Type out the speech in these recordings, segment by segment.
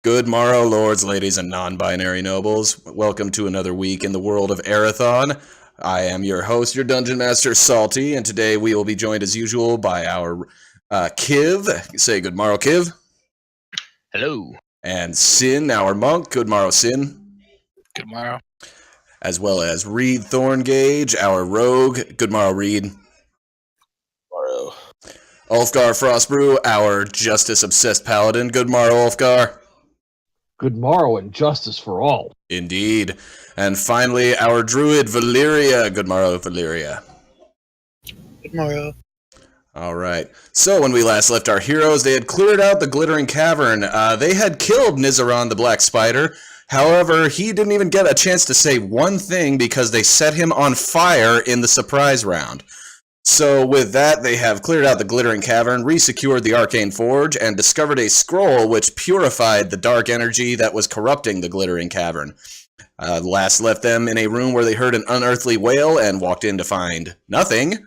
Good morrow, lords, ladies, and non-binary nobles. Welcome to another week in the world of Erathon. I am your host, your Dungeon Master, Salty, and today we will be joined as usual by our Kiv. Say good morrow, Kiv. Hello. And Sin, our monk. Good morrow, Sin. Good morrow. As well as Reed Thorngage, our rogue. Good morrow, Reed. Morrow. Ulfgar Frostbrew, our justice-obsessed paladin. Good morrow, Ulfgar. Good morrow and justice for all. Indeed. And finally, our druid, Valeria. Good morrow, Valeria. Good morrow. All right. So when we last left our heroes, they had cleared out the Glittering Cavern. They had killed Nizaron the Black Spider. However, he didn't even get a chance to say one thing because they set him on fire in the surprise round. So with that, they have cleared out the Glittering Cavern, resecured the Arcane Forge, and discovered a scroll which purified the dark energy that was corrupting the Glittering Cavern. Last left them in a room where they heard an unearthly wail and walked in to find nothing.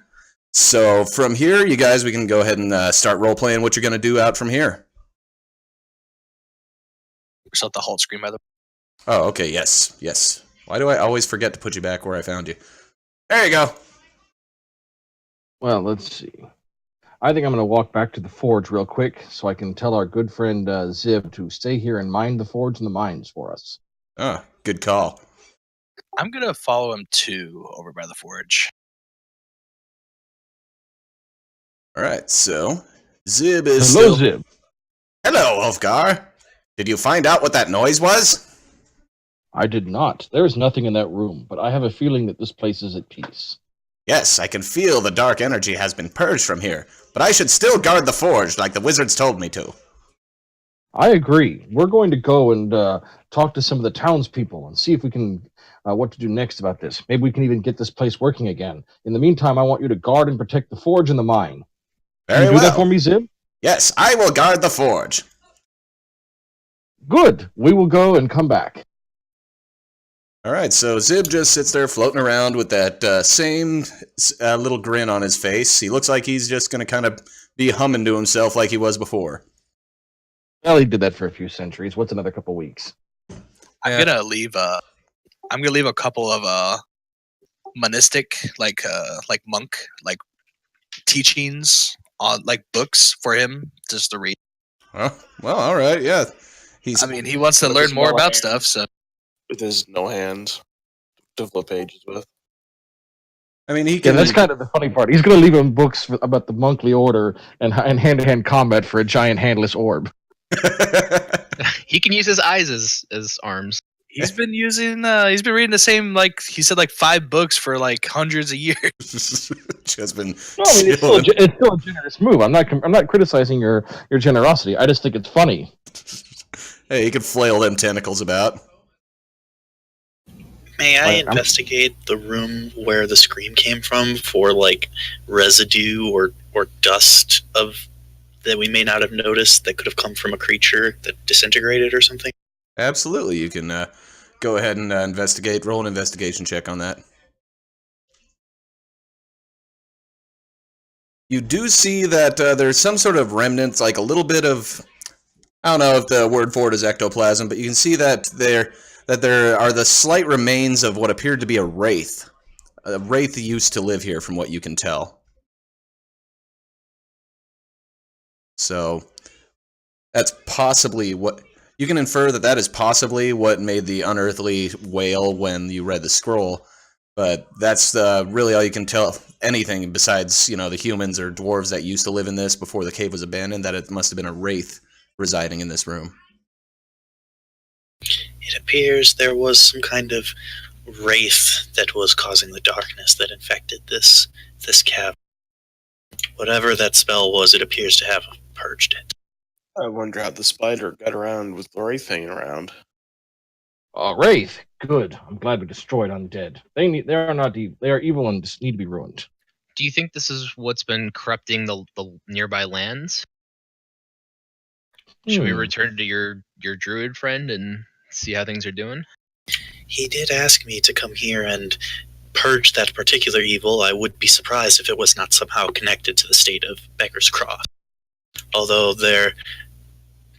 So from here, you guys, we can go ahead and start role-playing what you're going to do out from here. Set the halt screen by the. Oh, okay, yes. Why do I always forget to put you back where I found you? There you go. Well, let's see. I think I'm going to walk back to the forge real quick so I can tell our good friend Zib to stay here and mine the forge and the mines for us. Oh, good call. I'm gonna follow him too over by the forge. All right, so Zib is Hello, Zib. Hello, Ulfgar. Did you find out what that noise was? I did not. There is nothing in that room, but I have a feeling that this place is at peace. Yes, I can feel the dark energy has been purged from here, but I should still guard the forge like the wizards told me to. I agree. We're going to go and talk to some of the townspeople and see if we can what to do next about this. Maybe we can even get this place working again. In the meantime, I want you to guard and protect the forge and the mine. Very Can you do well. that for me, Zib? Yes, I will guard the forge. Good. We will go and come back. All right, so Zib just sits there floating around with that same little grin on his face. He looks like he's just going to kind of be humming to himself like he was before. Well, he did that for a few centuries. What's another couple weeks? I'm gonna leave a couple of monistic like monk teachings on like books for him just to read. Oh, well, all right, yeah. He wants to learn more about stuff, so With his no hands to flip pages with. I mean, he Yeah, can. that's kind of the funny part. He's going to leave him books about the monkly order and hand-to-hand combat for a giant handless orb. He can use his eyes as arms. he's been using he's been reading the same he said 5 books for hundreds of years. Just been. No, I mean, it's still a generous move. I'm not criticizing your generosity. I just think it's funny. Hey, he can flail them tentacles about. May I investigate the room where the scream came from for residue or dust of that we may not have noticed that could have come from a creature that disintegrated or something? Absolutely, you can go ahead and investigate. Roll an investigation check on that. You do see that there's some sort of remnants, like a little bit of. I don't know if the word for it is ectoplasm, but you can see that there are the slight remains of what appeared to be a wraith. A wraith used to live here, from what you can tell. So that's possibly what you can infer that is possibly what made the unearthly wail when you read the scroll. But that's really all you can tell. Anything besides the humans or dwarves that used to live in this before the cave was abandoned, that it must have been a wraith residing in this room. It appears there was some kind of wraith that was causing the darkness that infected this cavern. Whatever that spell was, it appears to have purged it. I wonder how the spider got around with the wraith hanging around. Wraith, good. I'm glad we destroyed undead. They are not evil. They are evil and just need to be ruined. Do you think this is what's been corrupting the nearby lands? Should we return to your druid friend and see how things are doing? He did ask me to come here and purge that particular evil. I would be surprised if it was not somehow connected to the state of Beggar's Cross. Although there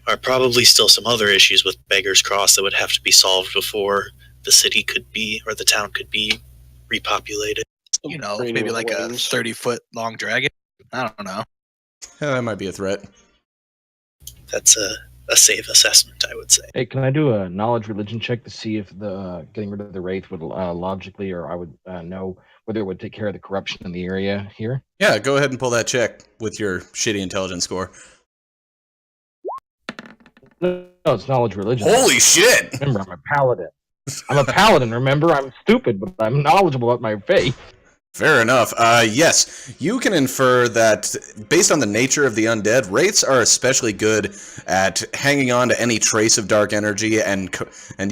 are probably still some other issues with Beggar's Cross that would have to be solved before the city could be, or the town could be, repopulated. You know, Raining maybe like a flames. 30-foot long dragon. I don't know. That might be a threat. That's a safe assessment, I would say. Hey, can I do a knowledge religion check to see if the getting rid of the wraith would logically, or I would know whether it would take care of the corruption in the area here? Yeah, go ahead and pull that check with your shitty intelligence score. No, it's knowledge religion. Holy shit! Remember, I'm a paladin. I'm a paladin. Remember, I'm stupid, but I'm knowledgeable about my faith. Fair enough. Yes, you can infer that based on the nature of the undead, wraiths are especially good at hanging on to any trace of dark energy and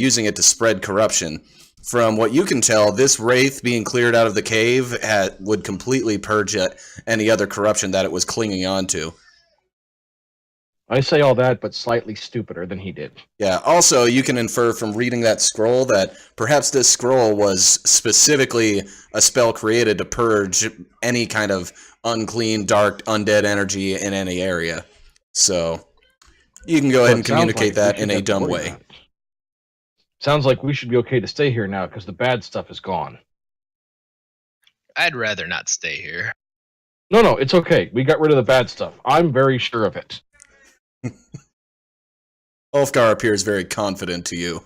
using it to spread corruption. From what you can tell, this wraith being cleared out of the cave would completely purge any other corruption that it was clinging on to. I say all that, but slightly stupider than he did. Yeah, also, you can infer from reading that scroll that perhaps this scroll was specifically a spell created to purge any kind of unclean, dark, undead energy in any area. So, you can go ahead and communicate that in a dumb way. Sounds like we should be okay to stay here now because the bad stuff is gone. I'd rather not stay here. No, it's okay. We got rid of the bad stuff. I'm very sure of it. Ulfgar appears very confident to you.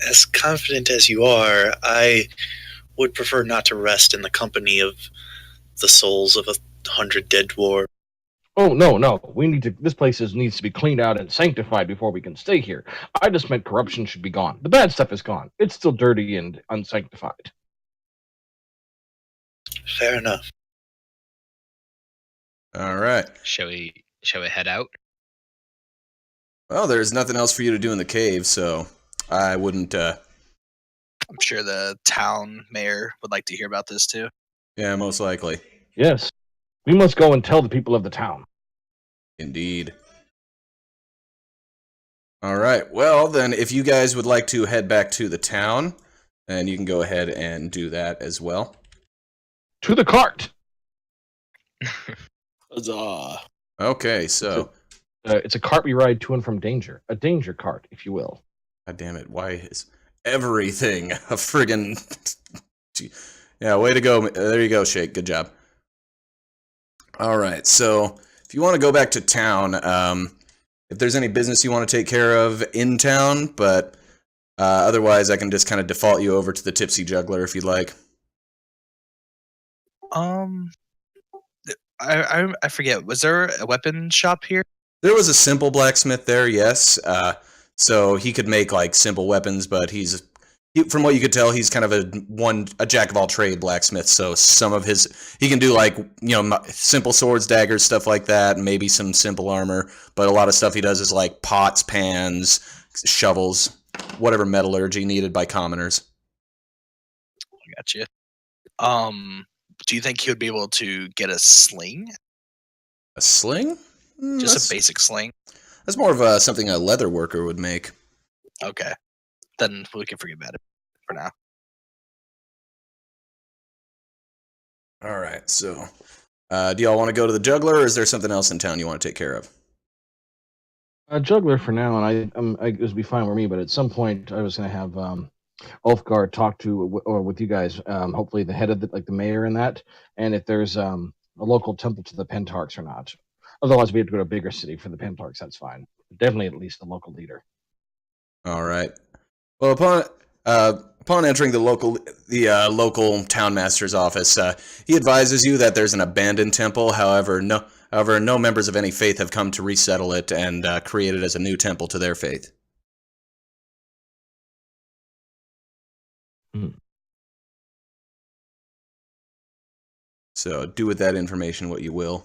As confident as you are, I would prefer not to rest in the company of the souls of 100 dead dwarves. Oh, no. We need to. This place needs to be cleaned out and sanctified before we can stay here. I just meant corruption should be gone. The bad stuff is gone. It's still dirty and unsanctified. Fair enough. All right. Shall we head out? Well, there's nothing else for you to do in the cave, so I wouldn't... I'm sure the town mayor would like to hear about this too. Yeah, most likely. Yes. We must go and tell the people of the town. Indeed. All right. Well, then, if you guys would like to head back to the town, then you can go ahead and do that as well. To the cart! Huzzah. Okay, so... It's a cart we ride to and from danger. A danger cart, if you will. God damn it, why is everything a friggin... Yeah, way to go. There you go, Shake. Good job. Alright, so if you want to go back to town, if there's any business you want to take care of in town, but otherwise I can just kind of default you over to the Tipsy Juggler if you'd like. I forget. Was there a weapon shop here? There was a simple blacksmith there, yes. So he could make like simple weapons, but from what you could tell, he's kind of a jack of all trade blacksmith. So some of he can do like simple swords, daggers, stuff like that, and maybe some simple armor. But a lot of stuff he does is like pots, pans, shovels, whatever metallurgy needed by commoners. I got you. Do you think he would be able to get a sling? A sling? Just a basic sling. That's more of something a leather worker would make. Okay. Then we can forget about it for now. Alright, so do y'all want to go to the juggler, or is there something else in town you want to take care of? A juggler for now, and it would be fine with me, but at some point I was going to have Ulfgar talk to, or with you guys, hopefully the head of the mayor and that, and if there's a local temple to the Pentarchs or not. Otherwise, we have to go to a bigger city for the Pentarchs. That's fine. Definitely, at least the local leader. All right. Well, upon entering the local townmaster's office, he advises you that there's an abandoned temple. However, no members of any faith have come to resettle it and create it as a new temple to their faith. So do with that information what you will.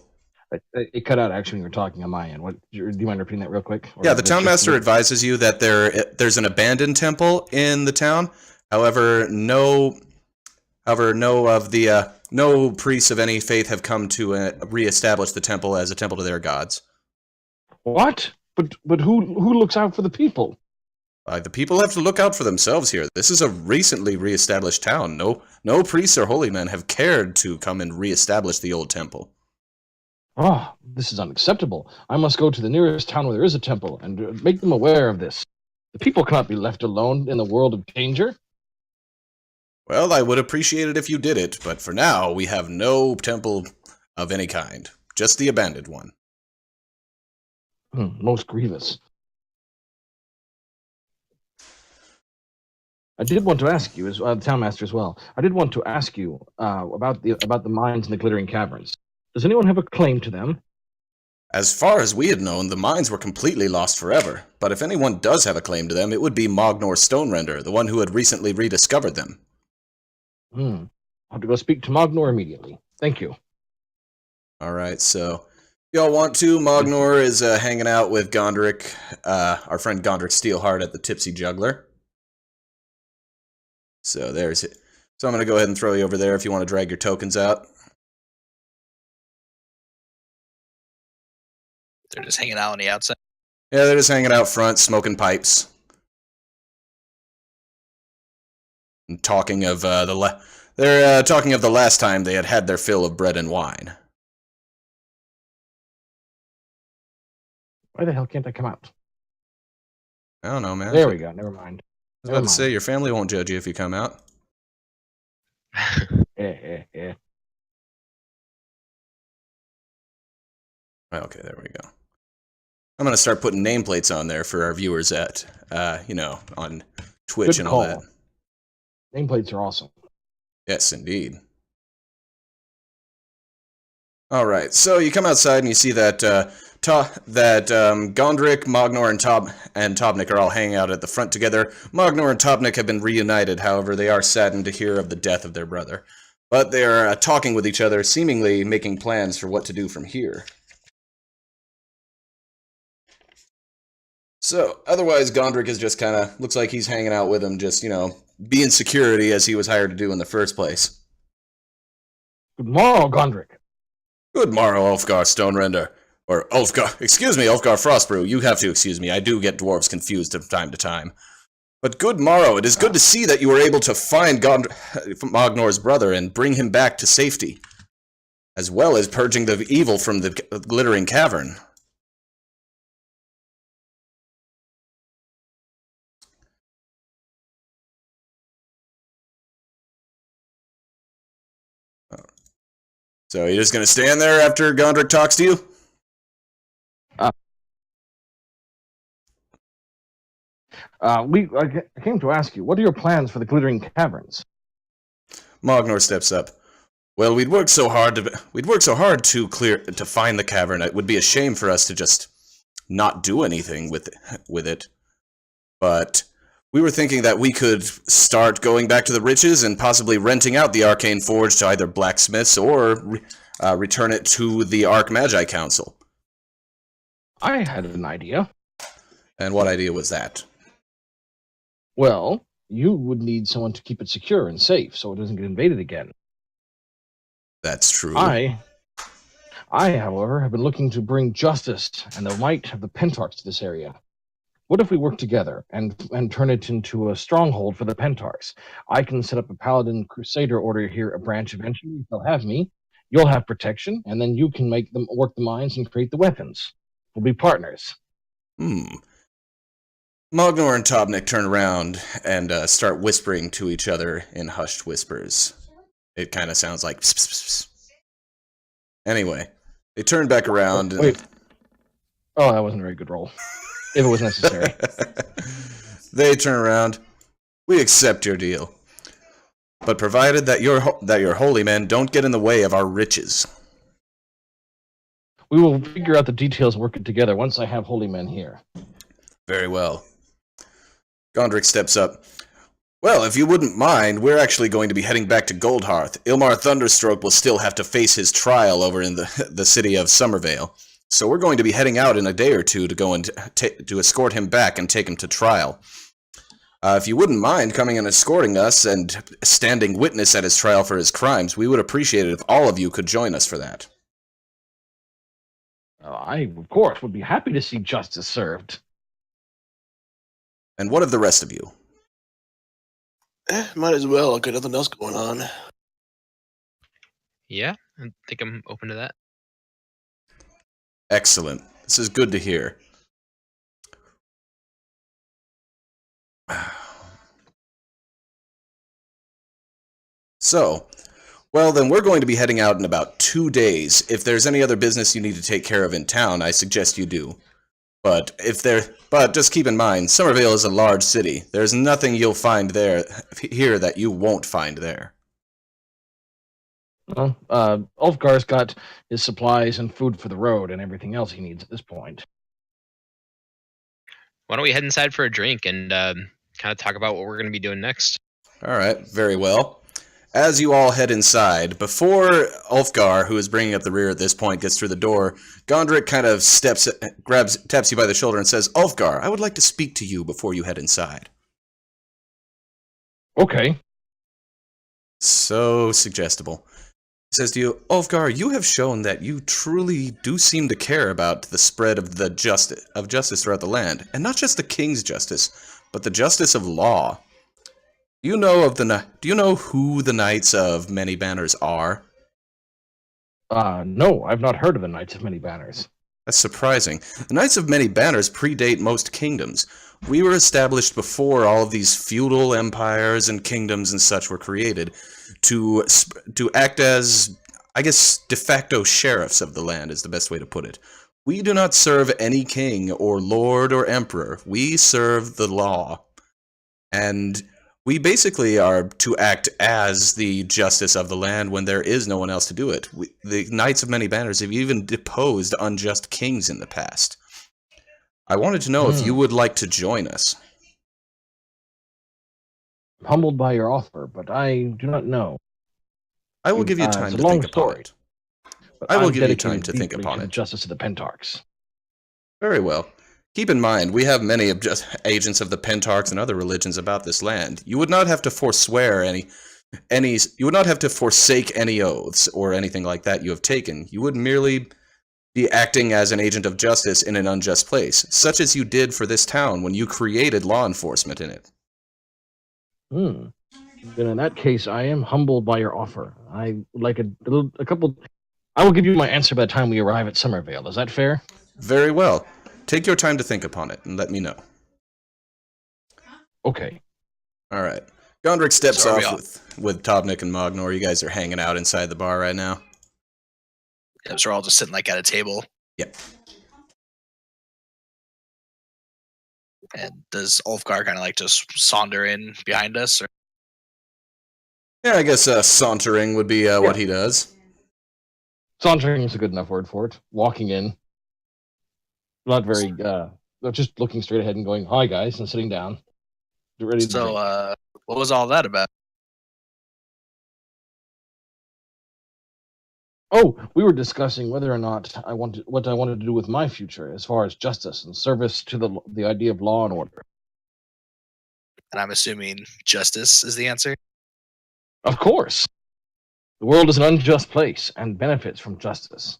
It cut out actually when you were talking on my end. Do you mind repeating that real quick? Yeah, the townmaster advises you that there's an abandoned temple in the town. However, no priests of any faith have come to reestablish the temple as a temple to their gods. What? But who looks out for the people? The people have to look out for themselves here. This is a recently reestablished town. No priests or holy men have cared to come and reestablish the old temple. Oh, this is unacceptable. I must go to the nearest town where there is a temple and make them aware of this. The people cannot be left alone in the world of danger. Well, I would appreciate it if you did it, but for now, we have no temple of any kind. Just the abandoned one. Most grievous. I did want to ask you, as the townmaster as well. I did want to ask you about the mines in the Glittering Caverns. Does anyone have a claim to them? As far as we had known, the mines were completely lost forever, but if anyone does have a claim to them, it would be Mognor Stonerender, the one who had recently rediscovered them. I'll have to go speak to Mognor immediately. Thank you. Alright, so if y'all want to, Mognor is hanging out with Gondrick, our friend Gondrick Steelheart at the Tipsy Juggler. So there's it. So I'm going to go ahead and throw you over there if you want to drag your tokens out. They're just hanging out on the outside. Yeah, they're just hanging out front, smoking pipes. And talking of they're talking of the last time they had had their fill of bread and wine. Why the hell can't I come out? I don't know, man. There we go. Never mind. I was about to say, your family won't judge you if you come out. Yeah. Okay, there we go. I'm going to start putting nameplates on there for our viewers at, on Twitch Good and call. all that. Nameplates are awesome. Yes, indeed. All right, so you come outside and you see that Gondrick, Mognor, and Tobnik are all hanging out at the front together. Mognor and Tobnik have been reunited, however, they are saddened to hear of the death of their brother. But they are talking with each other, seemingly making plans for what to do from here. So, otherwise, Gondrick is just kind of, looks like he's hanging out with him, just, being security as he was hired to do in the first place. Good morrow, Gondrick. Good morrow, Ulfgar Stonerender. Or Ulfgar, excuse me, Ulfgar Frostbrew. You have to excuse me, I do get dwarves confused from time to time. But good morrow, it is good to see that you were able to find Mognor's brother and bring him back to safety, as well as purging the evil from the Glittering Cavern. So you're just going to stand there after Gondrick talks to you? I came to ask you, what are your plans for the Glittering Caverns? Mognor steps up. Well, we'd worked so hard to find the cavern. It would be a shame for us to just not do anything with it. But we were thinking that we could start going back to the riches and possibly renting out the Arcane Forge to either blacksmiths or return it to the Archmagi Council. I had an idea. And what idea was that? Well, you would need someone to keep it secure and safe so it doesn't get invaded again. That's true. I, however, have been looking to bring justice and the might of the Pentarchs to this area. What if we work together and turn it into a stronghold for the Pentarchs? I can set up a Paladin Crusader order here, a branch eventually. They'll have me. You'll have protection, and then you can make them work the mines and create the weapons. We'll be partners. Mognor and Tobnik turn around and start whispering to each other in hushed whispers. It kind of sounds like pss, pss, pss, pss. Anyway, they turn back around. Wait. Oh, that wasn't a very good roll. If it was necessary. They turn around. We accept your deal, but provided that your holy men don't get in the way of our riches. We will figure out the details and work it together once I have holy men here. Very well. Gondrick steps up. Well, if you wouldn't mind, we're actually going to be heading back to Goldhearth. Ilmar Thunderstroke will still have to face his trial over in the city of Summervale. So we're going to be heading out in a day or two to go and to escort him back and take him to trial. If you wouldn't mind coming and escorting us and standing witness at his trial for his crimes, we would appreciate it if all of you could join us for that. I, of course, would be happy to see justice served. And what of the rest of you? Might as well. I've got nothing else going on. Yeah, I think I'm open to that. Excellent. This is good to hear. So, well, then we're going to be heading out in about 2 days. If there's any other business you need to take care of in town, I suggest you do. But just keep in mind, Summervale is a large city. There's nothing you'll find here that you won't find there. Well, Ulfgar's got his supplies and food for the road and everything else he needs at this point. Why don't we head inside for a drink and kind of talk about what we're going to be doing next? All right, very well. As you all head inside, before Ulfgar, who is bringing up the rear at this point, gets through the door, Gondrick kind of taps you by the shoulder and says, "Ulfgar, I would like to speak to you before you head inside." Okay. So suggestible. He says to you, "Ulfgar, you have shown that you truly do seem to care about the spread of justice throughout the land, and not just the king's justice, but the justice of law. Do you know who the Knights of Many Banners are?" No, I've not heard of the Knights of Many Banners. That's surprising. The Knights of Many Banners predate most kingdoms. We were established before all of these feudal empires and kingdoms and such were created to act as, I guess, de facto sheriffs of the land is the best way to put it. We do not serve any king or lord or emperor. We serve the law. And we basically are to act as the justice of the land when there is no one else to do it. The Knights of Many Banners have even deposed unjust kings in the past. I wanted to know if you would like to join us. I'm humbled by your offer, but I do not know. I will give you time it's to a long think upon story, it. But I will I'm give you dedicated time to think deeply upon to the it. justice of the Pentarchs. Very well. Keep in mind, we have many agents of the Pentarchs and other religions about this land. You would not have to forswear you would not have to forsake any oaths or anything like that you have taken. You would merely be acting as an agent of justice in an unjust place, such as you did for this town when you created law enforcement in it. Then in that case, I am humbled by your offer. I would like a couple. I will give you my answer by the time we arrive at Summervale. Is that fair? Very well. Take your time to think upon it and let me know. Okay. All right. Gondrick steps So are we off with Tobnik and Mognor. You guys are hanging out inside the bar right now. Yeah, so we're all just sitting like at a table. Yep. And does Ulfgar kind of like just saunter in behind us? Or? Yeah. Yeah, I guess sauntering would be what he does. Sauntering is a good enough word for it. Walking in. Not very, just looking straight ahead and going, "Hi, guys," and sitting down. Ready to drink. So, what was all that about? Oh, we were discussing whether or not what I wanted to do with my future as far as justice and service to the idea of law and order. And I'm assuming justice is the answer. Of course. The world is an unjust place and benefits from justice.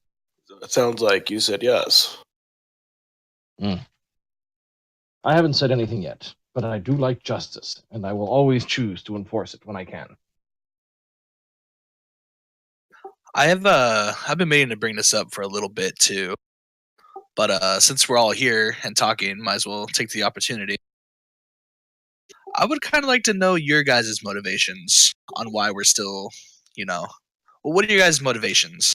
It sounds like you said yes. I haven't said anything yet, but I do like justice, and I will always choose to enforce it when I can. I've been meaning to bring this up for a little bit too, but since we're all here and talking, might as well take the opportunity. I would kind of like to know your guys' motivations on why we're still, well, what are your guys' motivations?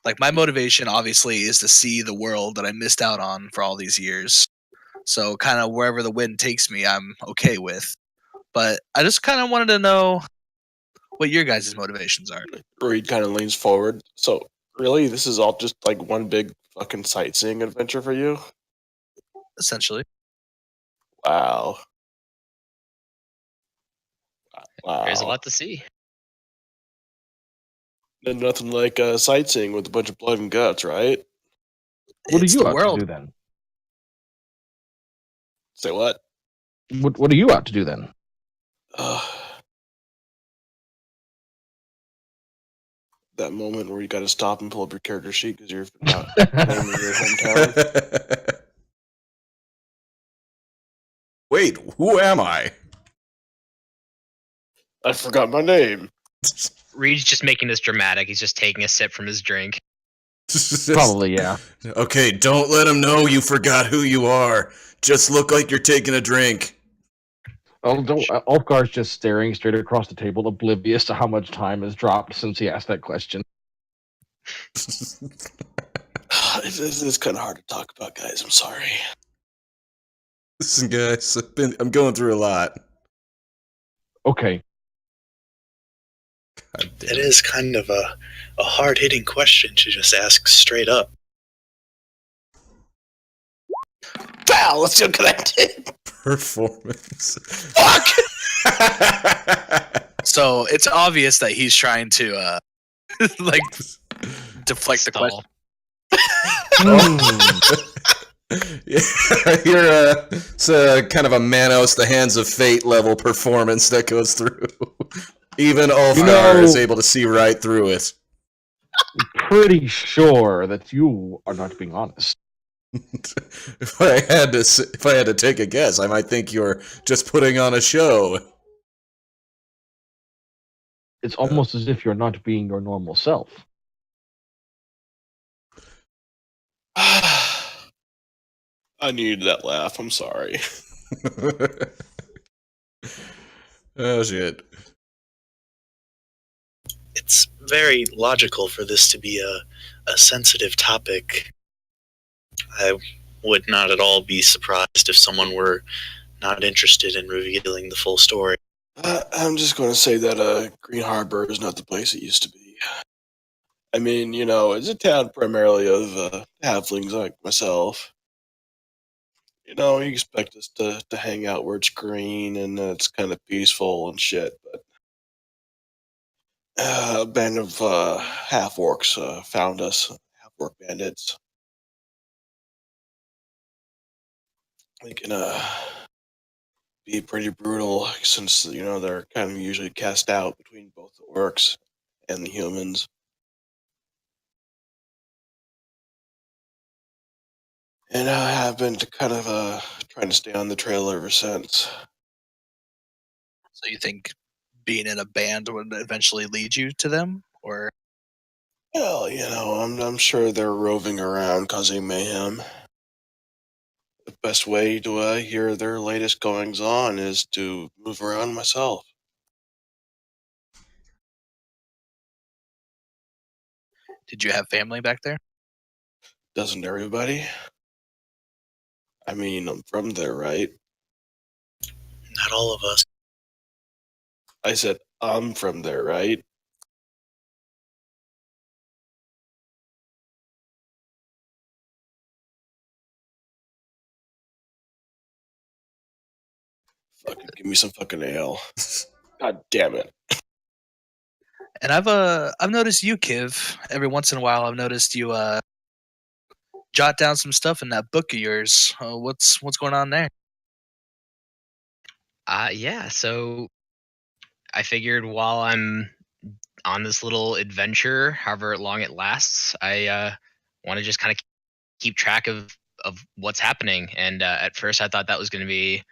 Like, my motivation, obviously, is to see the world that I missed out on for all these years. So, kind of wherever the wind takes me, I'm okay with. But I just kind of wanted to know what your guys' motivations are. Reed kind of leans forward. So, really, this is all just like one big fucking sightseeing adventure for you? Essentially. Wow. Wow. There's a lot to see. And nothing like sightseeing with a bunch of blood and guts, right? What It's are you the out world. to do then? Say what? What are you out to do then? That moment where you got to stop and pull up your character sheet because you're not naming your hometown. Wait, who am I? I forgot my name. Reed's just making this dramatic. He's just taking a sip from his drink. Probably, yeah. Okay, don't let him know you forgot who you are. Just look like you're taking a drink. Ulfgar's just staring straight across the table, oblivious to how much time has dropped since he asked that question. It's kind of hard to talk about, guys. I'm sorry. Listen, guys, I'm going through a lot. Okay, God damn It is kind of a hard-hitting question to just ask straight up. Wow, let's go connected. performance. Fuck! So it's obvious that he's trying to like deflect the Stall. question. Yeah, it's kind of a Manos, the Hands of Fate level performance that goes through. Even Ulfgar is able to see right through it. pretty sure that you are not being honest. If I had to take a guess, I might think you're just putting on a show. It's almost as if you're not being your normal self. I needed that laugh. I'm sorry. Oh shit. It's very logical for this to be a sensitive topic. I would not at all be surprised if someone were not interested in revealing the full story. I'm just going to say that Green Harbor is not the place it used to be. I mean, you know, it's a town primarily of halflings like myself. You know, you expect us to hang out where it's green and it's kind of peaceful and shit, but a band of half orcs found us, half orc bandits. They can be pretty brutal since, you know, they're kind of usually cast out between both the orcs and the humans. And I have been kind of trying to stay on the trail ever since. So you think being in a band would eventually lead you to them, or Well, you know, I'm sure they're roving around causing mayhem. The best way to hear their latest goings on is to move around myself. did you have family back there? Doesn't everybody? I mean, I'm from there, right? Not all of us. I said, I'm from there, right? Fucking give me some fucking ale. God damn it. And I've noticed you, Kiv. Every once in a while, I've noticed you jot down some stuff in that book of yours. What's going on there? Yeah, so I figured while I'm on this little adventure, however long it lasts, I want to just kind of keep track of what's happening. And at first, I thought that was going to be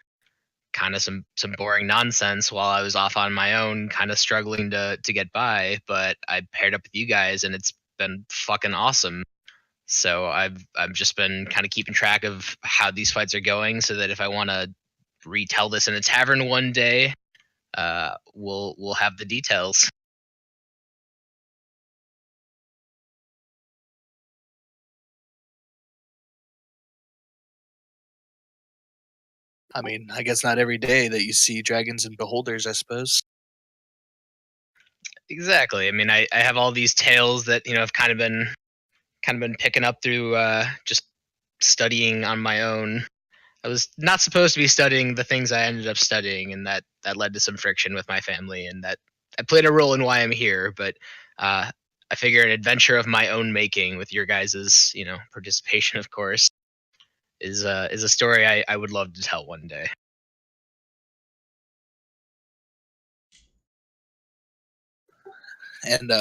kind of some boring nonsense while I was off on my own, kind of struggling to get by. But I paired up with you guys, and it's been fucking awesome. So I've just been kind of keeping track of how these fights are going, so that if I want to retell this in a tavern one day, we'll have the details. I mean, I guess not every day that you see dragons and beholders, I suppose. Exactly. I mean, I have all these tales that I've kind of been picking up through just studying on my own. I was not supposed to be studying the things I ended up studying, and that led to some friction with my family, and that played a role in why I'm here. But I figure an adventure of my own making, with your guys's participation, of course, is a story I would love to tell one day. And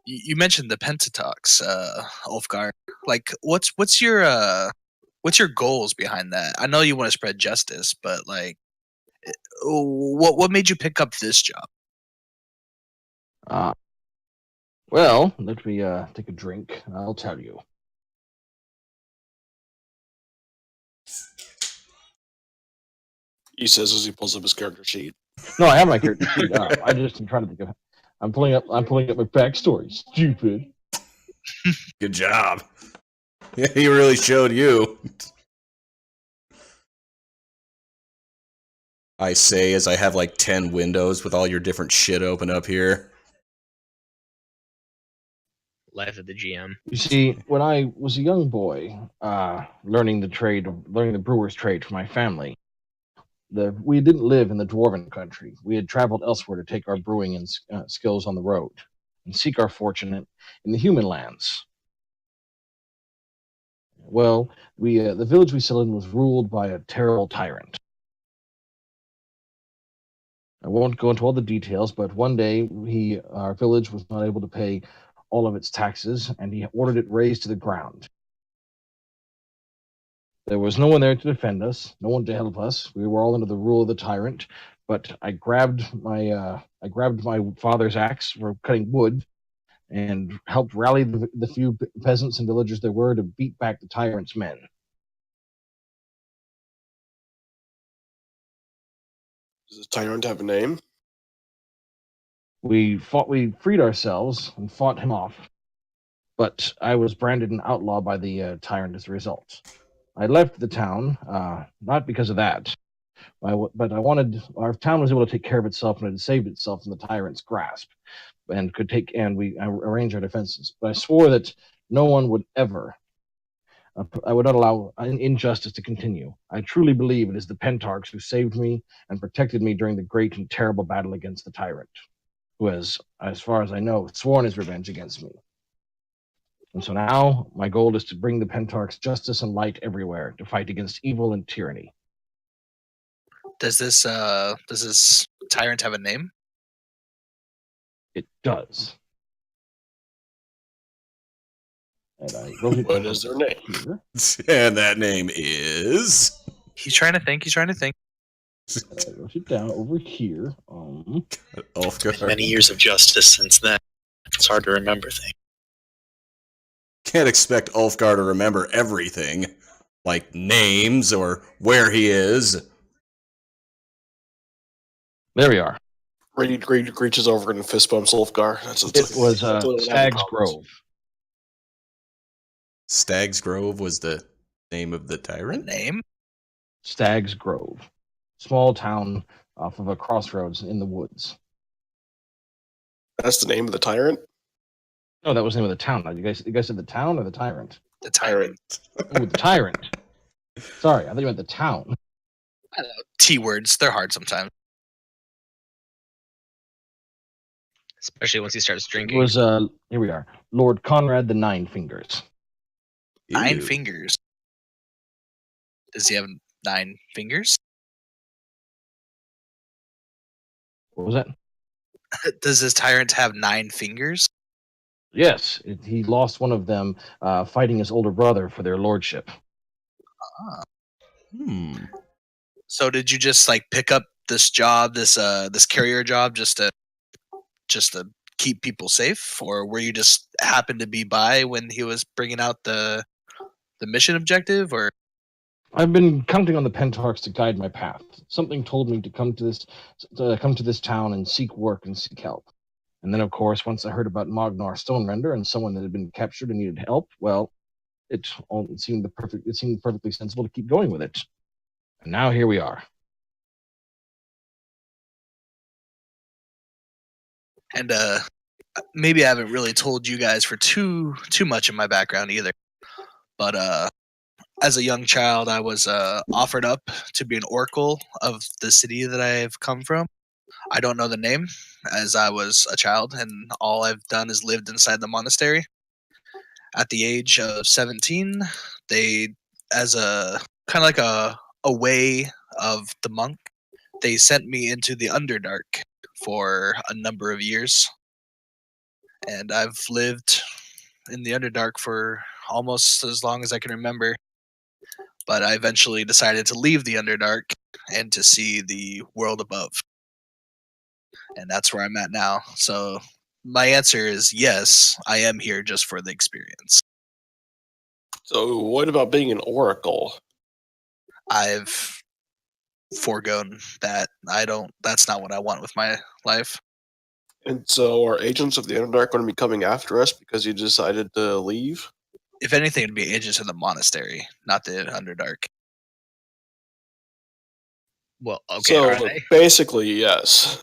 you mentioned the Pentatox, Ulfgar. Like, what's your goals behind that? I know you want to spread justice, but like, what made you pick up this job? Uh, Well, let me take a drink. I'll tell you. He says as he pulls up his character sheet. No, I have my character sheet up. I just am trying to think of. I'm pulling up my backstory. Stupid. Good job. Yeah, he really showed you. I say as I have like 10 windows with all your different shit open up here. Life of the GM. You see, when I was a young boy, learning the brewer's trade for my family, we didn't live in the dwarven country. We had traveled elsewhere to take our brewing and skills on the road and seek our fortune in the human lands. Well, the village we settled in was ruled by a terrible tyrant. I won't go into all the details, but one day our village was not able to pay all of its taxes, and he ordered it razed to the ground. There was no one there to defend us, no one to help us. We were all under the rule of the tyrant. But I grabbed my father's axe for cutting wood, and helped rally the few peasants and villagers there were to beat back the tyrant's men. Does this tyrant have a name? We freed ourselves and fought him off, but I was branded an outlaw by the tyrant as a result. I left the town, not because of that, but our town was able to take care of itself and it had saved itself from the tyrant's grasp, and we arranged our defenses. But I swore that no one would ever, I would not allow injustice to continue. I truly believe it is the Pentarchs who saved me and protected me during the great and terrible battle against the tyrant, who has, as far as I know, sworn his revenge against me. And so now my goal is to bring the Pentarchs justice and light everywhere, to fight against evil and tyranny. Does this tyrant have a name? It does. And I wrote it What down is their name? here. And that name is. He's trying to think. I wrote it down over here. Ulfgar. Many years of justice since then. It's hard to remember things. Can't expect Ulfgar to remember everything, like names or where he is. There we are. Reed reaches over and fist bumps Ulfgar. It was Stag's Grove. Stag's Grove was the name of the The tyrant? name? Stag's Grove. Small town off of a crossroads in the woods. That's the name of the tyrant? No, that was the name of the town. You guys said the town or the tyrant? The tyrant. Oh, the tyrant. Sorry, I thought you meant the town. I don't know. T words. They're hard sometimes. Especially once he starts It drinking. was here we are. Lord Conrad the Nine Fingers. 9 Ew. fingers. Does he have 9 fingers? What was that? Does this tyrant have 9 fingers? Yes, he lost one of them fighting his older brother for their lordship. Ah. Hmm. So did you just like pick up this job, this carrier job, just to keep people safe, or were you just happened to be by when he was bringing out the mission objective, or? I've been counting on the Pentarchs to guide my path. Something told me to come to this town and seek work and seek help. And then, of course, once I heard about Magnar Stonerender and someone that had been captured and needed help, well, it seemed perfectly sensible to keep going with it. And now here we are. And maybe I haven't really told you guys for too much of my background either. But as a young child, I was offered up to be an oracle of the city that I've come from. I don't know the name, as I was a child, and all I've done is lived inside the monastery. At the age of 17, they, as a kind of like a way of the monk, they sent me into the Underdark for a number of years. And I've lived in the Underdark for almost as long as I can remember. But I eventually decided to leave the Underdark and to see the world above. And that's where I'm at now. So my answer is yes. I am here just for the experience. So, what about being an oracle? I've foregone that. That's not what I want with my life. And so, are agents of the Underdark going to be coming after us because you decided to leave? If anything, it'd be agents of the monastery, not the Underdark. Well, okay, So, are they? basically, yes.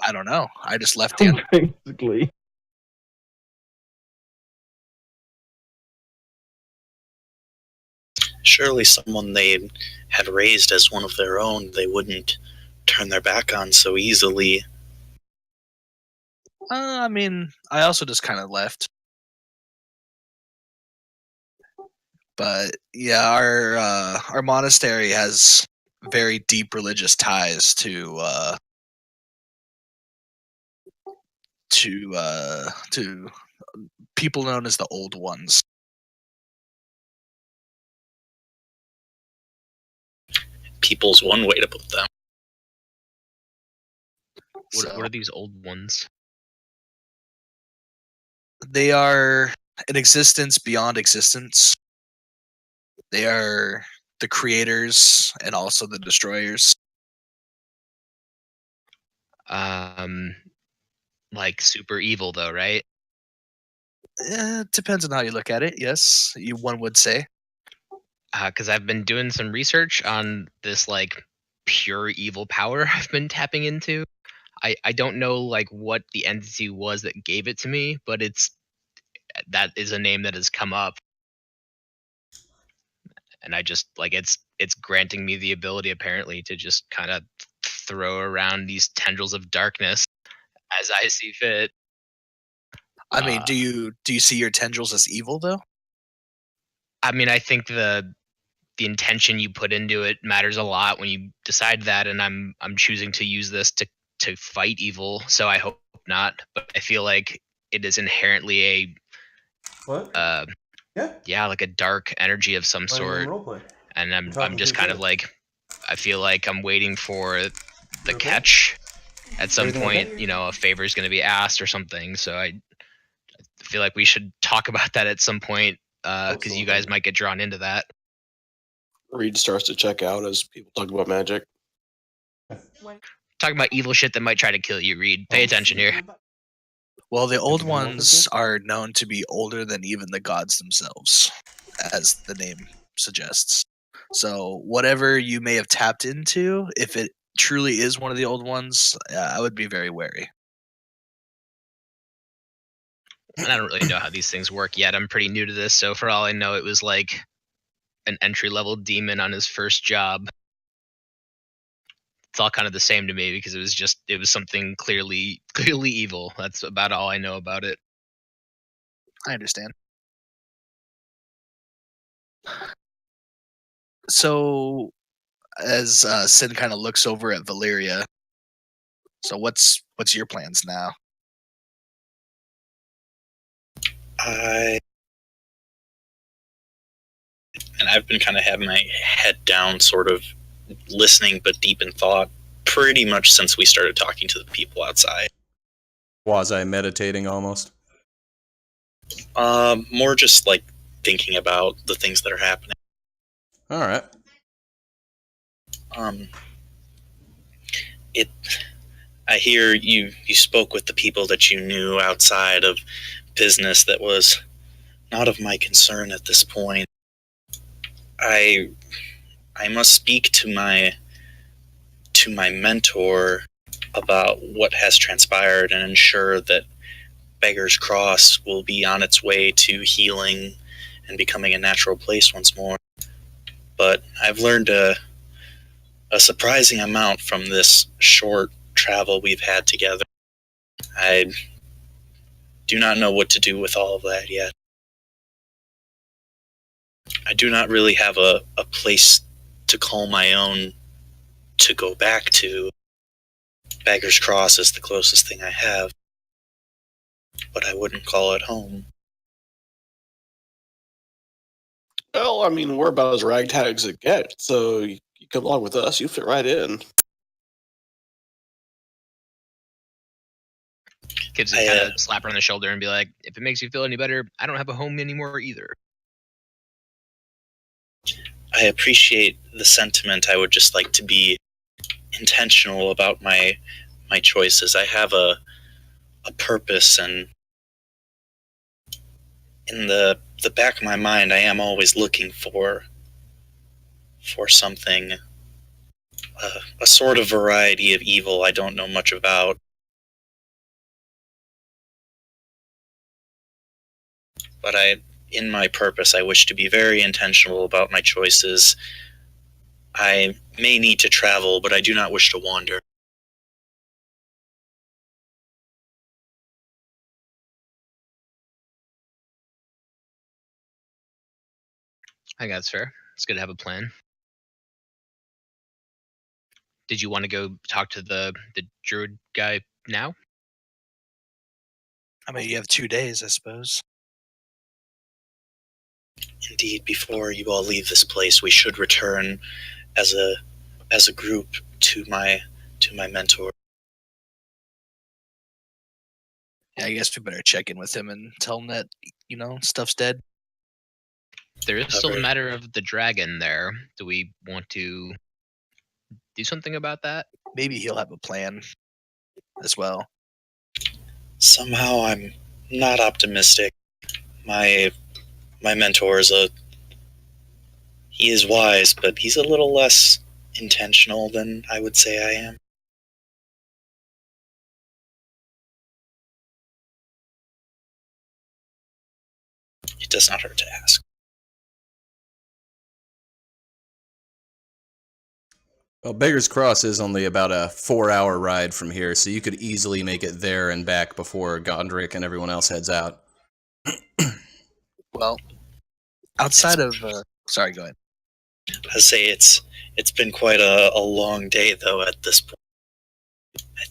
I don't know. I just left the Basically. Surely someone they had raised as one of their own, they wouldn't turn their back on so easily. I mean, I also just kind of left. But yeah, our monastery has very deep religious ties to people known as the Old Ones. People's one way to put them. So What are these old ones? they are an existence beyond existence. They are the creators and also the destroyers. Like super evil though, right? Depends on how you look at it. Yes, one would say. Because I've been doing some research on this like pure evil power I've been tapping into. I don't know like what the entity was that gave it to me, but that is a name that has come up, and I just like it's granting me the ability apparently to just kind of throw around these tendrils of darkness as I see fit. I mean, do you see your tendrils as evil though? I mean, I think the intention you put into it matters a lot when you decide that, and I'm choosing to use this to fight evil, so I hope not, but I feel like it is inherently a What? yeah, like a dark energy of some sort, Roleplay. and I'm talking just pretty kind of good. like I feel like I'm waiting for the okay? catch at some Everything point. okay? You know, a favor is going to be asked or something, so I feel like we should talk about that at some point because you guys might get drawn into that. Reed starts to check out as people talk about magic. Talking about evil shit that might try to kill you, Reed. Pay attention here. Well, the Old you wanna roll Ones this? are known to be older than even the gods themselves, as the name suggests. So, whatever you may have tapped into, if it truly is one of the Old Ones, I would be very wary. And I don't really know how these things work yet. I'm pretty new to this, so for all I know, it was like an entry-level demon on his first job. It's all kind of the same to me because it was something clearly evil. That's about all I know about it. I understand. So, as Sin kind of looks over at Valeria, so what's your plans now? I've been kind of having my head down, sort of listening but deep in thought, pretty much since we started talking to the people outside. Quasi meditating almost. More just like thinking about the things that are happening. All right. I hear you spoke with the people that you knew outside of business that was not of my concern at this point. I must speak to my mentor about what has transpired and ensure that Beggar's Cross will be on its way to healing and becoming a natural place once more. But I've learned a surprising amount from this short travel we've had together. I do not know what to do with all of that yet. I do not really have a place to call my own to go back to. Beggar's Cross is the closest thing I have, but I wouldn't call it home. Well, I mean, we're about as ragtag as it gets, so you come along with us, you fit right in. Kids would kind of slap her on the shoulder and be like, if it makes you feel any better, I don't have a home anymore either. I appreciate the sentiment. I would just like to be intentional about my choices. I have a purpose, and in the back of my mind, I am always looking for something, a sort of variety of evil I don't know much about. But in my purpose, I wish to be very intentional about my choices. I may need to travel, but I do not wish to wander. I think that's fair. It's good to have a plan. Did you want to go talk to the druid guy now? I mean, you have 2 days, I suppose. Indeed, before you all leave this place, we should return as a group to my mentor. Yeah, I guess we better check in with him and tell him that, stuff's dead. There is still the Alright. matter of the dragon there. Do we want to do something about that? Maybe he'll have a plan as well. Somehow I'm not optimistic. My mentor he is wise, but he's a little less intentional than I would say I am. It does not hurt to ask. Well, Beggar's Cross is only about a 4-hour ride from here, so you could easily make it there and back before Gondrick and everyone else heads out. Well, outside of... sorry, go ahead. I say it's been quite a long day, though, at this point. I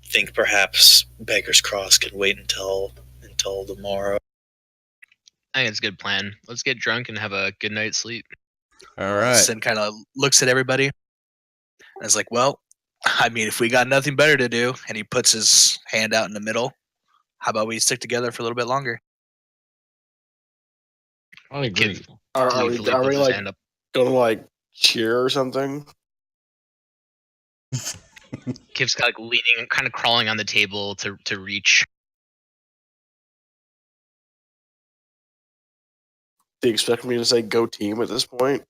think perhaps Beggar's Cross can wait until the morrow. I think it's a good plan. Let's get drunk and have a good night's sleep. All right. Sin kind of looks at everybody and is like, well, I mean, if we got nothing better to do, and he puts his hand out in the middle, how about we stick together for a little bit longer? I agree. Are Philippe we puts his like hand up. gonna cheer or something? Kiv's kind of leaning, kind of crawling on the table to reach. Do you expect me to say go team at this point?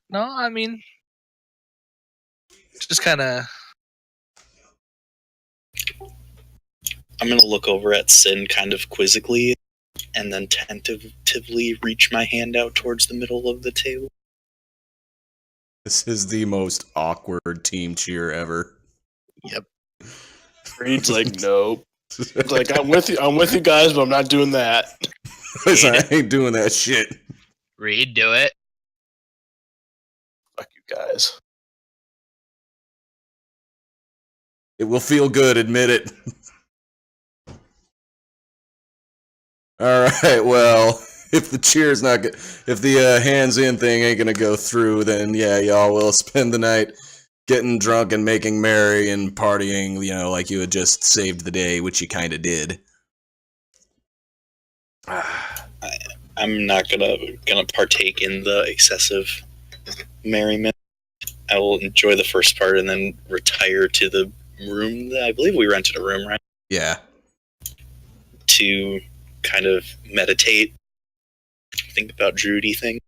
No, I mean, just kind of... I'm going to look over at Sin kind of quizzically and then tentatively reach my hand out towards the middle of the table. This is the most awkward team cheer ever. Yep. Reed's like, nope. It's like, I'm with you guys, but I'm not doing that. Listen, I ain't doing that shit. Reed, do it. Fuck you guys. It will feel good, admit it. All right, well, if the cheer's not good, if the hands in thing ain't gonna go through, then yeah, y'all will spend the night getting drunk and making merry and partying, like you had just saved the day, which you kind of did. I'm not gonna partake in the excessive merriment. I will enjoy the first part and then retire to the room. I believe we rented a room, right? Yeah. To kind of meditate, think about druidy things.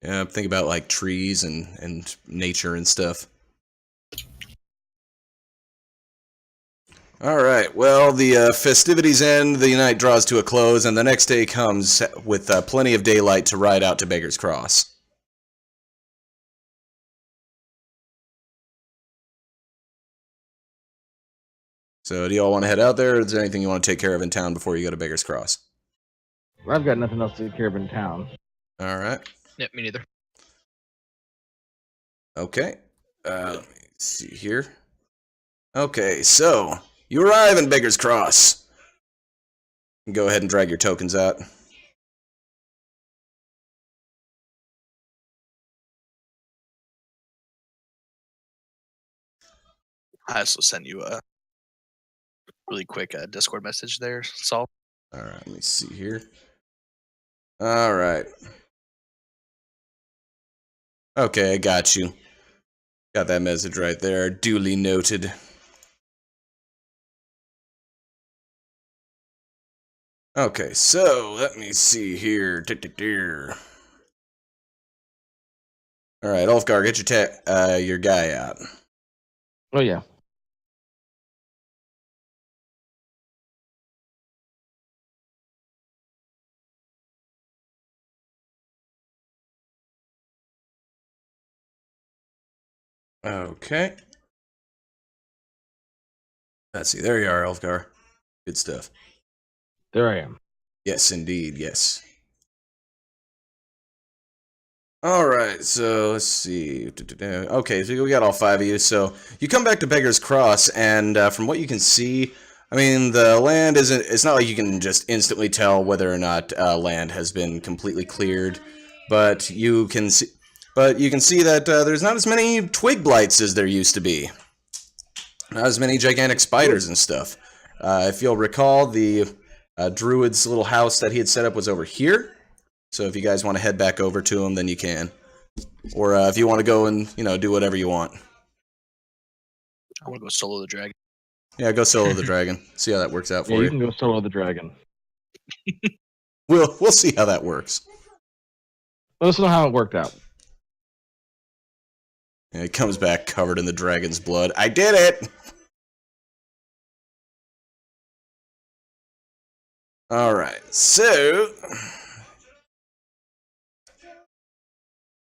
Yeah, I'm thinking about like trees and nature and stuff. All right, well, the festivities end, the night draws to a close, and the next day comes with plenty of daylight to ride out to Beggar's Cross. So do y'all want to head out there, or is there anything you want to take care of in town before you go to Beggar's Cross? I've got nothing else to take care of in town. All right. Yep, me neither. Okay. Let me see here. Okay, so you arrive in Beggar's Cross. Go ahead and drag your tokens out. I also sent you a really quick Discord message there, Saul. All right, let me see here. All right. Okay, I got you. Got that message right there. Duly noted. Okay, so let me see here. All right, Ulfgar, get your guy out. Oh yeah. Okay. Let's see. There you are, Ulfgar. Good stuff. There I am. Yes, indeed. Yes. All right. So let's see. Okay, so we got all 5 of you. So you come back to Beggar's Cross, and from what you can see, I mean, the land isn't. It's not like you can just instantly tell whether or not land has been completely cleared, but you can see. But you can see that there's not as many twig blights as there used to be. Not as many gigantic spiders and stuff. If you'll recall, the druid's little house that he had set up was over here. So if you guys want to head back over to him, then you can. Or if you want to go and, do whatever you want. I want to go solo the dragon. Yeah, go solo the dragon. See how that works out for Yeah, you. you can go solo the dragon. We'll see how that works. Let us know how it worked out. And he comes back covered in the dragon's blood. I did it! Alright, so...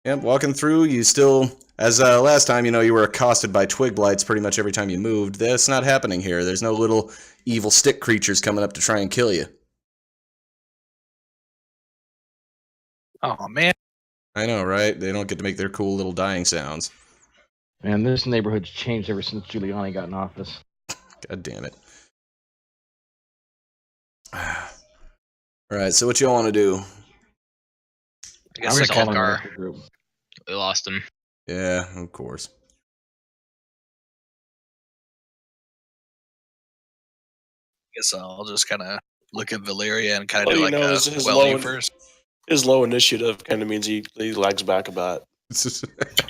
Yep, walking through, you still... As last time, you were accosted by twig blights pretty much every time you moved. That's not happening here. There's no little evil stick creatures coming up to try and kill you. Oh man. I know, right? They don't get to make their cool little dying sounds. Man, this neighborhood's changed ever since Giuliani got in office. God damn it. Alright, so what y'all want to do? I guess I'm I calling can. the Ulfgar. rest of the group. We lost him. Yeah, of course. Guess I'll just kind of look at Valeria and kind of Well, do you like know, a his welding low- first. His low initiative kind of means he lags back a bit.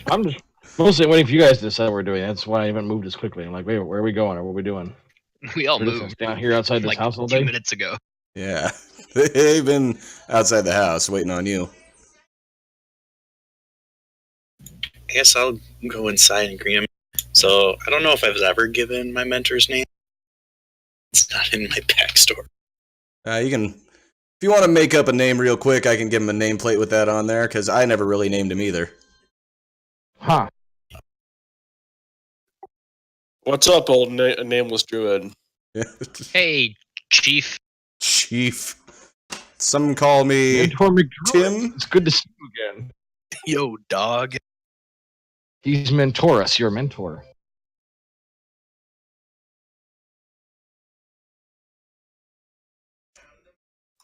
I'm just mostly waiting for you guys to decide what we're doing. That's why I haven't moved as quickly. I'm like, wait, where are we going or what are we doing? We all We're just moved down here outside this like house all 2 day. minutes ago. Yeah, they've been outside the house waiting on you. I guess I'll go inside and greet him. So I don't know if I've ever given my mentor's name. It's not in my backstory. You can, if you want to make up a name real quick, I can give him a nameplate with that on there, because I never really named him either. Huh. What's up, old nameless druid? Hey, Chief. Chief. Some call me Mentor McDruid. Tim. It's good to see you again. Yo, dog. He's Mentorus, your mentor.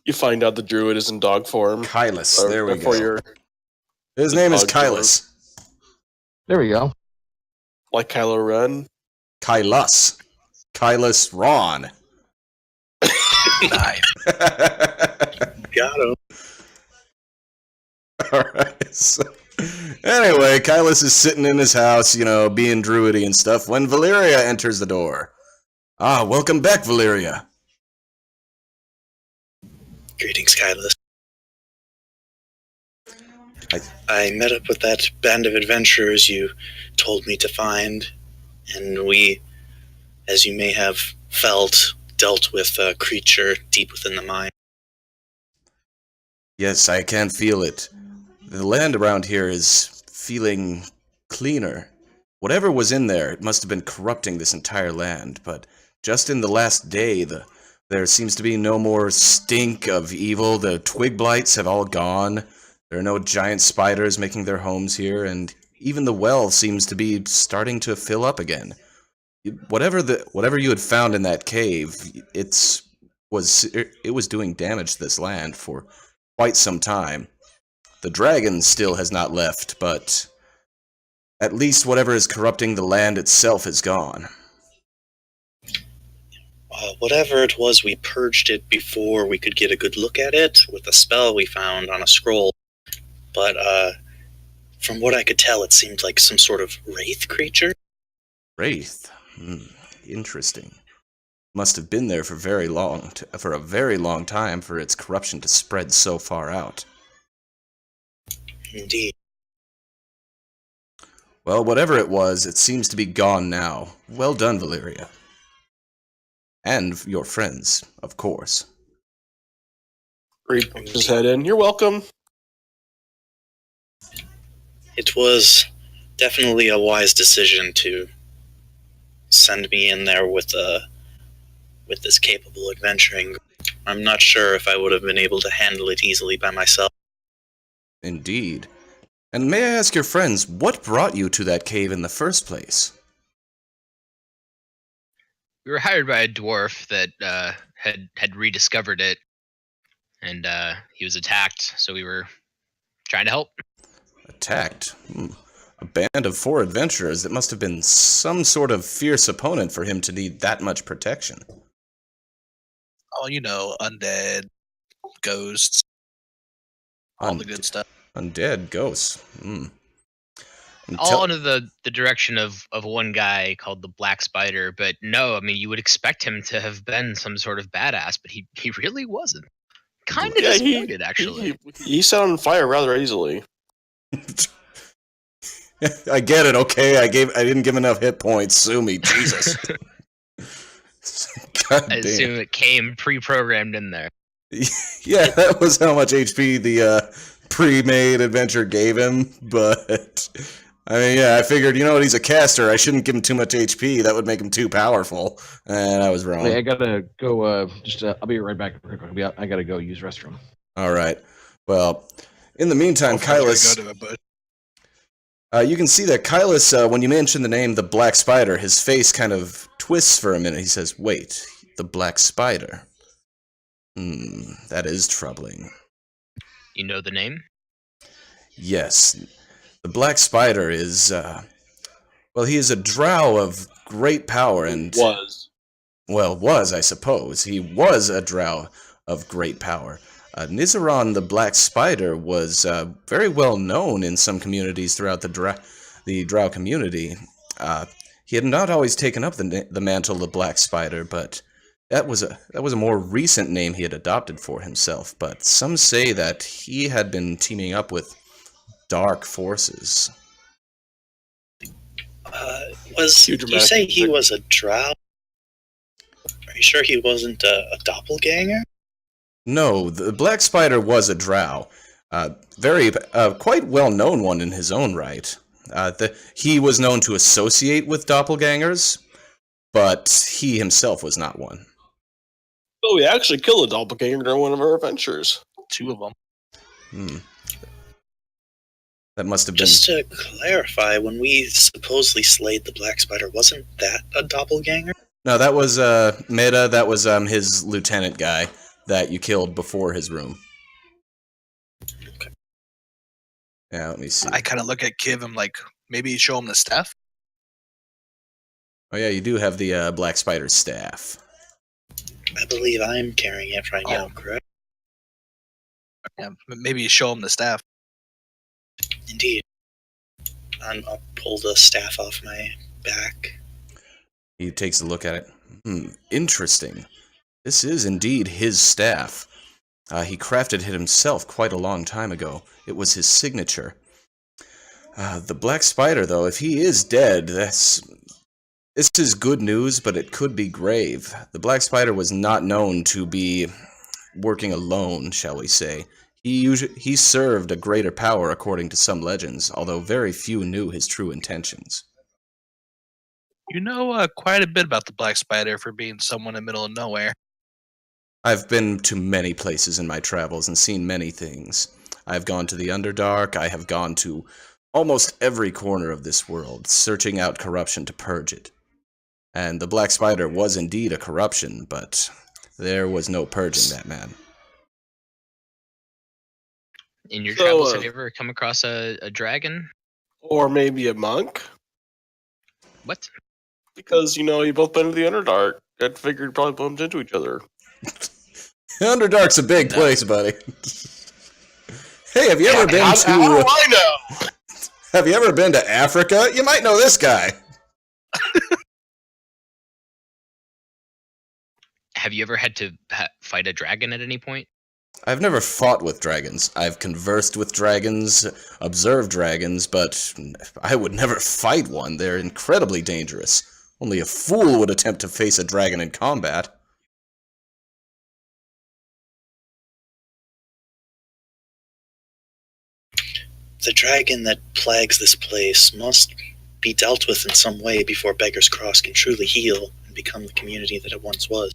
You find out the druid is in dog form. Kylus. There we Therefore go. you're His name is dog form. Kylus. There we go. like Kylo Ren. Kylus. Kylus Ron. Nice. Got him. Alright, so anyway, Kylus is sitting in his house, being druidy and stuff, when Valeria enters the door. Ah, welcome back, Valeria. Greetings, Kylus. I met up with that band of adventurers you told me to find, and we, as you may have felt, dealt with a creature deep within the mine. Yes, I can feel it. The land around here is feeling cleaner. Whatever was in there, it must have been corrupting this entire land, but just in the last day, there seems to be no more stink of evil. The twig blights have all gone. There are no giant spiders making their homes here, and even the well seems to be starting to fill up again. Whatever you had found in that cave, it was doing damage to this land for quite some time. The dragon still has not left, but at least whatever is corrupting the land itself is gone. Whatever it was, we purged it before we could get a good look at it with a spell we found on a scroll. But from what I could tell, it seemed like some sort of wraith creature. Wraith. Interesting. Must have been there for for a very long time for its corruption to spread so far out. Indeed. Well, whatever it was, it seems to be gone now. Well done, Valeria. And your friends, of course. Reed puts his head in. You're welcome. It was definitely a wise decision to send me in there with this capable adventuring. I'm not sure if I would have been able to handle it easily by myself. Indeed. And may I ask your friends, what brought you to that cave in the first place? We were hired by a dwarf that had rediscovered it, and he was attacked, so we were trying to help. Attacked? A band of 4 adventurers. It must have been some sort of fierce opponent for him to need that much protection. Oh, you know, undead, ghosts, all the good stuff. Undead ghosts. All under the direction of one guy called the Black Spider, but no, I mean, you would expect him to have been some sort of badass, but he really wasn't. Kind of disappointed, actually. He set on fire rather easily. I get it, okay? I didn't give enough hit points. Sue me, Jesus. God I assume it came pre-programmed in there. Yeah, that was how much HP the pre-made adventure gave him, but I mean, yeah, I figured, you know what, he's a caster, I shouldn't give him too much HP, that would make him too powerful, and I was wrong. Hey, I gotta go, I'll be right back. I gotta go use restroom. Alright, well, in the meantime, Kylus, you can see that Kylus, when you mention the name the Black Spider, his face kind of twists for a minute. He says, wait, the Black Spider? That is troubling. You know the name? Yes. The Black Spider is, well, he is a drow of great power and... was, I suppose. He was a drow of great power. Nizaron the Black Spider was very well known in some communities throughout the drow community. He had not always taken up the mantle of the Black Spider, but that was a more recent name he had adopted for himself. But some say that he had been teaming up with dark forces. You say he was a drow? Are you sure he wasn't a doppelganger? No, the Black Spider was a drow. Quite well-known one in his own right. He was known to associate with doppelgangers, but he himself was not one. Well, we actually killed a doppelganger during one of our adventures. 2 of them. That must have been... Just to clarify, when we supposedly slayed the Black Spider, wasn't that a doppelganger? No, that was Meta. That was his lieutenant guy that you killed before his room. Okay. Yeah, let me see. I kind of look at Kiv, I'm like, maybe show him the staff? Oh yeah, you do have the Black Spider staff. I believe I'm carrying it right now, correct? Yeah, maybe show him the staff. Indeed. I'll pull the staff off my back. He takes a look at it. Interesting. This is indeed his staff. He crafted it himself quite a long time ago. It was his signature. The Black Spider, though, if he is dead, this is good news, but it could be grave. The Black Spider was not known to be working alone, shall we say. He served a greater power according to some legends, although very few knew his true intentions. You know quite a bit about the Black Spider for being someone in the middle of nowhere. I've been to many places in my travels and seen many things. I've gone to the Underdark, I have gone to almost every corner of this world, searching out corruption to purge it. And the Black Spider was indeed a corruption, but there was no purging that man. In your travels, have you ever come across a dragon? Or maybe a monk? What? Because, you both been to the Underdark. I figured you probably bumped into each other. Underdark's a big No. place, buddy. Hey, have you ever been How to? do I know? Have you ever been to Africa? You might know this guy. Have you ever had to fight a dragon at any point? I've never fought with dragons. I've conversed with dragons, observed dragons, but I would never fight one. They're incredibly dangerous. Only a fool would attempt to face a dragon in combat. The dragon that plagues this place must be dealt with in some way before Beggar's Cross can truly heal and become the community that it once was.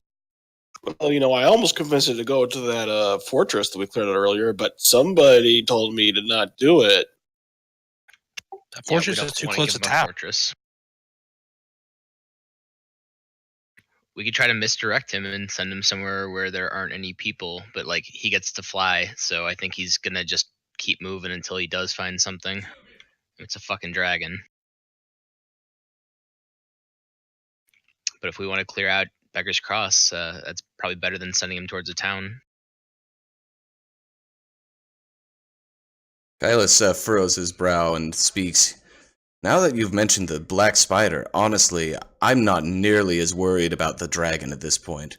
Well, I almost convinced it to go to that fortress that we cleared out earlier, but somebody told me to not do it. That Yeah, we fortress don't is too wanna close give to him a town. fortress. We could try to misdirect him and send him somewhere where there aren't any people, but like he gets to fly, so I think he's gonna just keep moving until he does find something. It's a fucking dragon. But if we want to clear out Beggar's Cross, that's probably better than sending him towards a town. Kylus furrows his brow and speaks. Now that you've mentioned the Black Spider, honestly, I'm not nearly as worried about the dragon at this point.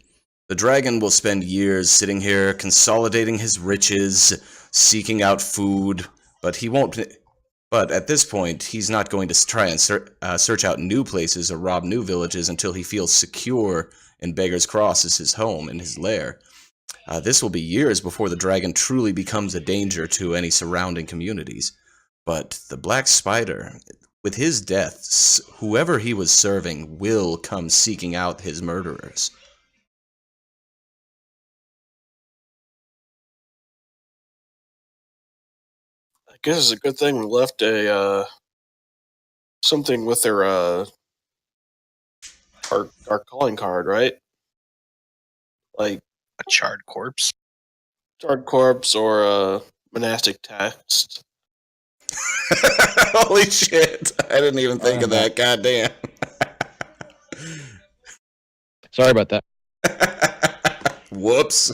The dragon will spend years sitting here, consolidating his riches, seeking out food, but he won't. But at this point, he's not going to try and search out new places or rob new villages until he feels secure in Beggar's Cross as his home and his lair. This will be years before the dragon truly becomes a danger to any surrounding communities. But the Black Spider, with his deaths, whoever he was serving will come seeking out his murderers. I guess it's a good thing we left a something with their our calling card, right? Like A charred corpse. Dark Corpse or monastic text. Holy shit! I didn't even think of that. Goddamn. Sorry about that. Whoops.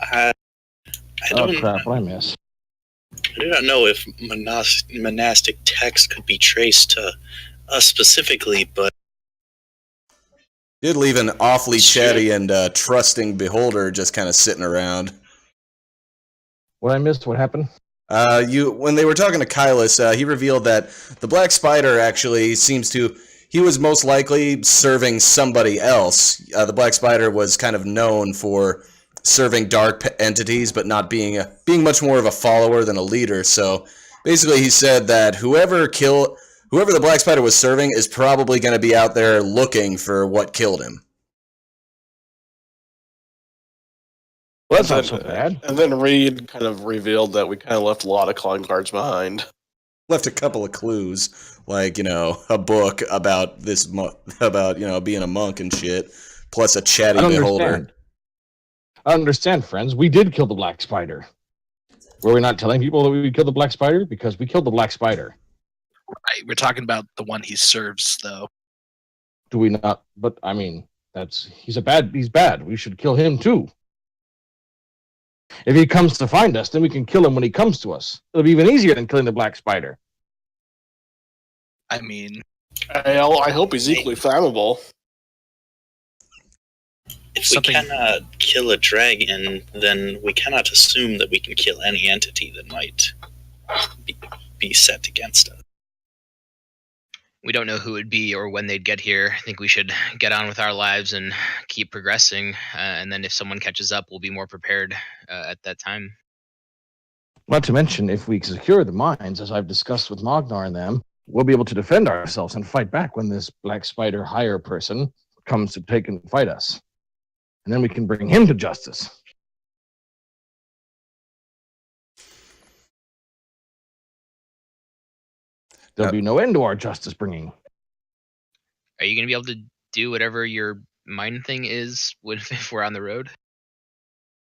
I Oh don't. crap! What I miss? I do not know if monastic text could be traced to us specifically, but Did leave an awfully Sure. chatty and trusting beholder just kind of sitting around. What I missed? What happened? When they were talking to Kylus, he revealed that the Black Spider actually seems to. He was most likely serving somebody else. The Black Spider was kind of known for serving dark entities, but not being much more of a follower than a leader. So basically, he said that whoever the Black Spider was serving is probably going to be out there looking for what killed him. Well, that's not so bad. And then Reed kind of revealed that we kind of left a lot of calling cards behind. Left a couple of clues, like, a book about being a monk and shit, plus a chatty beholder. I understand, friends. We did kill the Black Spider. Were we not telling people that we killed the Black Spider? Because we killed the Black Spider. Right. We're talking about the one he serves, though. Do we not? But I mean, he's bad. We should kill him too. If he comes to find us, then we can kill him when he comes to us. It'll be even easier than killing the Black Spider. I mean, I hope he's equally flammable. if we cannot kill a dragon, then we cannot assume that we can kill any entity that might be set against us. We don't know who it would be or when they'd get here. I think we should get on with our lives and keep progressing. And then if someone catches up, we'll be more prepared at that time. Not to mention, if we secure the mines, as I've discussed with Magnar and them, we'll be able to defend ourselves and fight back when this Black Spider hire person comes to take and fight us. And then we can bring him to justice. There'll be no end to our justice bringing. Are you going to be able to do whatever your mine thing is if we're on the road?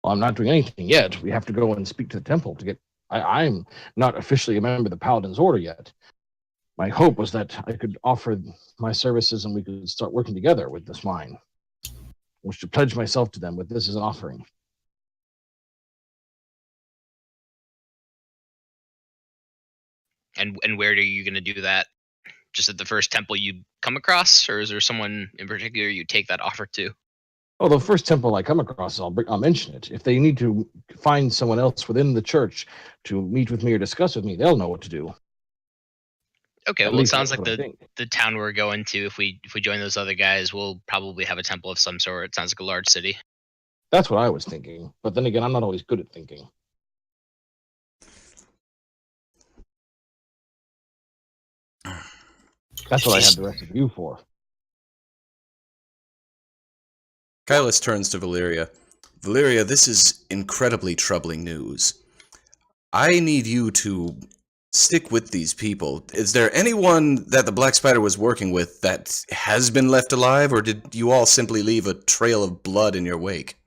Well, I'm not doing anything yet. We have to go and speak to the temple to get... I'm not officially a member of the Paladin's Order yet. My hope was that I could offer my services and we could start working together with this mine. I wish to pledge myself to them with this as an offering. And where are you going to do that? Just at the first temple you come across, or is there someone in particular you take that offer to? Oh, the first temple I come across, I'll mention it. If they need to find someone else within the church to meet with me or discuss with me, they'll know what to do. Okay, At well, it least sounds that's like what I think. the town we're going to, if we join those other guys, we'll probably have a temple of some sort. It sounds like a large city. That's what I was thinking. But then again, I'm not always good at thinking. That's what I had the rest of you for. Kylus turns to Valeria. Valeria, this is incredibly troubling news. I need you to stick with these people. Is there anyone that the Black Spider was working with that has been left alive, or did you all simply leave a trail of blood in your wake?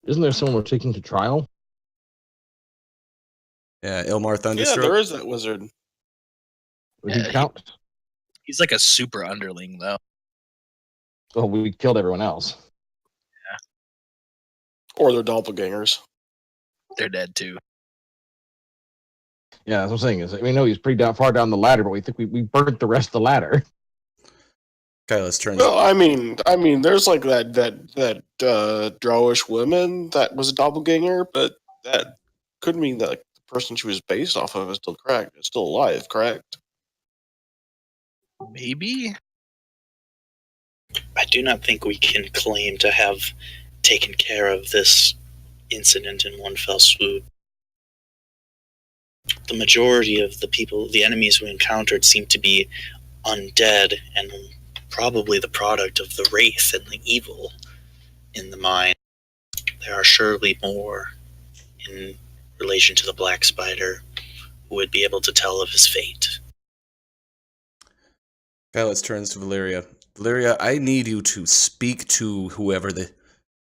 Isn't there someone we're taking to trial? Yeah, Ilmar Yeah, Thunderstroke? there is that wizard. Would Yeah, he count? He's like a super underling, though. Oh, we killed everyone else. Or they're doppelgangers. They're dead too. Yeah, that's what I'm saying. Is we know he's pretty far down the ladder, but we think we burnt the rest of the ladder. Kylus turns. Well, I mean, there's like that Drowish woman that was a doppelganger, but that could mean that like, the person she was based off of is still correct. It's still alive, correct? Maybe? I do not think we can claim to have taken care of this incident in one fell swoop. The majority of the enemies we encountered, seemed to be undead and probably the product of the wraith and the evil in the mine. There are surely more in relation to the Black Spider who would be able to tell of his fate. Kylus turns to Valeria. Valeria, I need you to speak to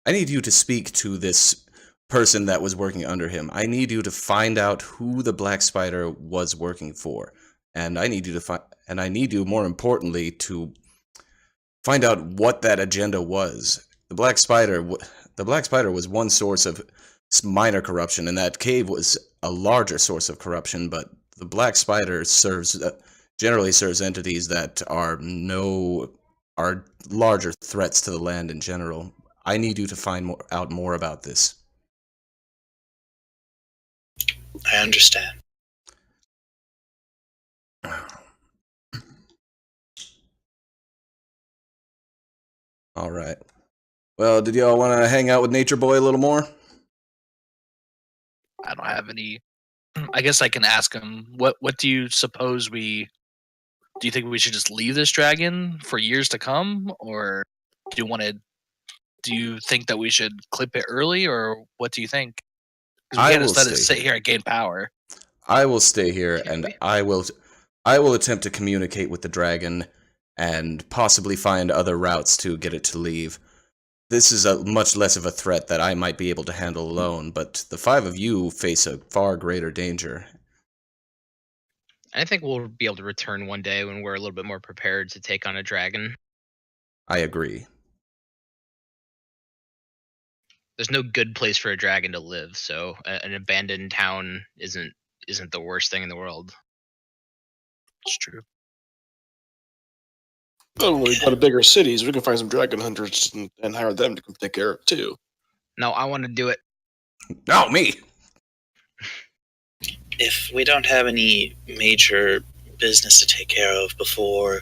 I need you to speak to this person that was working under him. I need you to find out who the Black Spider was working for. And I need you more importantly, to find out what that agenda was. The Black Spider was one source of minor corruption, and that cave was a larger source of corruption, but the Black Spider generally serves entities that are larger threats to the land in general. I need you to find out more about this. I understand. All right. Well, did y'all want to hang out with Nature Boy a little more? I don't have any. I guess I can ask him. What do you suppose do you think we should just leave this dragon for years to come, or do you think that we should clip it early, or what do you think? Because we can't just let it sit here and gain power. I will stay here, and I will attempt to communicate with the dragon and possibly find other routes to get it to leave. This is a much less of a threat that I might be able to handle alone, but the 5 of you face a far greater danger. I think we'll be able to return one day when we're a little bit more prepared to take on a dragon. I agree. There's no good place for a dragon to live, so an abandoned town isn't the worst thing in the world. It's true. Well, when we go to bigger cities, we can find some dragon hunters and hire them to come take care of it too. No, I want to do it. No, me! If we don't have any major business to take care of before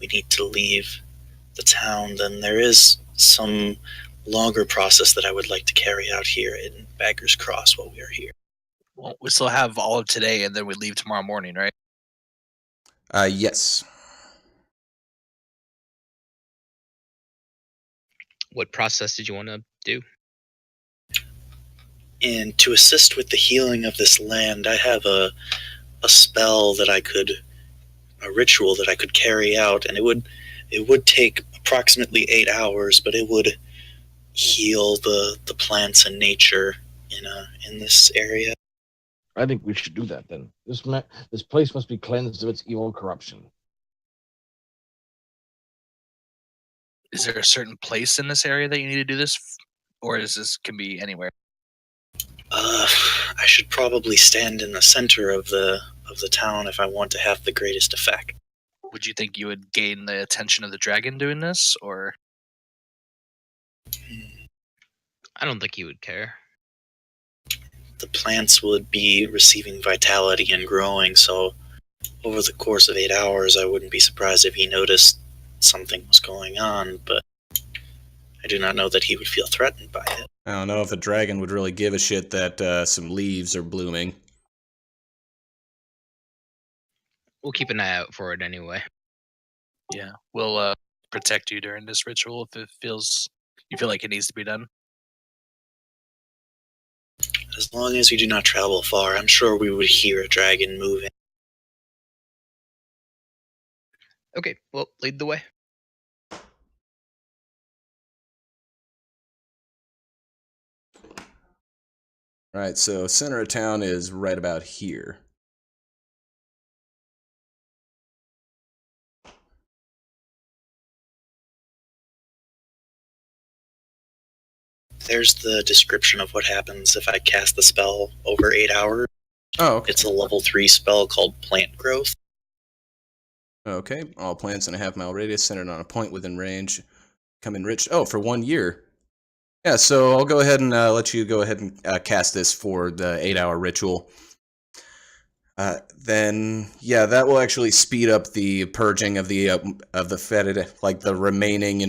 we need to leave the town, then there is some longer process that I would like to carry out here in Bagger's Cross while we are here. Well, we still have all of today, and then we leave tomorrow morning, right? Yes. What process did you want to do? And to assist with the healing of this land, I have a spell that a ritual that I could carry out, and it would take approximately 8 hours, but it would heal the plants and nature in this area. I think we should do that then. This place must be cleansed of its evil corruption. Is there a certain place in this area that you need to do this, or is this can be anywhere? I should probably stand in the center of the town if I want to have the greatest effect. Would you think you would gain the attention of the dragon doing this, or? I don't think he would care. The plants would be receiving vitality and growing, so over the course of 8 hours, I wouldn't be surprised if he noticed something was going on, but I do not know that he would feel threatened by it. I don't know if a dragon would really give a shit that some leaves are blooming. We'll keep an eye out for it anyway. Yeah, we'll protect you during this ritual if you feel like it needs to be done. As long as we do not travel far, I'm sure we would hear a dragon moving. Okay, well, lead the way. Alright, so center of town is right about here. There's the description of what happens if I cast the spell over 8 hours. Oh, okay. It's a level 3 spell called Plant Growth. Okay, all plants in a half-mile radius centered on a point within range come enriched. Oh, for 1 year. Yeah, so I'll go ahead and let you go ahead and cast this for the 8-hour ritual. Then, yeah, that will actually speed up the purging of the fetid, like the remaining,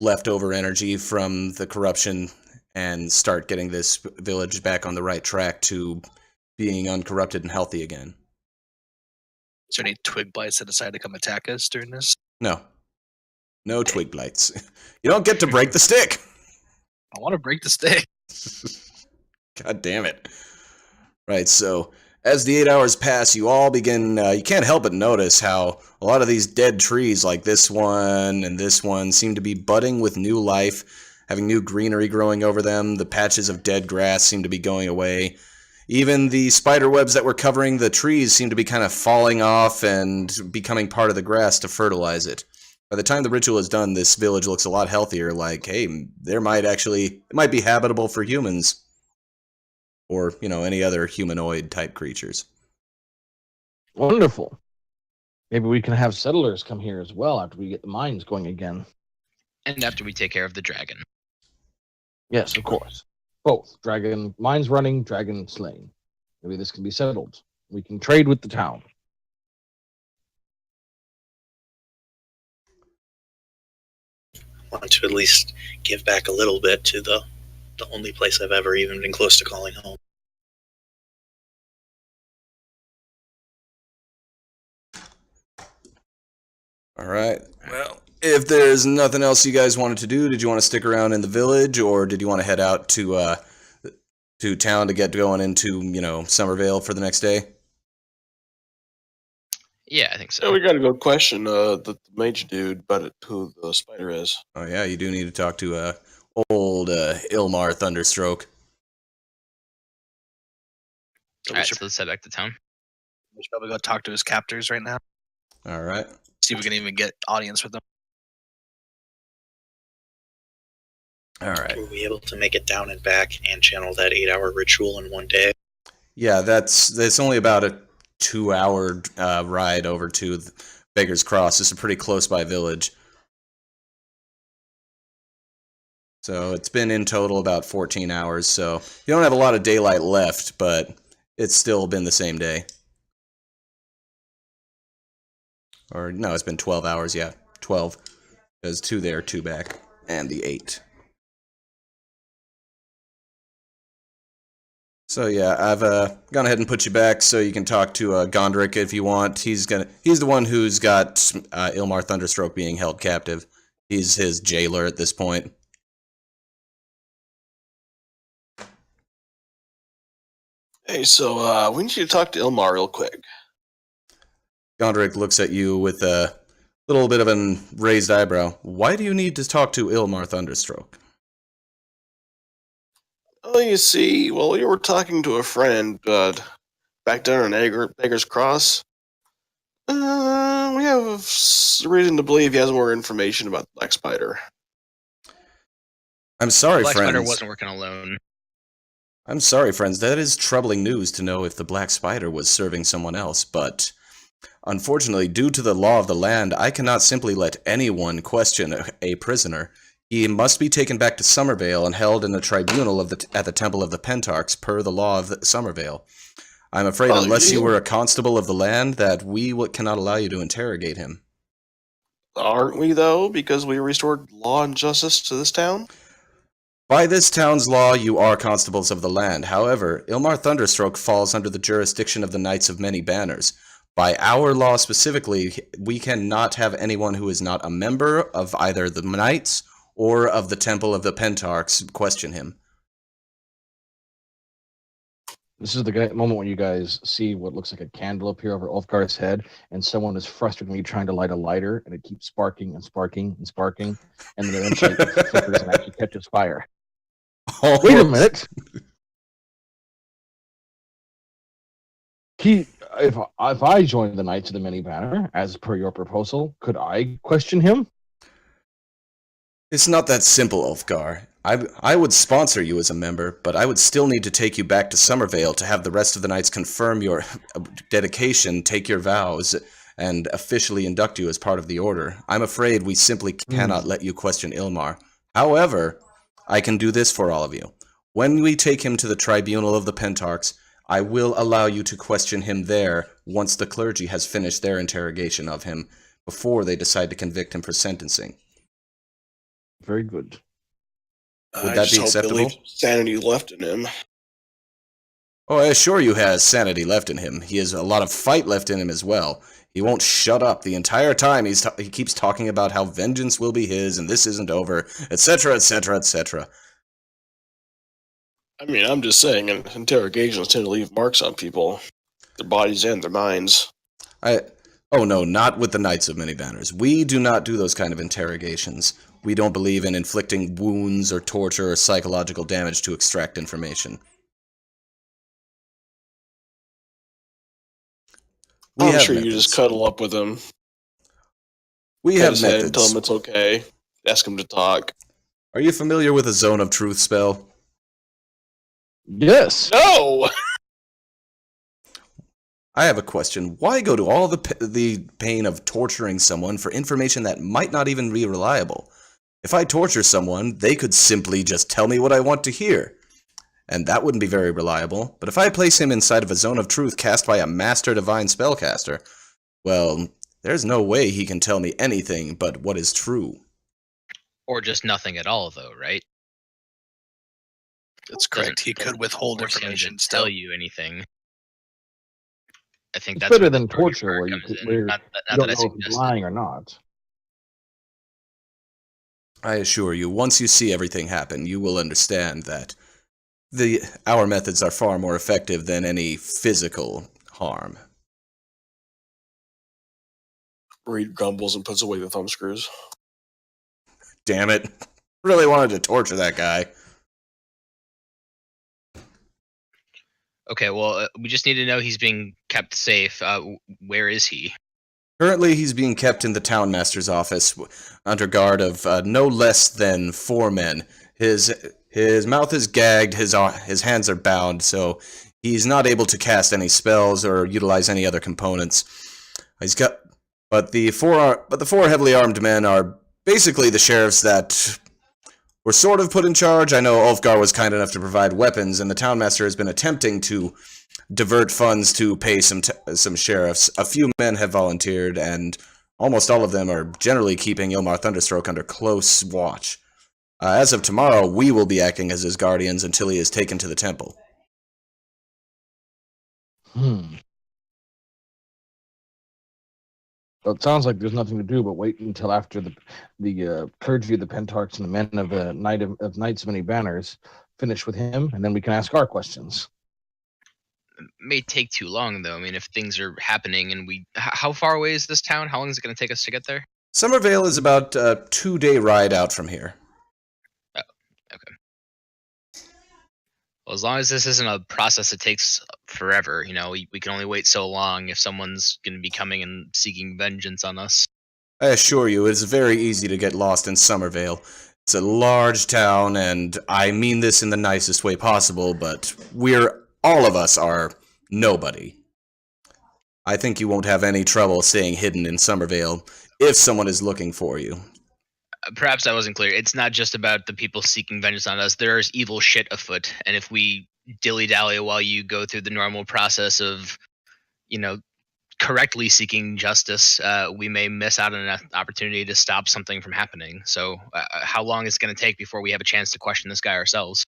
leftover energy from the corruption, and start getting this village back on the right track to being uncorrupted and healthy again. Is there any twig blights that decide to come attack us during this? No. No twig blights. You don't get to break the stick! I want to break the stick. God damn it. Right, so as the 8 hours pass, you all begin, you can't help but notice how a lot of these dead trees, like this one and this one, seem to be budding with new life, having new greenery growing over them. The patches of dead grass seem to be going away. Even the spider webs that were covering the trees seem to be kind of falling off and becoming part of the grass to fertilize it. By the time the ritual is done, this village looks a lot healthier, like, hey, it might be habitable for humans. Or, any other humanoid-type creatures. Wonderful. Maybe we can have settlers come here as well after we get the mines going again. And after we take care of the dragon. Yes, of course. Both. Dragon mines running, dragon slain. Maybe this can be settled. We can trade with the town. I want to at least give back a little bit to the only place I've ever even been close to calling home. Alright, well, if there's nothing else you guys wanted to do, did you want to stick around in the village, or did you want to head out to town to get going into, Summervale for the next day? Yeah, I think so. Yeah, we gotta go question the mage dude about who the spider is. Oh yeah, you do need to talk to old Ilmar Thunderstroke. So Alright, so let's head back to town. we should probably go talk to his captors right now. Alright. See if we can even get audience with them. Alright. Were we able to make it down and back and channel that 8-hour ritual in one day? Yeah, that's only about a 2-hour ride over to Beggar's Cross. It's a pretty close-by village. So it's been in total about 14 hours, so you don't have a lot of daylight left, but it's still been the same day. Or, no, it's been 12 hours, yeah. 12. There's 2 there, 2 back, and the 8. So yeah, I've gone ahead and put you back so you can talk to Gondrick if you want. He's the one who's got Ilmar Thunderstroke being held captive. He's his jailer at this point. Hey, so we need you to talk to Ilmar real quick. Gondrick looks at you with a little bit of a raised eyebrow. Why do you need to talk to Ilmar Thunderstroke? Oh, you see, well, you were talking to a friend back down on Beggar's Cross. We have reason to believe he has more information about the Black Spider. I'm sorry, Black Spider friends. wasn't working alone. I'm sorry, friends. That is troubling news to know if the Black Spider was serving someone else, but unfortunately, due to the law of the land, I cannot simply let anyone question a prisoner. He must be taken back to Summervale and held in a tribunal at the Temple of the Pentarchs per the law of Summervale. I'm afraid, Oh, unless you yeah. were a constable of the land, that we cannot allow you to interrogate him. Aren't we, though, because we restored law and justice to this town? By this town's law, you are constables of the land. However, Ilmar Thunderstroke falls under the jurisdiction of the Knights of Many Banners. By our law specifically, we cannot have anyone who is not a member of either the Knights or of the Temple of the Pentarchs question him. This is the moment when you guys see what looks like a candle appear over Ulfgar's head, and someone is frustratingly trying to light a lighter, and it keeps sparking and sparking and sparking, and then eventually it flickers and actually catches fire. Oh, Wait a minute. If I join the Knights of the Many Banner, as per your proposal, could I question him? It's not that simple, Ulfgar. I would sponsor you as a member, but I would still need to take you back to Summervale to have the rest of the Knights confirm your dedication, take your vows, and officially induct you as part of the Order. I'm afraid we simply cannot let you question Ilmar. However, I can do this for all of you. When we take him to the Tribunal of the Pentarchs, I will allow you to question him there once the clergy has finished their interrogation of him, before they decide to convict him for sentencing. Very good. Would that be acceptable? Sanity left in him. Oh, I assure you he has sanity left in him. He has a lot of fight left in him as well. He won't shut up the entire time. He keeps talking about how vengeance will be his and this isn't over, etc., etc., etc. I mean, I'm just saying, interrogations tend to leave marks on people, their bodies and their minds. Oh no, not with the Knights of Many Banners. We do not do those kind of interrogations. We don't believe in inflicting wounds or torture or psychological damage to extract information. I'm sure you just cuddle up with him. We have methods. Tell him it's okay. Ask him to talk. Are you familiar with a Zone of Truth spell? Yes. No! I have a question. Why go to all the pain of torturing someone for information that might not even be reliable? If I torture someone, they could simply just tell me what I want to hear. And that wouldn't be very reliable. But if I place him inside of a Zone of Truth cast by a Master Divine Spellcaster, well, there's no way he can tell me anything but what is true. Or just nothing at all, though, right? That's correct. He could withhold force him to information. tell you anything. I think It's that's better where the than torture torture, part where you comes in. where Not you that don't I know if he's suggest lying or not. I assure you, once you see everything happen, you will understand that our methods are far more effective than any physical harm. Reed grumbles and puts away the thumbscrews. Damn it. Really wanted to torture that guy. Okay, well, we just need to know he's being kept safe. Where is he? Currently, he's being kept in the town master's office under guard of no less than 4 men. His mouth is gagged, his hands are bound, so he's not able to cast any spells or utilize any other components. But the 4 heavily armed men are basically the sheriffs that were sort of put in charge. I know Ulfgar was kind enough to provide weapons, and the town master has been attempting to divert funds to pay some sheriffs. A few men have volunteered, and almost all of them are generally keeping Ilmar Thunderstroke under close watch. As of tomorrow, we will be acting as his guardians until he is taken to the temple. Well, it sounds like there's nothing to do but wait until after the clergy of the Pentarchs and the men of the Knights of Many Banners finish with him, and then we can ask our questions. It may take too long, though. I mean, if things are happening and how far away is this town? How long is it going to take us to get there? Summervale is about a 2-day ride out from here. Oh, okay. Well, as long as this isn't a process that takes forever, we can only wait so long if someone's going to be coming and seeking vengeance on us. I assure you, it is very easy to get lost in Summervale. It's a large town, and I mean this in the nicest way possible, but all of us are nobody. I think you won't have any trouble staying hidden in Summervale if someone is looking for you. Perhaps I wasn't clear. It's not just about the people seeking vengeance on us. There is evil shit afoot, and if we dilly-dally while you go through the normal process of, correctly seeking justice, we may miss out on an opportunity to stop something from happening. So how long is it going to take before we have a chance to question this guy ourselves?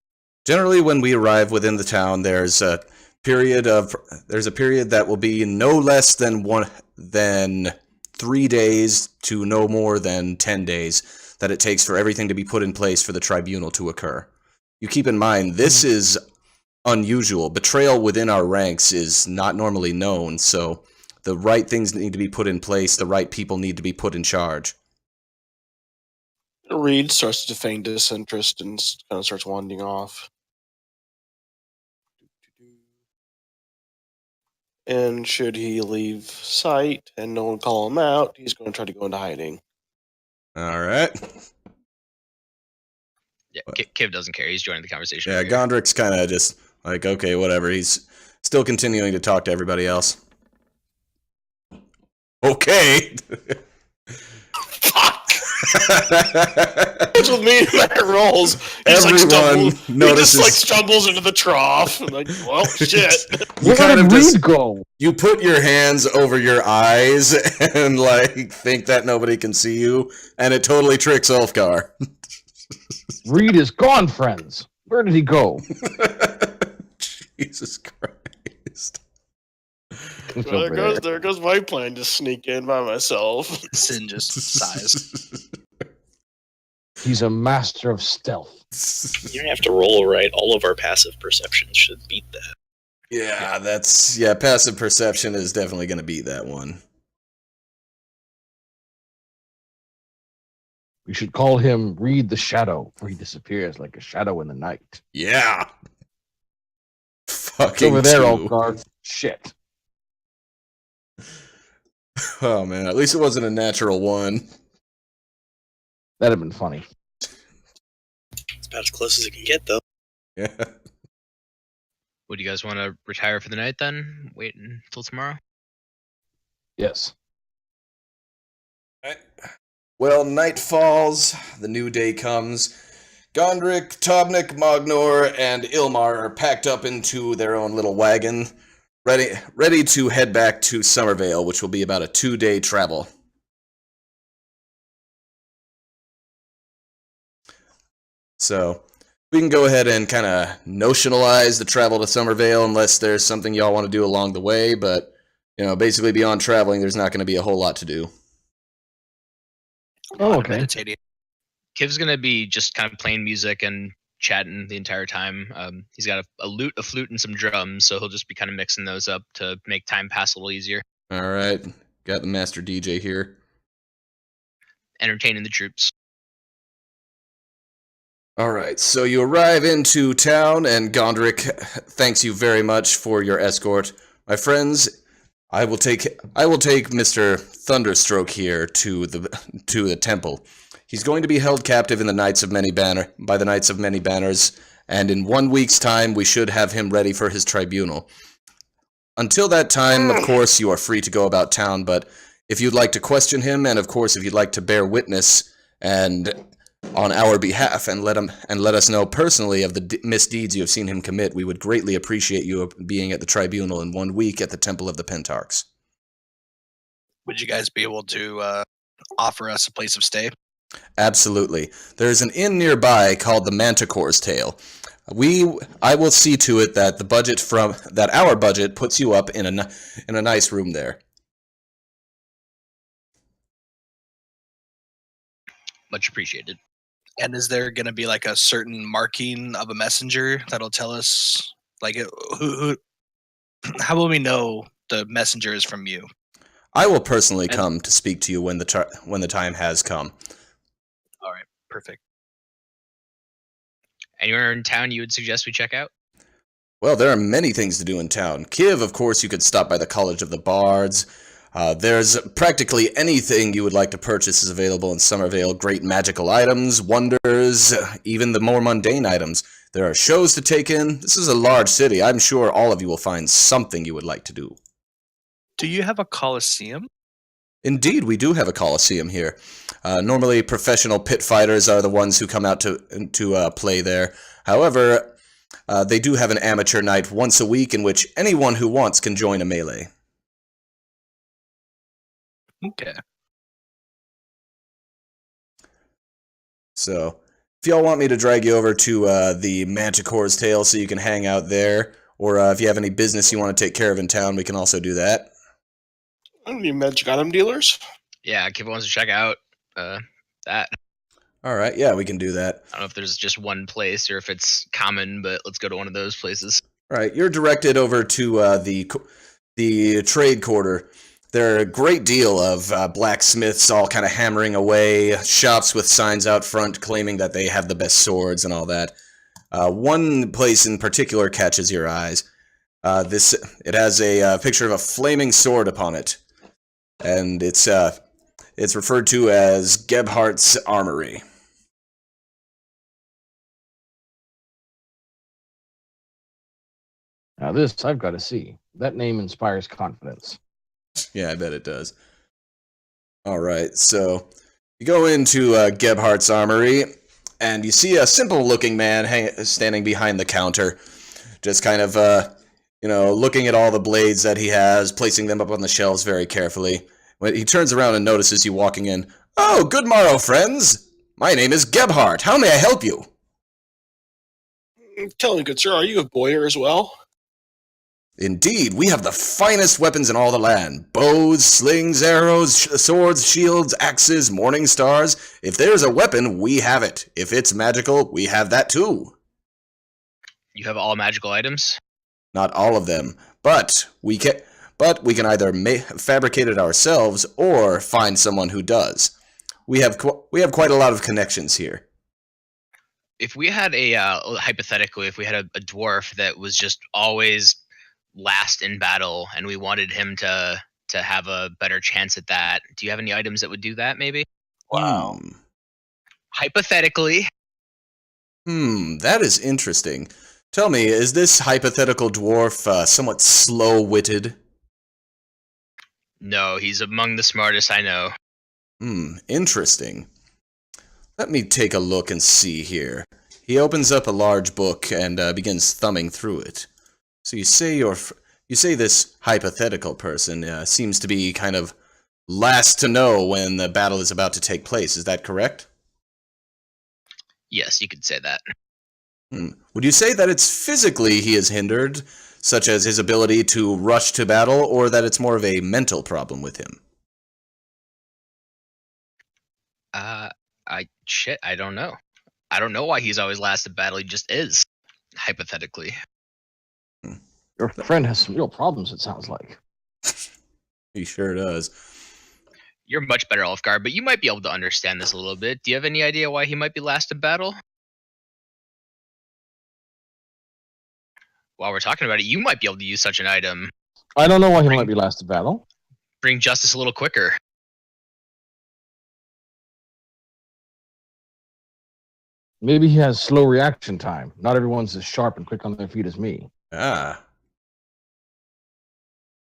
Generally, when we arrive within the town, there's a period that will be no less than 3 days to no more than 10 days that it takes for everything to be put in place for the tribunal to occur. You keep in mind, this is unusual. Betrayal within our ranks is not normally known, so the right things need to be put in place, the right people need to be put in charge. Reed starts to feign disinterest and kind of starts wandering off. And should he leave sight and no one call him out, he's going to try to go into hiding. All right. Yeah, Kiv doesn't care. He's joining the conversation. Yeah, Gondrik's kind of just like, okay, whatever. He's still continuing to talk to everybody else. Okay. Fuck! That's with me and my rolls. Everyone notices. He just stumbles into the trough. I'm like, well, shit. You Where did Reed go? You put your hands over your eyes and think that nobody can see you, and it totally tricks Ulfgar. Reed is gone, friends. Where did he go? Jesus Christ. There goes my plan to sneak in by myself. Sin just sighs. He's a master of stealth. You don't have to roll right. All of our passive perceptions should beat that. Yeah, passive perception is definitely going to beat that one. We should call him Reed the Shadow, for he disappears like a shadow in the night. Yeah. It's Fucking over there, two. Ulfgar. Shit. Oh man, at least it wasn't a natural one. That'd have been funny. It's about as close as it can get, though. Yeah. Would you guys want to retire for the night then? Wait until tomorrow? Yes. Right. Well, night falls, the new day comes. Gondrik, Tobnik, Mognor, and Ilmar are packed up into their own little wagon, ready to head back to Summervale, which will be about a 2-day travel. So, we can go ahead and kind of notionalize the travel to Summervale unless there's something y'all want to do along the way, but, basically beyond traveling, there's not going to be a whole lot to do. Oh, okay. Meditating. Kiv's going to be just kind of playing music and chatting the entire time. He's got a lute, a flute, and some drums, so he'll just be kind of mixing those up to make time pass a little easier. All right. Got the master DJ here. Entertaining the troops. All right, so you arrive into town, and Gondrik thanks you very much for your escort. My friends, I will take Mr. Thunderstroke here to the temple. He's going to be held captive in the by the Knights of Many Banners, and in 1 week's time we should have him ready for his tribunal. Until that time, of course, you are free to go about town, but if you'd like to question him, and of course if you'd like to bear witness and on our behalf and let us know personally of the misdeeds you have seen him commit, we would greatly appreciate you being at the tribunal in 1 week at the Temple of the Pentarchs. Would you guys be able to offer us a place of stay? Absolutely. There's an inn nearby called the Manticore's Tail. I will see to it that our budget puts you up in a nice room there. Much appreciated. And is there going to be a certain marking of a messenger that'll tell us, who? How will we know the messenger is from you? I will personally come to speak to you when the time has come. All right, perfect. Anywhere in town you would suggest we check out? Well, there are many things to do in town. Kiv, of course, you could stop by the College of the Bards. There's practically anything you would like to purchase is available in Summervale. Great magical items, wonders, even the more mundane items. There are shows to take in. This is a large city. I'm sure all of you will find something you would like to do. Do you have a coliseum? Indeed, we do have a coliseum here. Normally, professional pit fighters are the ones who come out to play there. However, they do have an amateur night once a week in which anyone who wants can join a melee. Okay. So, if y'all want me to drag you over to the Manticore's Tail so you can hang out there, or if you have any business you want to take care of in town, we can also do that. I don't need magic item dealers. Yeah, Kip wants to check out that. Alright, yeah, we can do that. I don't know if there's just one place or if it's common, but let's go to one of those places. Alright, you're directed over to the trade quarter. There are a great deal of blacksmiths all kind of hammering away, shops with signs out front claiming that they have the best swords and all that. One place in particular catches your eyes. It has a picture of a flaming sword upon it, and it's referred to as Gebhardt's Armory. Now this I've got to see. That name inspires confidence. Yeah, I bet it does. Alright, so you go into Gebhardt's Armory, and you see a simple-looking man standing behind the counter, just kind of, looking at all the blades that he has, placing them up on the shelves very carefully. When he turns around and notices you walking in. Oh, good morrow, friends! My name is Gebhardt. How may I help you? Tell me, good sir, are you a boyer as well? Indeed, we have the finest weapons in all the land. Bows, slings, arrows, swords, shields, axes, morning stars. If there's a weapon, we have it. If it's magical, we have that too. You have all magical items? Not all of them, but we can either fabricate it ourselves or find someone who does. We have quite a lot of connections here. If we had hypothetically, if we had a dwarf that was just always last in battle and we wanted him to have a better chance at that, do you have any items that would do that, maybe? Wow. Hypothetically. That is interesting. Tell me, is this hypothetical dwarf somewhat slow-witted? No, he's among the smartest I know. Interesting. Let me take a look and see here. He opens up a large book and begins thumbing through it. So you say this hypothetical person seems to be kind of last to know when the battle is about to take place. Is that correct? Yes, you could say that. Would you say that it's physically he is hindered, such as his ability to rush to battle, or that it's more of a mental problem with him? I don't know. I don't know why he's always last at battle. He just is, hypothetically. Your friend has some real problems, it sounds like. He sure does. You're much better off guard, but you might be able to understand this a little bit. Do you have any idea why he might be last at battle? While we're talking about it, you might be able to use such an item. I don't know why he might be last at battle. Bring justice a little quicker. Maybe he has slow reaction time. Not everyone's as sharp and quick on their feet as me. Ah.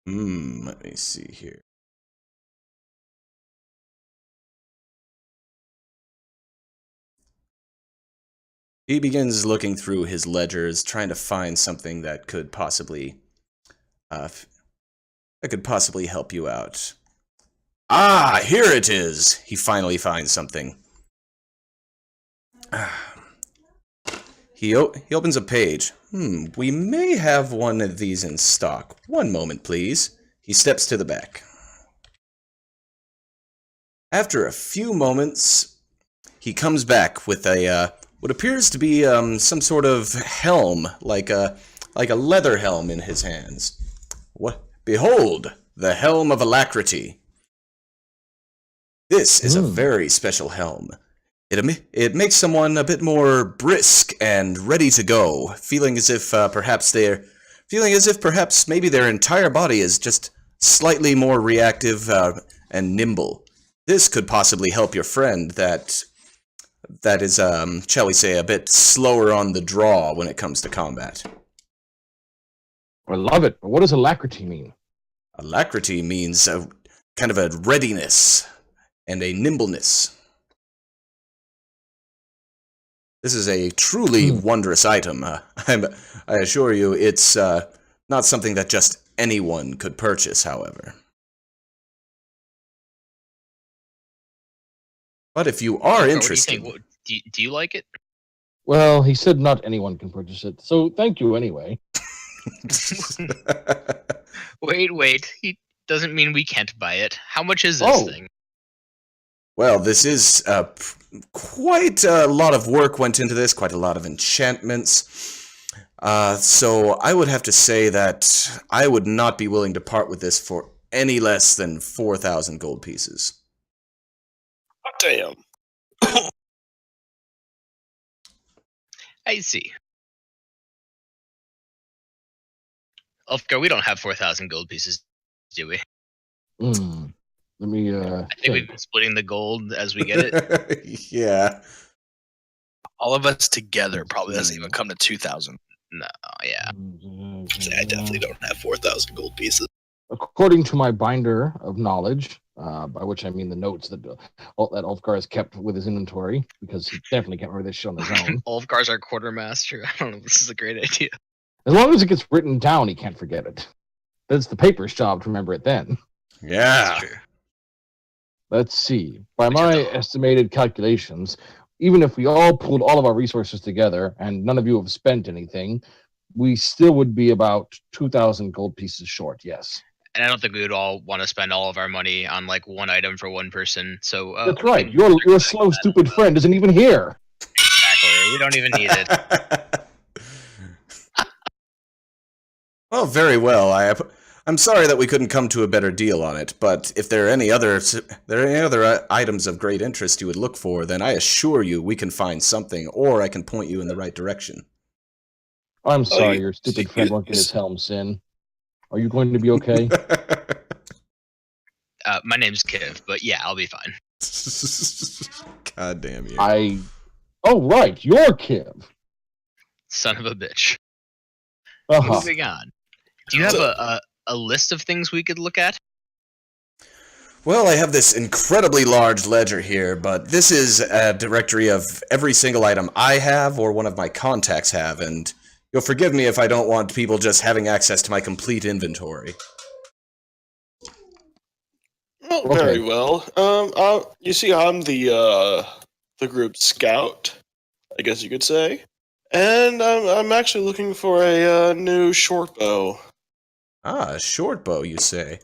Let me see here. He begins looking through his ledgers, trying to find something that could possibly help you out. Ah, here it is! He finally finds something. He opens a page. We may have one of these in stock. One moment, please. He steps to the back. After a few moments, he comes back with what appears to be some sort of helm, like a leather helm in his hands. What? Behold, the helm of alacrity. This is a very special helm. It makes someone a bit more brisk and ready to go, feeling as if perhaps maybe their entire body is just slightly more reactive and nimble. This could possibly help your friend that is, shall we say, a bit slower on the draw when it comes to combat. I love it, but what does alacrity mean? Alacrity means a kind of a readiness and a nimbleness. This is a truly wondrous item. I assure you, it's not something that just anyone could purchase, however. But if you are interested... What do you think? Do you like it? Well, he said not anyone can purchase it, so thank you anyway. Wait. He doesn't mean we can't buy it. How much is this thing? Well, this is quite a lot of work went into this, quite a lot of enchantments. So I would have to say that I would not be willing to part with this for any less than 4,000 gold pieces. Damn. I see. Ulfgar, we don't have 4,000 gold pieces, do we? Let me, I think we've been splitting the gold as we get it. Yeah. All of us together probably doesn't even come to 2,000. No, yeah. I definitely don't have 4,000 gold pieces. According to my binder of knowledge, by which I mean the notes that Ulfgar has kept with his inventory, because he definitely can't remember this shit on his own. Ulfgar's our quartermaster. I don't know. This is a great idea. As long as it gets written down, he can't forget it. That's the paper's job to remember it then. Yeah. That's true. Let's see. By my estimated calculations, even if we all pooled all of our resources together and none of you have spent anything, we still would be about 2,000 gold pieces short, yes. And I don't think we would all want to spend all of our money on like one item for one person. So that's right. Your slow, stupid friend isn't even here. Exactly. We don't even need it. Well, very well. I'm sorry that we couldn't come to a better deal on it, but if there are any other items of great interest you would look for, then I assure you we can find something, or I can point you in the right direction. I'm sorry, your stupid friend won't get his helms in. Are you going to be okay? My name's Kiv, but yeah, I'll be fine. God damn you. Oh, right, you're Kiv. Son of a bitch. Uh-huh. Moving on. Do you have a list of things we could look at? Well, I have this incredibly large ledger here, but this is a directory of every single item I have or one of my contacts have, and you'll forgive me if I don't want people just having access to my complete inventory. Oh, very well. You see, I'm the group scout, I guess you could say, and I'm actually looking for a new short bow. Ah, a short bow, you say?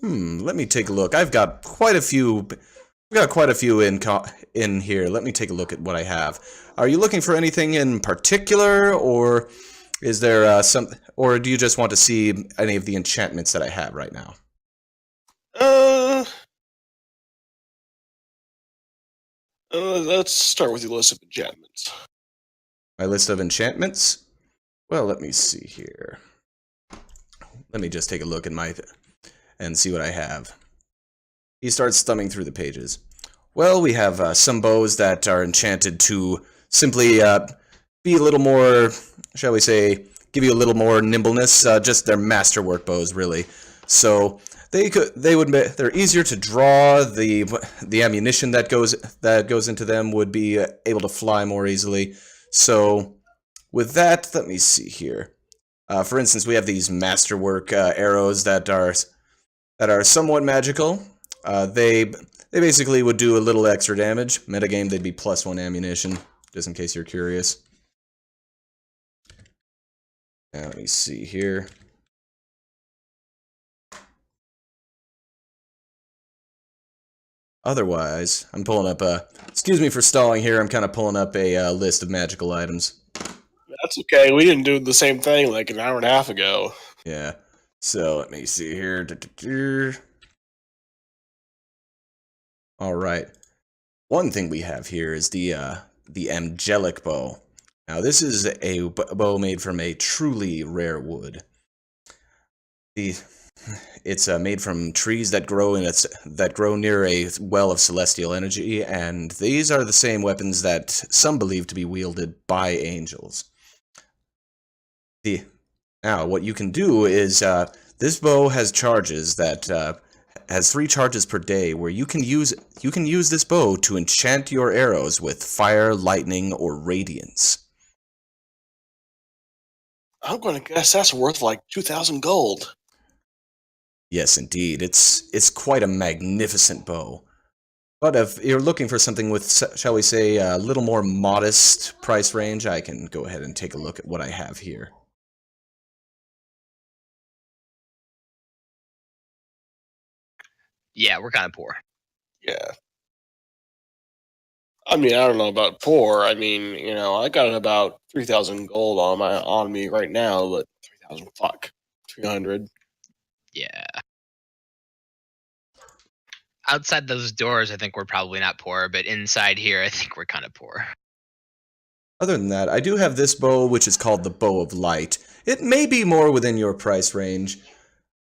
Let me take a look. I've got quite a few. We've got quite a few in here. Let me take a look at what I have. Are you looking for anything in particular, or is there or do you just want to see any of the enchantments that I have right now? Let's start with your list of enchantments. My list of enchantments? Well, let me see here. Let me just take a look at and see what I have. He starts thumbing through the pages. Well, we have some bows that are enchanted to simply be a little more, shall we say, give you a little more nimbleness. Just their masterwork bows, really. So they're easier to draw. The ammunition that goes into them would be able to fly more easily. So with that, let me see here. For instance, we have these masterwork arrows that are somewhat magical. They basically would do a little extra damage. Metagame, they'd be +1 ammunition, just in case you're curious. Now, let me see here. Otherwise, I'm pulling up excuse me for stalling here, I'm kind of pulling up a list of magical items. That's okay, we didn't do the same thing like an hour and a half ago. Yeah, so let me see here. Alright. One thing we have here is the angelic bow. Now, this is a bow made from a truly rare wood. It's made from trees that grow near a well of celestial energy, and these are the same weapons that some believe to be wielded by angels. Now, what you can do is this bow has charges that has 3 charges per day, where you can use this bow to enchant your arrows with fire, lightning, or radiance. I'm going to guess that's worth like 2,000 gold. Yes, indeed. It's quite a magnificent bow. But if you're looking for something with, shall we say, a little more modest price range, I can go ahead and take a look at what I have here. Yeah, we're kind of poor. Yeah. I mean, I don't know about poor. I mean, you know, I got about 3,000 gold on me right now, but 3,000, fuck, 300. Yeah. Outside those doors, I think we're probably not poor, but inside here, I think we're kind of poor. Other than that, I do have this bow, which is called the Bow of Light. It may be more within your price range.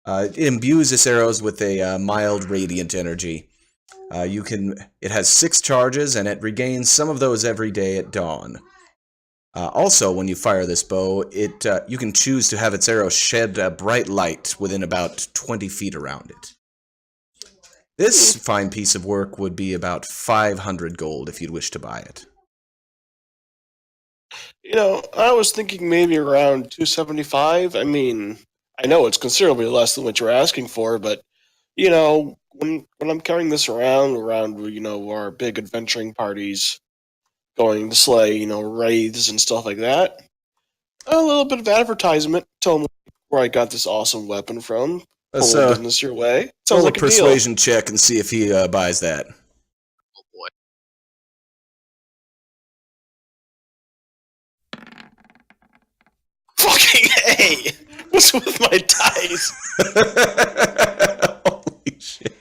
It imbues its arrows with a mild radiant energy. It has 6 charges, and it regains some of those every day at dawn. Also, when you fire this bow, you can choose to have its arrow shed a bright light within about 20 feet around it. This fine piece of work would be about 500 gold if you'd wish to buy it. You know, I was thinking maybe around 275. I mean, I know it's considerably less than what you're asking for, but, you know, when I'm carrying this around, you know, our big adventuring parties, going to slay, you know, wraiths and stuff like that, a little bit of advertisement, tell them where I got this awesome weapon from, pull the business your way. Sounds Roll like a a deal. persuasion check and see if he buys that. Oh boy. Fucking A! What's with my dice? Holy shit.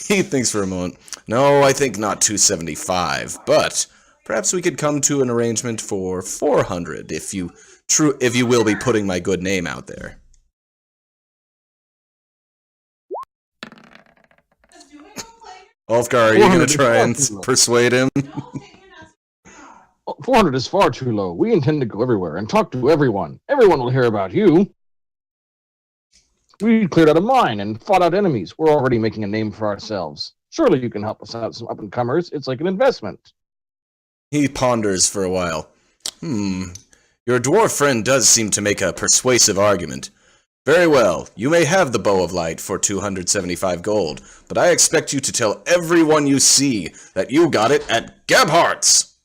He thinks for a moment. No, I think not 275, but perhaps we could come to an arrangement for 400 if you will be putting my good name out there. Ulfgar, are you going to try and persuade him? 400 is far too low. We intend to go everywhere and talk to everyone. Everyone will hear about you. We cleared out a mine and fought out enemies. We're already making a name for ourselves. Surely you can help us out, some up-and-comers. It's like an investment. He ponders for a while. Your dwarf friend does seem to make a persuasive argument. Very well, you may have the Bow of Light for 275 gold, but I expect you to tell everyone you see that you got it at Gebhardt's!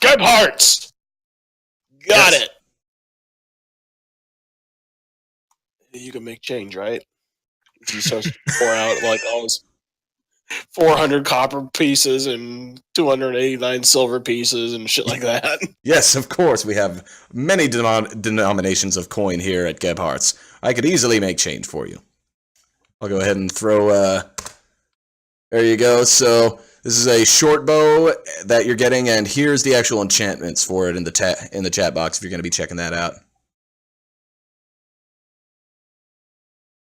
Gebhardt's! Got Yes. it! You can make change, right? He starts to pour out like all his 400 copper pieces and 289 silver pieces and shit like that. Yes, of course, we have many denominations of coin here at Gebhardt's. I could easily make change for you. I'll go ahead and throw, there you go. So, this is a short bow that you're getting, and here's the actual enchantments for it in the chat box if you're going to be checking that out.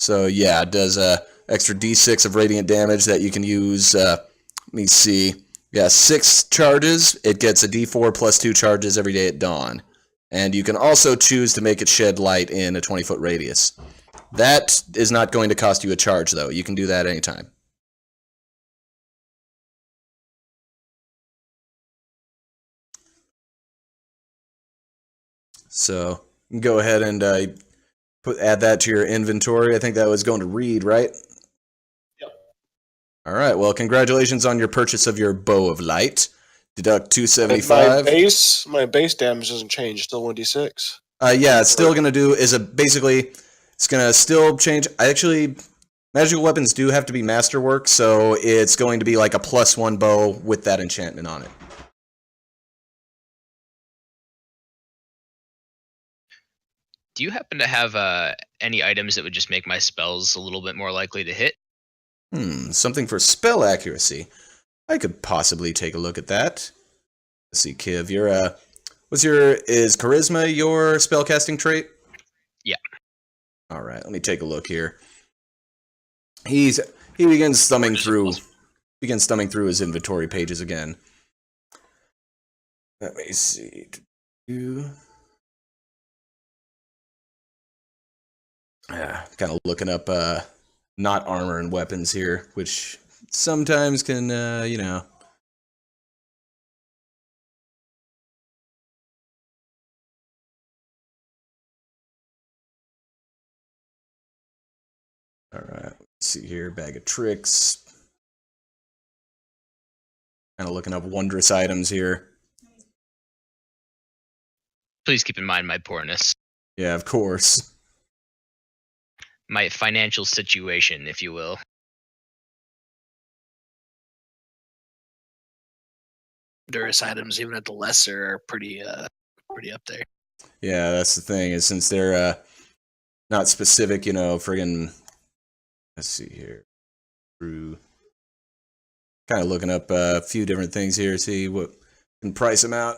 So, yeah, it does extra d6 of radiant damage that you can use. Let me see. Yeah, 6 charges. It gets a d4 plus 2 charges every day at dawn. And you can also choose to make it shed light in a 20-foot radius. That is not going to cost you a charge, though. You can do that anytime. So, you can go ahead and add that to your inventory. I think that was going to Reed, right? Yep. All right. Well, congratulations on your purchase of your Bow of Light. Deduct 275. My base damage doesn't change. Still 1d6. Yeah, it's still going to do is basically it's going to still change. Magical weapons do have to be masterwork, so it's going to be like a +1 bow with that enchantment on it. Do you happen to have any items that would just make my spells a little bit more likely to hit? Something for spell accuracy. I could possibly take a look at that. Let's see, Kiv, is charisma your spellcasting trait? Yeah. All right, let me take a look here. He begins thumbing through his inventory pages again. Let me see. Kind of looking up not armor and weapons here, which sometimes can, you know. All right, let's see here. Bag of tricks. Kind of looking up wondrous items here. Please keep in mind my poorness, Yeah, of course. my financial situation, if you will. Wondrous items, even at the lesser, are pretty up there. Yeah, that's the thing, is since they're not specific, you know, friggin'. Let's see here. Through. Kind of looking up a few different things here, see what can price them out.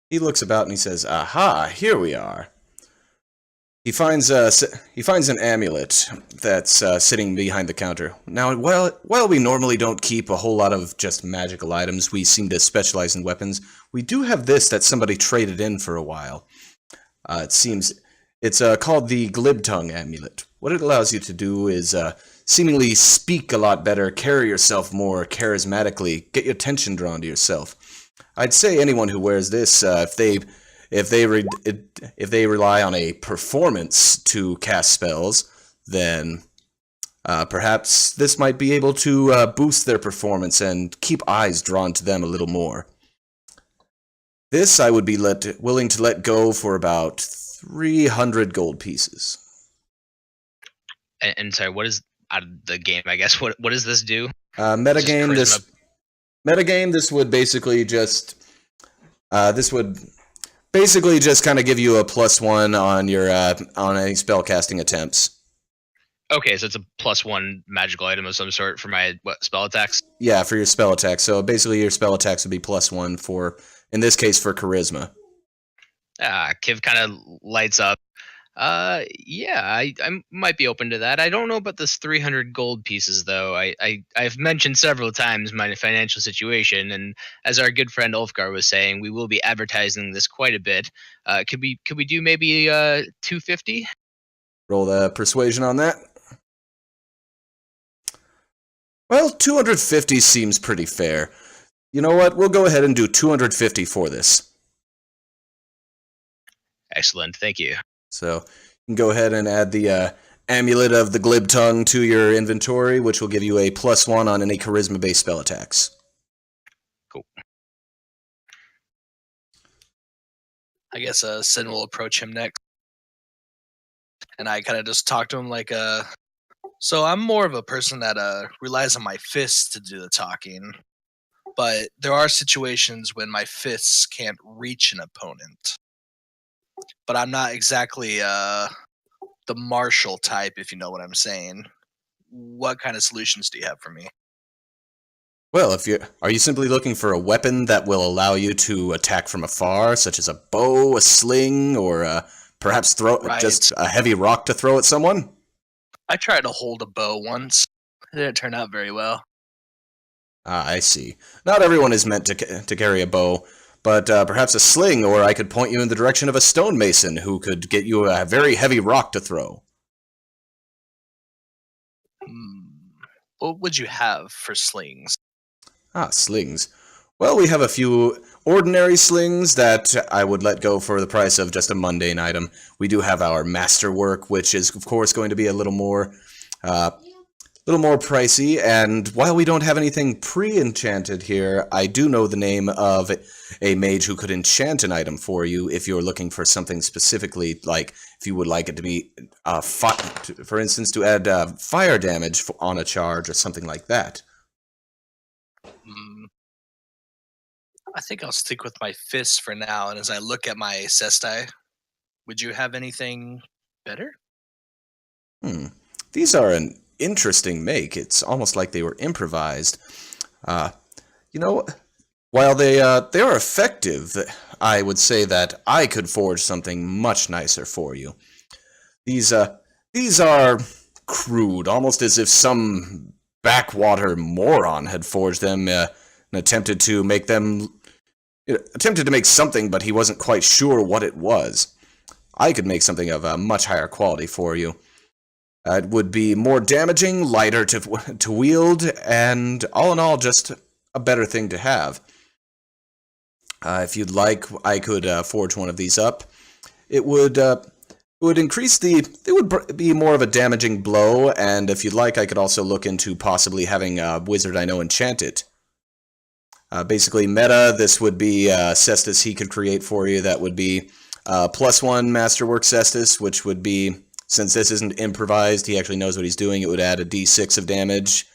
He looks about and he says, "Aha, here we are." He finds an amulet that's sitting behind the counter. Now, while we normally don't keep a whole lot of just magical items, we seem to specialize in weapons. We do have this that somebody traded in for a while. It seems it's called the Glibtongue amulet. What it allows you to do is seemingly speak a lot better, carry yourself more charismatically, get your attention drawn to yourself. I'd say anyone who wears this, if they rely on a performance to cast spells, then perhaps this might be able to boost their performance and keep eyes drawn to them a little more. This I would be willing to let go for about 300 gold pieces. And sorry, what is out of the game? I guess what does this do? Metagame, Just this would basically just kind of give you a +1 on your on any spellcasting attempts. Okay, so it's a +1 magical item of some sort for my spell attacks. Yeah, for your spell attacks. So basically, your spell attacks would be +1 for, in this case, for charisma. Kiv kind of lights up. Yeah, I might be open to that. I don't know about this 300 gold pieces though. I've mentioned several times my financial situation, and as our good friend Ulfgar was saying, we will be advertising this quite a bit. Could we do maybe 250? Roll the persuasion on that. Well, 250 seems pretty fair. You know what? We'll go ahead and do 250 for this. Excellent, thank you. So you can go ahead and add the amulet of the Glibtongue to your inventory, which will give you a +1 on any charisma-based spell attacks. Cool. I guess Sin will approach him next, and I kind of just talk to him like, so I'm more of a person that relies on my fists to do the talking, but there are situations when my fists can't reach an opponent. But I'm not exactly the martial type, if you know what I'm saying. What kind of solutions do you have for me? Well, are you simply looking for a weapon that will allow you to attack from afar, such as a bow, a sling, or perhaps just a heavy rock to throw at someone? I tried to hold a bow once. It didn't turn out very well. I see. Not everyone is meant to carry a bow, but perhaps a sling, or I could point you in the direction of a stonemason who could get you a very heavy rock to throw. What would you have for slings? Slings. Well, we have a few ordinary slings that I would let go for the price of just a mundane item. We do have our masterwork, which is, of course, going to be a little more pricey, and while we don't have anything pre-enchanted here, I do know the name of a mage who could enchant an item for you if you're looking for something specifically, like if you would like it to be, for instance, to add fire damage on a charge or something like that. I think I'll stick with my fists for now. And as I look at my cesti, would you have anything better? Hmm. These are an interesting make. It's almost like they were improvised. Uh, you know, while they are effective, I would say that I could forge something much nicer for you. These these are crude, almost as if some backwater moron had forged them and attempted to make something, but he wasn't quite sure what it was. I could make something of a much higher quality for you. It would be more damaging, lighter to wield, and all in all, just a better thing to have. If you'd like, I could forge one of these up. It would increase the. It would be more of a damaging blow, and if you'd like, I could also look into possibly having a wizard I know enchant it. Basically, meta, this would be Cestus he could create for you. That would be +1 Masterwork Cestus, which would be, since this isn't improvised, he actually knows what he's doing, it would add a d6 of damage.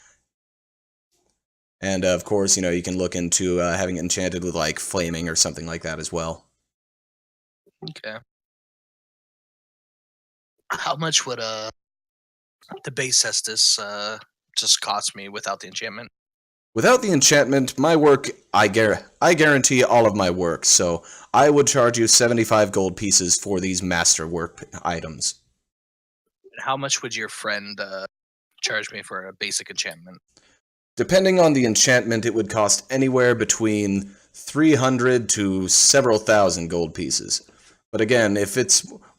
And of course, you can look into having it enchanted with like flaming or something like that as well. Okay. How much would the base Cestus just cost me without the enchantment? Without the enchantment, my work, I guarantee all of my work, so I would charge you 75 gold pieces for these masterwork items. How much would your friend charge me for a basic enchantment? Depending on the enchantment, it would cost anywhere between 300 to several thousand gold pieces. But again, if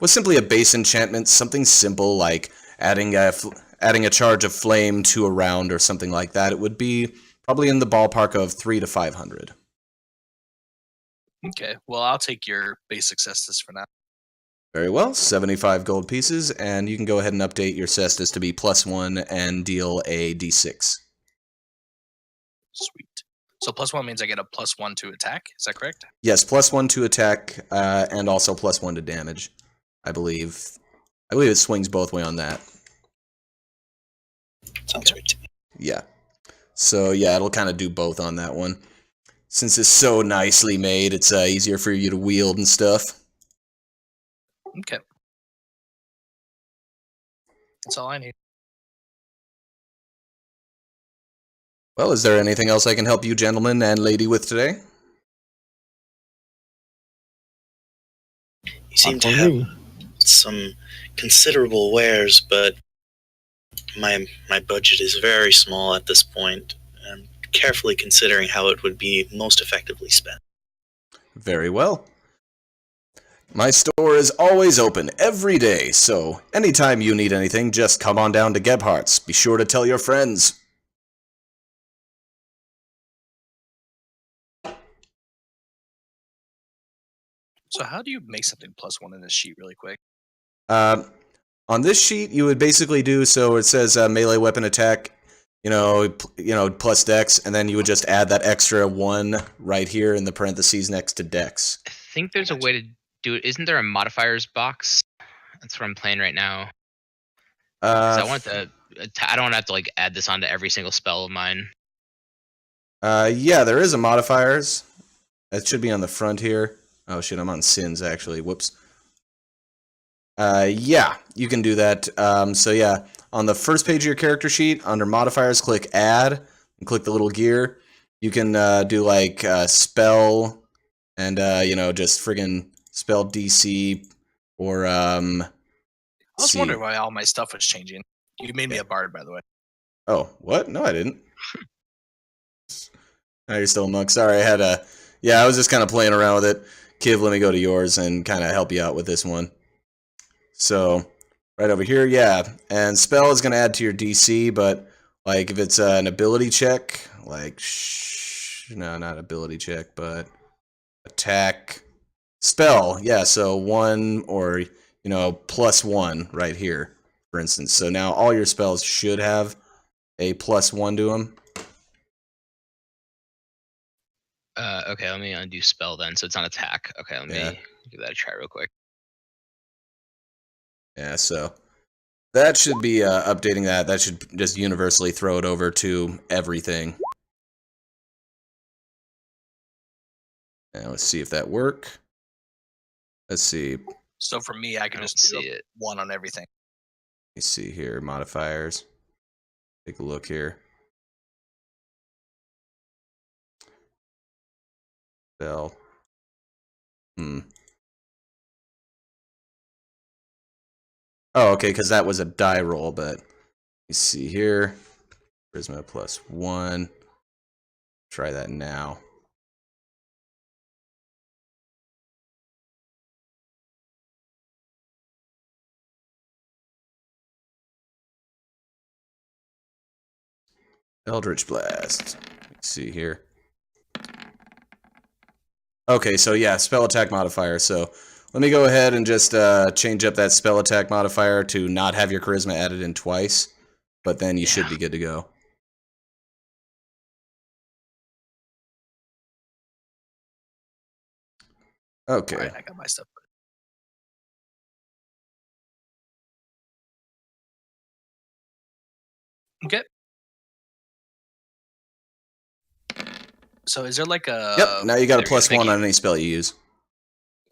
was simply a base enchantment, something simple like adding a charge of flame to a round or something like that, it would be probably in the ballpark of 300 to 500. Okay, well, I'll take your basic Cestus for now. Very well, 75 gold pieces, and you can go ahead and update your Cestus to be +1 and deal a d6. Sweet. So +1 means I get a +1 to attack. Is that correct? Yes, +1 to attack, and also +1 to damage. I believe it swings both way on that. Sounds right to me. Yeah. So yeah, it'll kind of do both on that one. Since it's so nicely made, it's easier for you to wield and stuff. Okay. That's all I need. Well, is there anything else I can help you gentlemen and lady with today? You seem Not to for have me. some considerable wares, but my budget is very small at this point. I'm carefully considering how it would be most effectively spent. Very well. My store is always open every day, so anytime you need anything, just come on down to Gebhardt's. Be sure to tell your friends. So how do you make something +1 in this sheet really quick? On this sheet, you would basically do so. It says melee weapon attack, plus dex, and then you would just add that extra 1 right here in the parentheses next to dex. I think there's a way to do it. Isn't there a modifiers box? That's what I'm playing right now. 'Cause I want to. I don't have to like add this onto every single spell of mine. Yeah, there is a modifiers. It should be on the front here. Oh shit, I'm on sins actually. Whoops. Yeah, you can do that. So yeah, on the first page of your character sheet, under modifiers, click add, and click the little gear. You can do like spell, and just friggin' spell DC, or I was wondering why all my stuff was changing. You made me a bard, by the way. Oh, what? No, I didn't. Oh, you're still a monk. Sorry, I had a... Yeah, I was just kind of playing around with it. Kiv, let me go to yours and kind of help you out with this one. So, right over here, yeah. And spell is going to add to your DC, but, like, if it's an ability check, like... no, not ability check, but... attack... Spell, yeah, so 1 or, +1 right here, for instance. So now all your spells should have a +1 to them. Okay, let me undo spell then. So it's on attack. Okay, let me give that a try real quick. Yeah, so that should be updating that. That should just universally throw it over to everything. Now let's see if that work. Let's see. So for me, I can don't just see do it. 1 on everything. Let's see here. Modifiers. Take a look here. Spell. Oh, okay, because that was a die roll, but you see here. Charisma +1. Try that now. Eldritch Blast. Let's see here. Okay, so yeah, spell attack modifier. So let me go ahead and just change up that spell attack modifier to not have your charisma added in twice, but then you should be good to go. Okay. All right, I got my stuff. Okay. So is there like a Yep. Now you got a there we go, +1 thank on any spell you use.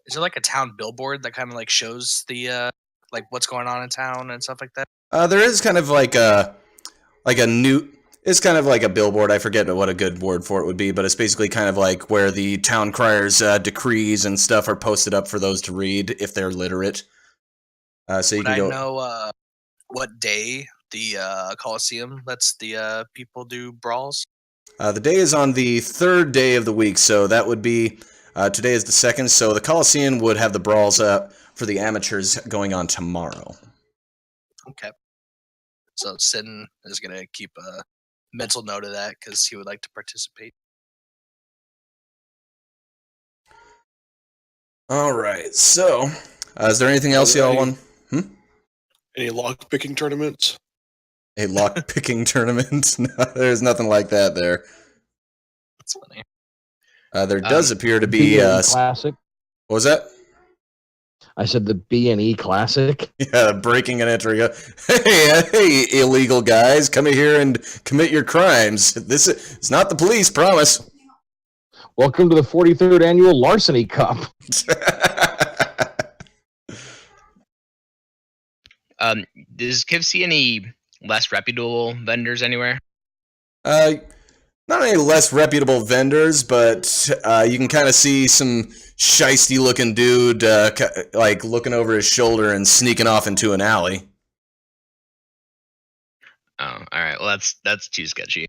is there like a town billboard that kind of like shows the like what's going on in town and stuff like that? There is kind of like a new. It's kind of like a billboard. I forget what a good word for it would be, but it's basically kind of like where the town crier's decrees and stuff are posted up for those to read if they're literate. So you Would can I go. know what day the Coliseum lets the people do brawls? The day is on the 3rd day of the week, so that would be today is the 2nd. So the Coliseum would have the brawls for the amateurs going on tomorrow. Okay. So Sin is gonna keep a mental note of that because he would like to participate. All right. So, is there anything else y'all want? Any lock picking tournaments? A lock picking tournament? No, there's nothing like that there. That's funny. There does appear to be. B&E Classic. What was that? I said the B&E Classic. Yeah, breaking and entering. Hey, illegal guys, come here and commit your crimes. This is it's not the police, promise. Welcome to the 43rd Annual Larceny Cup. Does Kiv see any less reputable vendors anywhere? Not any less reputable vendors, but you can kind of see some shisty-looking dude, like looking over his shoulder and sneaking off into an alley. Oh, all right. Well, that's too sketchy.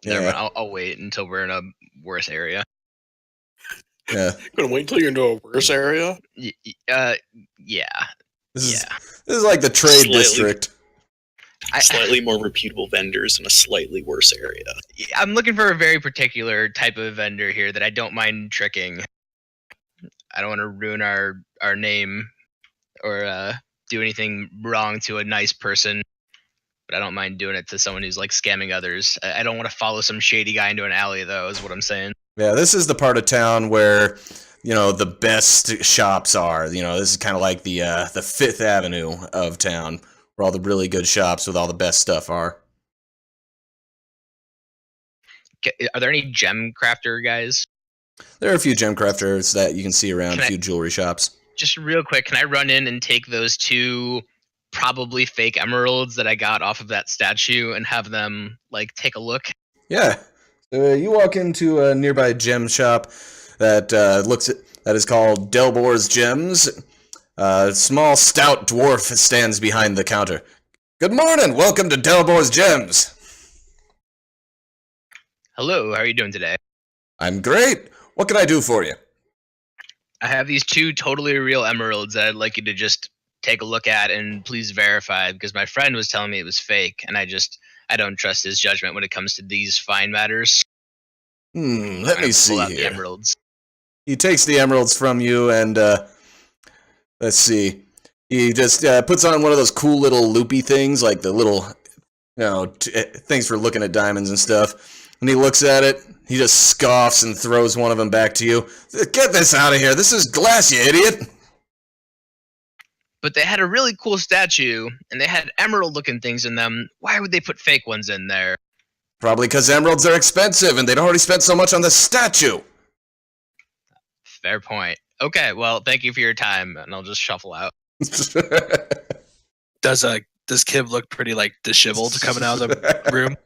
Never mind. I'll wait until we're in a worse area. Yeah. Gonna wait until you're into a worse area? Yeah. This is like the trade Slightly. district. Slightly more reputable vendors in a slightly worse area. I'm looking for a very particular type of vendor here that I don't mind tricking. I don't want to ruin our name or do anything wrong to a nice person, but I don't mind doing it to someone who's like scamming others. I don't want to follow some shady guy into an alley, though, is what I'm saying. Yeah, this is the part of town where, the best shops are. This is kind of like the 5th Avenue of town, where all the really good shops with all the best stuff are. Are there any gem crafter guys? There are a few gem crafters that you can see around, Can a few jewelry shops. Just real quick, can I run in and take those 2 probably fake emeralds that I got off of that statue and have them like take a look? Yeah. You walk into a nearby gem shop that that is called Delbor's Gems. A small, stout dwarf stands behind the counter. Good morning. Welcome to Delbor's Gems. Hello, how are you doing today? I'm great. What can I do for you? I have these 2 totally real emeralds that I'd like you to just take a look at and please verify, because my friend was telling me it was fake, and I don't trust his judgment when it comes to these fine matters. Let me see pull out here. the emeralds. He takes the emeralds from you and, let's see. He just puts on one of those cool little loopy things, like the little, things for looking at diamonds and stuff. And he looks at it, he just scoffs and throws one of them back to you. Get this out of here, this is glass, you idiot! But they had a really cool statue, and they had emerald-looking things in them. Why would they put fake ones in there? Probably because emeralds are expensive, and they'd already spent so much on the statue. Fair point. Okay, well, thank you for your time, and I'll just shuffle out. Does Kiv look pretty like disheveled coming out of the room?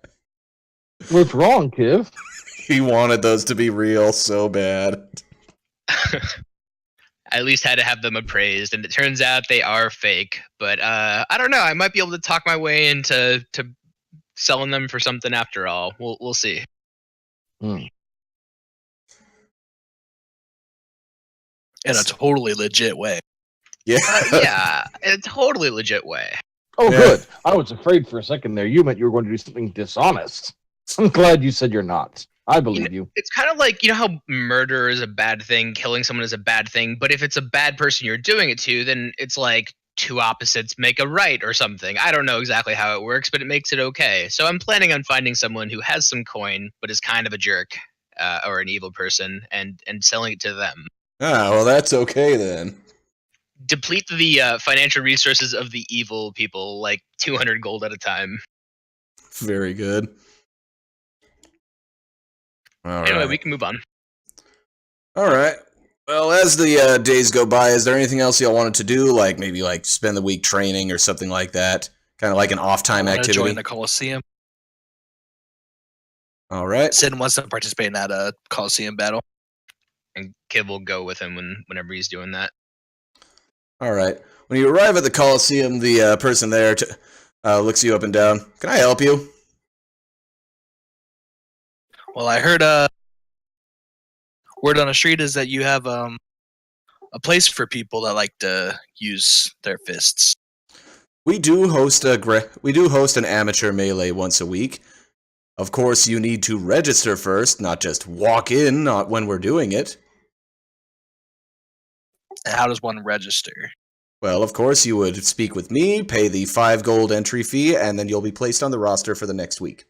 What's wrong, Kiv? He wanted those to be real so bad. I at least had to have them appraised, and it turns out they are fake. But I don't know. I might be able to talk my way into selling them for something after all. We'll see. In a totally legit way. Yeah. Yeah, in a totally legit way. Oh, Yeah. good. I was afraid for a second there. You meant you were going to do something dishonest. I'm glad you said you're not. I believe you. It's kind of like, how murder is a bad thing, killing someone is a bad thing, but if it's a bad person you're doing it to, then it's like two opposites make a right or something. I don't know exactly how it works, but it makes it okay. So I'm planning on finding someone who has some coin, but is kind of a jerk or an evil person, and selling it to them. Ah, well, that's okay then. Deplete the financial resources of the evil people, like 200 gold at a time. Very good. All Anyway, right. we can move on. All right. Well, as the days go by, is there anything else y'all wanted to do? Like maybe like spend the week training or something like that? Kind of like an off-time I wanna activity? join the Coliseum. All right. Sin wants to participate in that Coliseum battle. And Kib will go with him whenever he's doing that. All right. When you arrive at the Coliseum, the person there looks you up and down. Can I help you? Well, I heard word on the street is that you have a place for people that like to use their fists. We do host an amateur melee once a week. Of course, you need to register first, not just walk in, not when we're doing it. And how does one register? Well, of course, you would speak with me, pay the 5 gold entry fee, and then you'll be placed on the roster for the next week.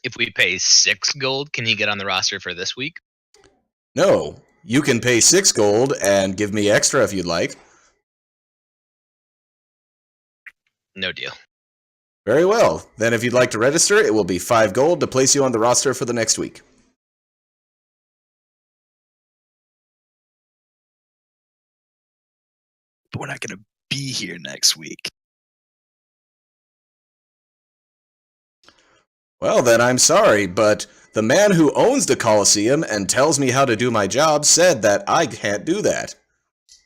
If we pay 6 gold, can he get on the roster for this week? No, you can pay 6 gold and give me extra if you'd like. No deal. Very well. Then if you'd like to register, it will be 5 gold to place you on the roster for the next week. But we're not going to be here next week. Well, then I'm sorry, but the man who owns the Coliseum and tells me how to do my job said that I can't do that.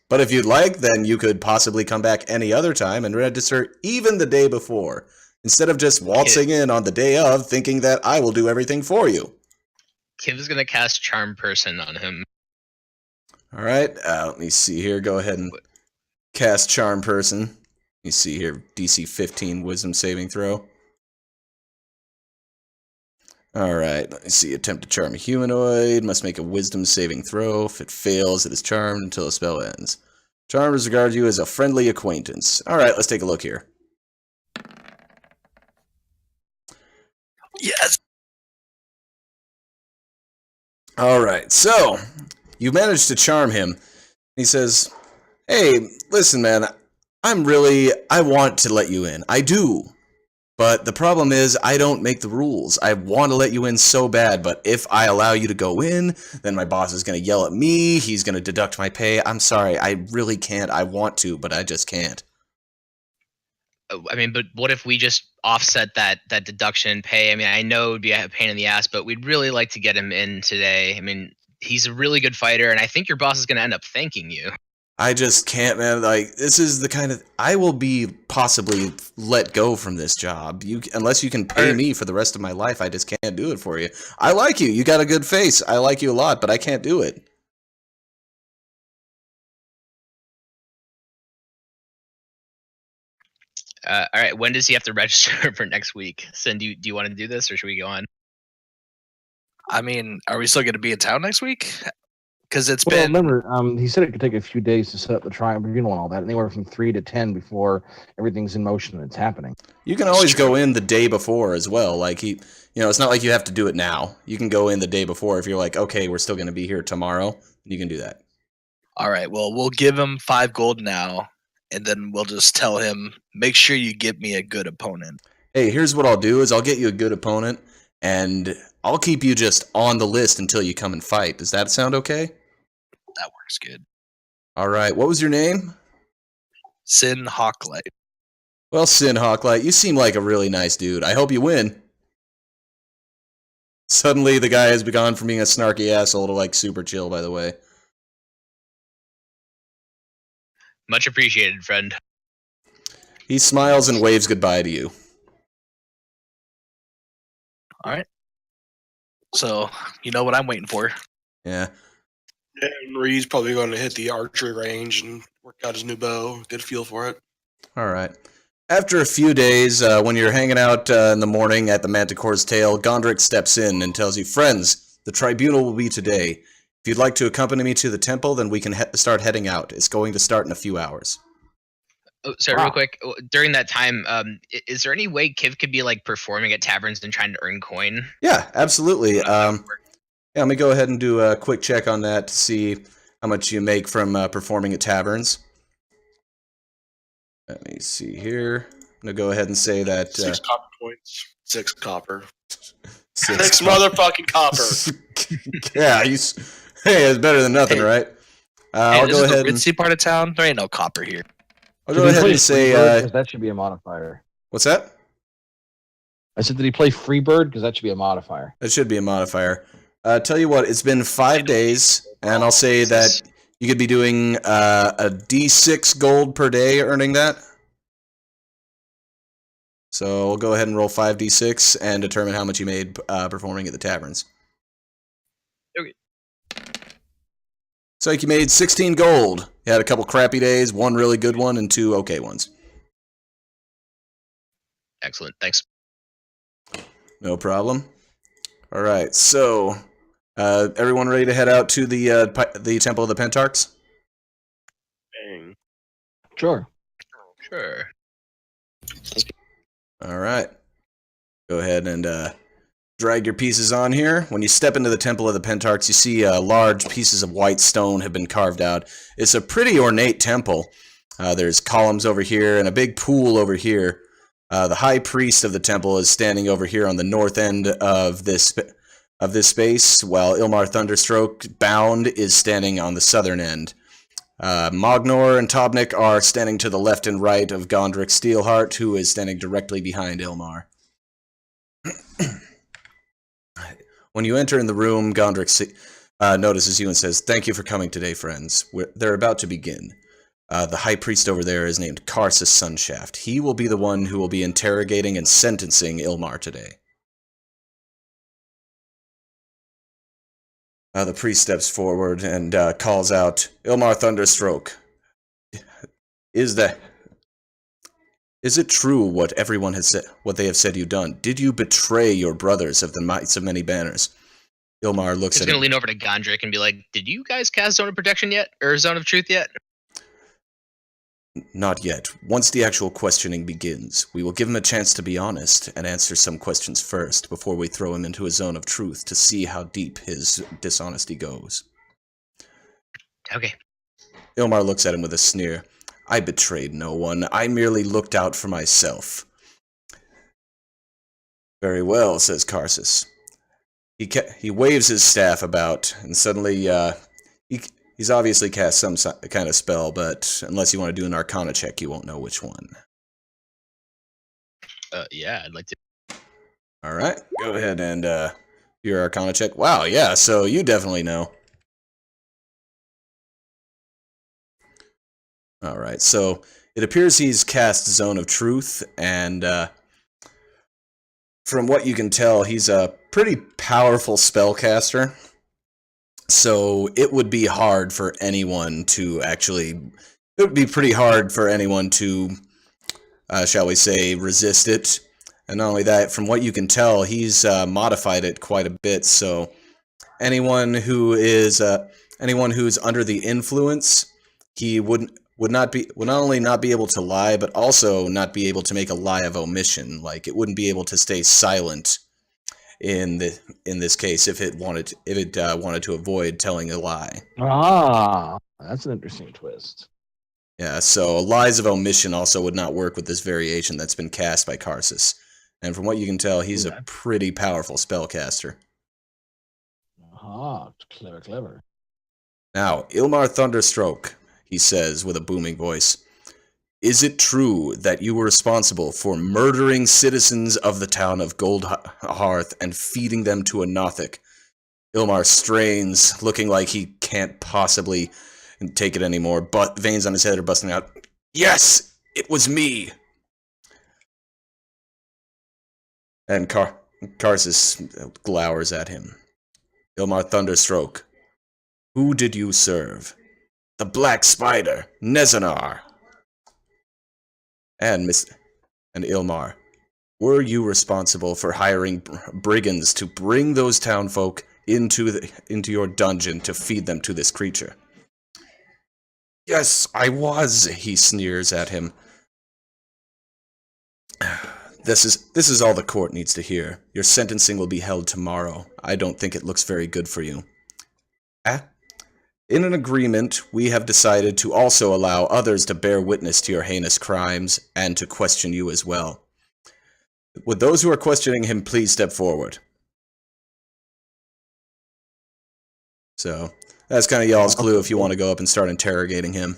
But if you'd like, then you could possibly come back any other time and register even the day before, instead of just waltzing in on the day of thinking that I will do everything for you. Kiv's gonna cast Charm Person on him. All right, let me see here. Go ahead and cast Charm Person. Let me see here. DC 15 Wisdom saving throw. All right, let me see. Attempt to charm a humanoid. Must make a Wisdom saving throw. If it fails, it is charmed until the spell ends. Charmers regard you as a friendly acquaintance. All right, let's take a look here. Yes. All right, so you managed to charm him. He says, "Hey, listen, man. I want to let you in. I do. But the problem is, I don't make the rules. I want to let you in so bad, but if I allow you to go in, then my boss is going to yell at me. He's going to deduct my pay. I'm sorry. I really can't. I want to, but I just can't." I mean, but what if we just offset that deduction in pay? I mean, I know it would be a pain in the ass, but we'd really like to get him in today. I mean, he's a really good fighter, and I think your boss is going to end up thanking you. I just can't, man. Like, this is the kind of... I will be possibly let go from this job. Unless you can pay me for the rest of my life, I just can't do it for you. I like you. You got a good face. I like you a lot, but I can't do it. All right, when does he have to register for next week? Sin, do you want to do this, or should we go on? I mean, are we still going to be in town next week? Because it's Well, been... remember, he said it could take a few days to set up the tribunal and all that, anywhere from 3 to 10 before everything's in motion and it's happening. You can always go in the day before as well. Like, it's not like you have to do it now. You can go in the day before if you're like, okay, we're still going to be here tomorrow. You can do that. All right, well, we'll give him 5 gold now, and then we'll just tell him, make sure you get me a good opponent. Hey, here's what I'll do is I'll get you a good opponent, and I'll keep you just on the list until you come and fight. Does that sound okay? That works good. All right. What was your name? Sin Hawklight. Well, Sin Hawklight, you seem like a really nice dude. I hope you win. Suddenly, the guy has gone from being a snarky asshole to, like, super chill, by the way. Much appreciated, friend. He smiles and waves goodbye to you. All right. So, you know what I'm waiting for. Yeah. And Reed's probably going to hit the archery range and work out his new bow. Get a feel for it. All right. After a few days, when you're hanging out in the morning at the Manticore's tail, Gondrick steps in and tells you, "Friends, the tribunal will be today. If you'd like to accompany me to the temple, then we can start heading out. It's going to start in a few hours." Oh, sorry, Wow. real quick. During that time, is there any way Kiv could be like performing at taverns and trying to earn coin? Yeah, absolutely. Yeah, let me go ahead and do a quick check on that to see how much you make from performing at taverns. Let me see here. I'm going to go ahead and say that... 6 copper coins. 6 copper. 6 6 motherfucking copper. Yeah, hey, it's better than nothing, Hey. right? Hey, I'll this go is ahead the and... ritzy part of town. There ain't no copper here. I'll Did go he ahead play and say... Freebird? 'Cause that should be a modifier. what's that? I said, did he play Freebird? Because that should be a modifier. That should be a modifier. Tell you what, it's been 5 days, and I'll say that you could be doing a D6 gold per day earning that. So we'll go ahead and roll 5d6 and determine how much you made performing at the taverns. Okay. So you made 16 gold. You had a couple crappy days, 1 really good one, and 2 okay ones. Excellent. Thanks. No problem. All right, so everyone ready to head out to the Temple of the Pentarchs? Dang. Sure. Sure. All right. Go ahead and drag your pieces on here. When you step into the Temple of the Pentarchs, you see large pieces of white stone have been carved out. It's a pretty ornate temple. There's columns over here and a big pool over here. The high priest of the temple is standing over here on the north end of this space, while Ilmar Thunderstroke, bound, is standing on the southern end. Mognor and Tobnik are standing to the left and right of Gondrick Steelheart, who is standing directly behind Ilmar. When you enter in the room, Gondrick notices you and says, "Thank you for coming today, friends. They're about to begin. The high priest over there is named Karsus Sunshaft. He will be the one who will be interrogating and sentencing Ilmar today." The priest steps forward and calls out, "Ilmar Thunderstroke, is it true what everyone has said, what they have said you done? Did you betray your brothers of the Knights of Many Banners?" Ilmar looks He's at gonna him. lean over to Gondrick and be like, "Did you guys cast Zone of Protection yet, or Zone of Truth yet?" "Not yet. Once the actual questioning begins, we will give him a chance to be honest and answer some questions first before we throw him into a zone of truth to see how deep his dishonesty goes." Okay. Ilmar looks at him with a sneer. "I betrayed no one. I merely looked out for myself." "Very well," says Karsus. He waves his staff about, and suddenly he's obviously cast some kind of spell, but unless you want to do an Arcana check, you won't know which one. Yeah, I'd like to. All right, go ahead and do your Arcana check. Wow, yeah, so you definitely know. All right, so it appears he's cast Zone of Truth, and from what you can tell, he's a pretty powerful spellcaster. So it would be hard for anyone to actually... It would be pretty hard for anyone to, shall we say, resist it. And not only that, from what you can tell, he's modified it quite a bit. So anyone who's under the influence, he would not only not be able to lie, but also not be able to make a lie of omission. Like, it wouldn't be able to stay silent in this case if it wanted to avoid telling a lie. Ah, that's an interesting twist. Yeah, so lies of omission also would not work with this variation that's been cast by Karsus. And from what you can tell, he's a pretty powerful spellcaster. Ah, clever, clever. Now, Ilmar Thunderstroke, he says with a booming voice, is it true that you were responsible for murdering citizens of the town of Gold Hearth and feeding them to a Nothic? Ilmar strains, looking like he can't possibly take it anymore, but veins on his head are busting out. Yes, it was me! And Karsus glowers at him. Ilmar Thunderstroke, who did you serve? The Black Spider, Nezanar. And Ilmar, were you responsible for hiring brigands to bring those townfolk into your dungeon to feed them to this creature? Yes, I was, he sneers at him. This is all the court needs to hear. Your sentencing will be held tomorrow. I don't think it looks very good for you. In an agreement, we have decided to also allow others to bear witness to your heinous crimes and to question you as well. Would those who are questioning him please step forward? So, that's kind of y'all's clue if you want to go up and start interrogating him.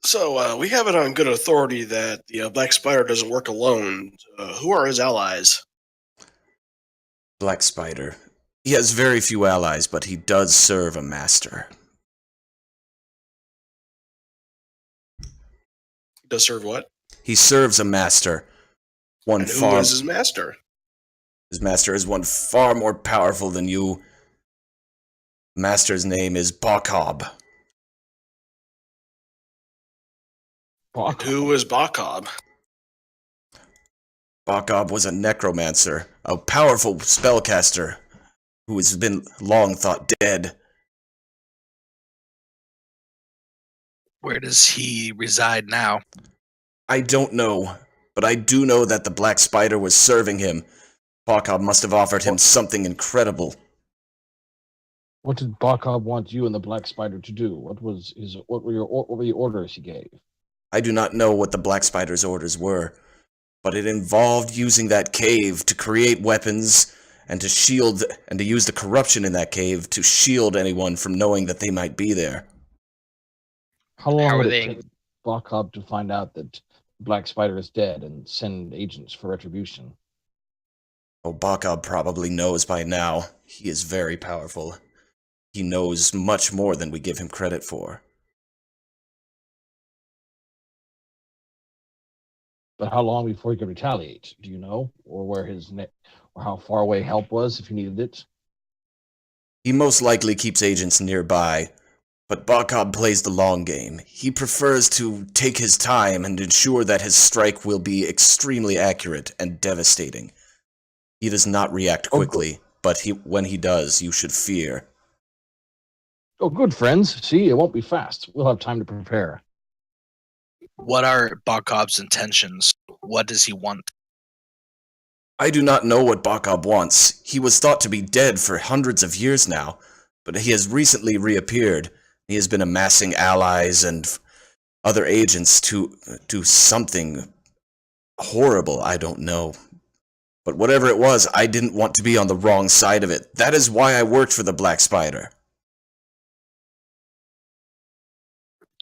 So, we have it on good authority that the Black Spider doesn't work alone. Who are his allies? Black Spider. He has very few allies, but he does serve a master. He does serve what? He serves a master. And who is his master? His master is one far more powerful than you. Master's name is Bakob. And who is Bakob? Bakob was a necromancer, a powerful spellcaster, who has been long thought dead. Where does he reside now? I don't know, but I do know that the Black Spider was serving him. Bakob must have offered him something incredible. What did Bakob want you and the Black Spider to do? What were your orders he gave? I do not know what the Black Spider's orders were, but it involved using that cave to create weapons and to shield and to use the corruption in that cave to shield anyone from knowing that they might be there. How long would it take Bakob to find out that Black Spider is dead and send agents for retribution? Oh, Bakob probably knows by now. He is very powerful. He knows much more than we give him credit for. But how long before he could retaliate? Do you know, or where or how far away help was if he needed it? He most likely keeps agents nearby, but Bakob plays the long game. He prefers to take his time and ensure that his strike will be extremely accurate and devastating. He does not react quickly, but when he does, you should fear. Oh, good, friends. See, it won't be fast. We'll have time to prepare. What are Bakob's intentions? What does he want? I do not know what Bakob wants. He was thought to be dead for hundreds of years now, but he has recently reappeared. He has been amassing allies and other agents to do something horrible, I don't know. But whatever it was, I didn't want to be on the wrong side of it. That is why I worked for the Black Spider.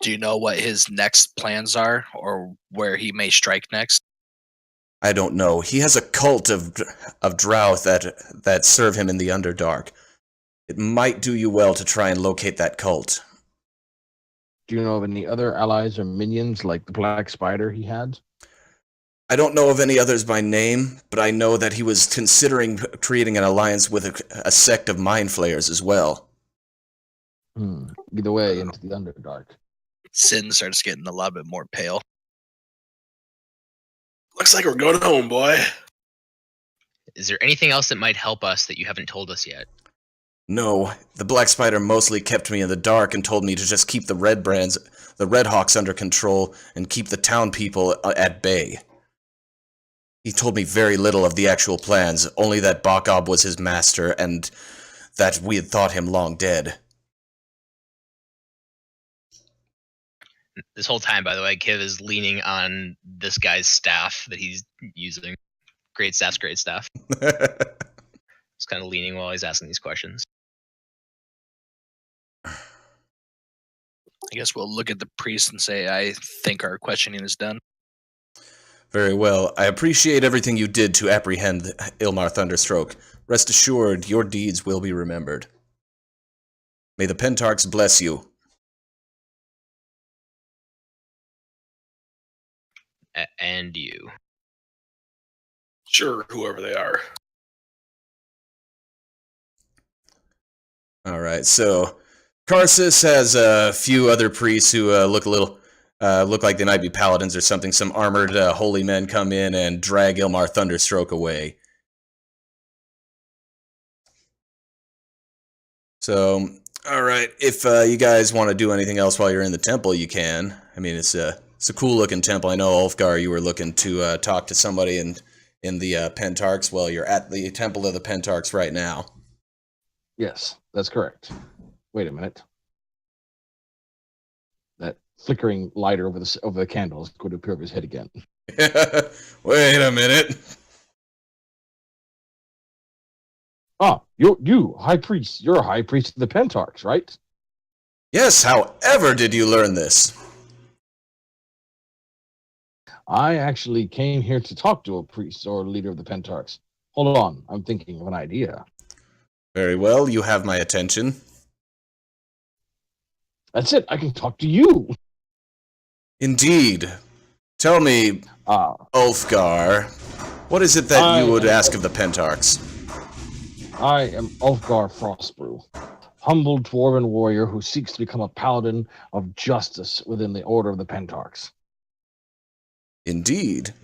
Do you know what his next plans are, or where he may strike next? I don't know. He has a cult of drow that serve him in the Underdark. It might do you well to try and locate that cult. Do you know of any other allies or minions like the Black Spider he had? I don't know of any others by name, but I know that he was considering creating an alliance with a sect of mind flayers as well. Either way, into the Underdark. Sin starts getting a little bit more pale. Looks like we're going home, boy. Is there anything else that might help us that you haven't told us yet? No, the Black Spider mostly kept me in the dark and told me to just keep the Red Hawks under control and keep the town people at bay. He told me very little of the actual plans, only that Bakob was his master and that we had thought him long dead. This whole time, by the way, Kiv is leaning on this guy's staff that he's using. Great staff's great staff. He's kind of leaning while he's asking these questions. I guess we'll look at the priest and say, I think our questioning is done. Very well. I appreciate everything you did to apprehend Ilmar Thunderstroke. Rest assured, your deeds will be remembered. May the Pentarchs bless you. And you. Sure, whoever they are. All right, so Karsus has a few other priests who look like they might be paladins or something. Some armored holy men come in and drag Ilmar Thunderstroke away. So, all right, if you guys want to do anything else while you're in the temple, you can. I mean, it's a cool looking temple. I know, Ulfgar, you were looking to talk to somebody in the Pentarchs. Well, you're at the Temple of the Pentarchs right now. Yes, that's correct. Wait a minute. That flickering light over the candle is going to appear over his head again. Wait a minute. Ah, you, High Priest. You're a High Priest of the Pentarchs, right? Yes, however did you learn this? I actually came here to talk to a priest or leader of the Pentarchs. Hold on, I'm thinking of an idea. Very well, you have my attention. That's it, I can talk to you. Indeed. Tell me, Ulfgar, what is it that you would ask of the Pentarchs? I am Ulfgar Frostbrew, humble dwarven warrior who seeks to become a paladin of justice within the Order of the Pentarchs. Indeed.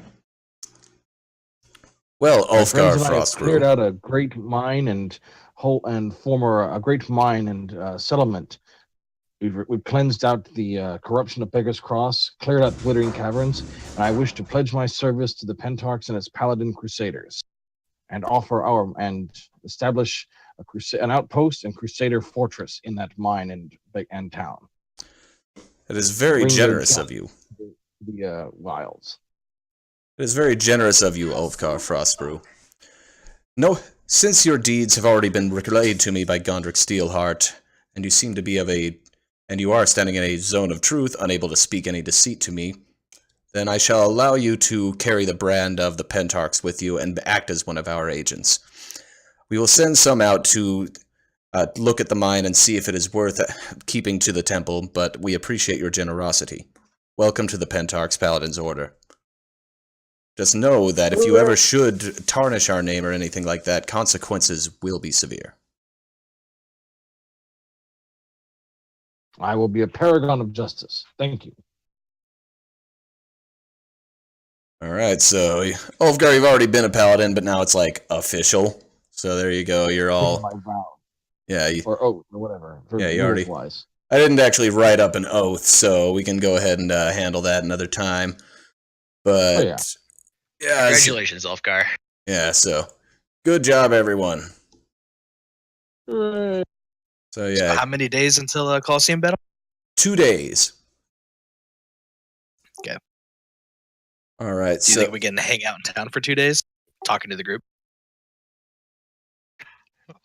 Well, My Ulfgar friends and I have cleared Frostbrew. out a great mine and settlement. We've cleansed out the corruption of Beggar's Cross, cleared out glittering caverns, and I wish to pledge my service to the Pentarchs and its paladin crusaders, and establish an outpost and crusader fortress in that mine and town. It is very Bring generous their of you. The wilds. It is very generous of you, Ulfgar Frostbrew. No, since your deeds have already been relayed to me by Gondrick Steelheart, and you seem to be and you are standing in a zone of truth, unable to speak any deceit to me, then I shall allow you to carry the brand of the Pentarchs with you and act as one of our agents. We will send some out to look at the mine and see if it is worth keeping to the temple, but we appreciate your generosity. Welcome to the Pentarchs Paladins Order. Just know that if you ever should tarnish our name or anything like that, consequences will be severe. I will be a paragon of justice. Thank you. Alright, so, Ulfgar, you've already been a paladin, but now it's like official. So there you go, you're all... My vow. Yeah, Or oath, or whatever. Yeah, you already... Wise. I didn't actually write up an oath, so we can go ahead and handle that another time. But... yeah. Yeah, Congratulations, Ulfgar. Yeah, so... Good job, everyone. Hooray. So, yeah. How many days until Coliseum battle? 2 days. Okay. All right. Do you think we can hang out in town for 2 days? Talking to the group?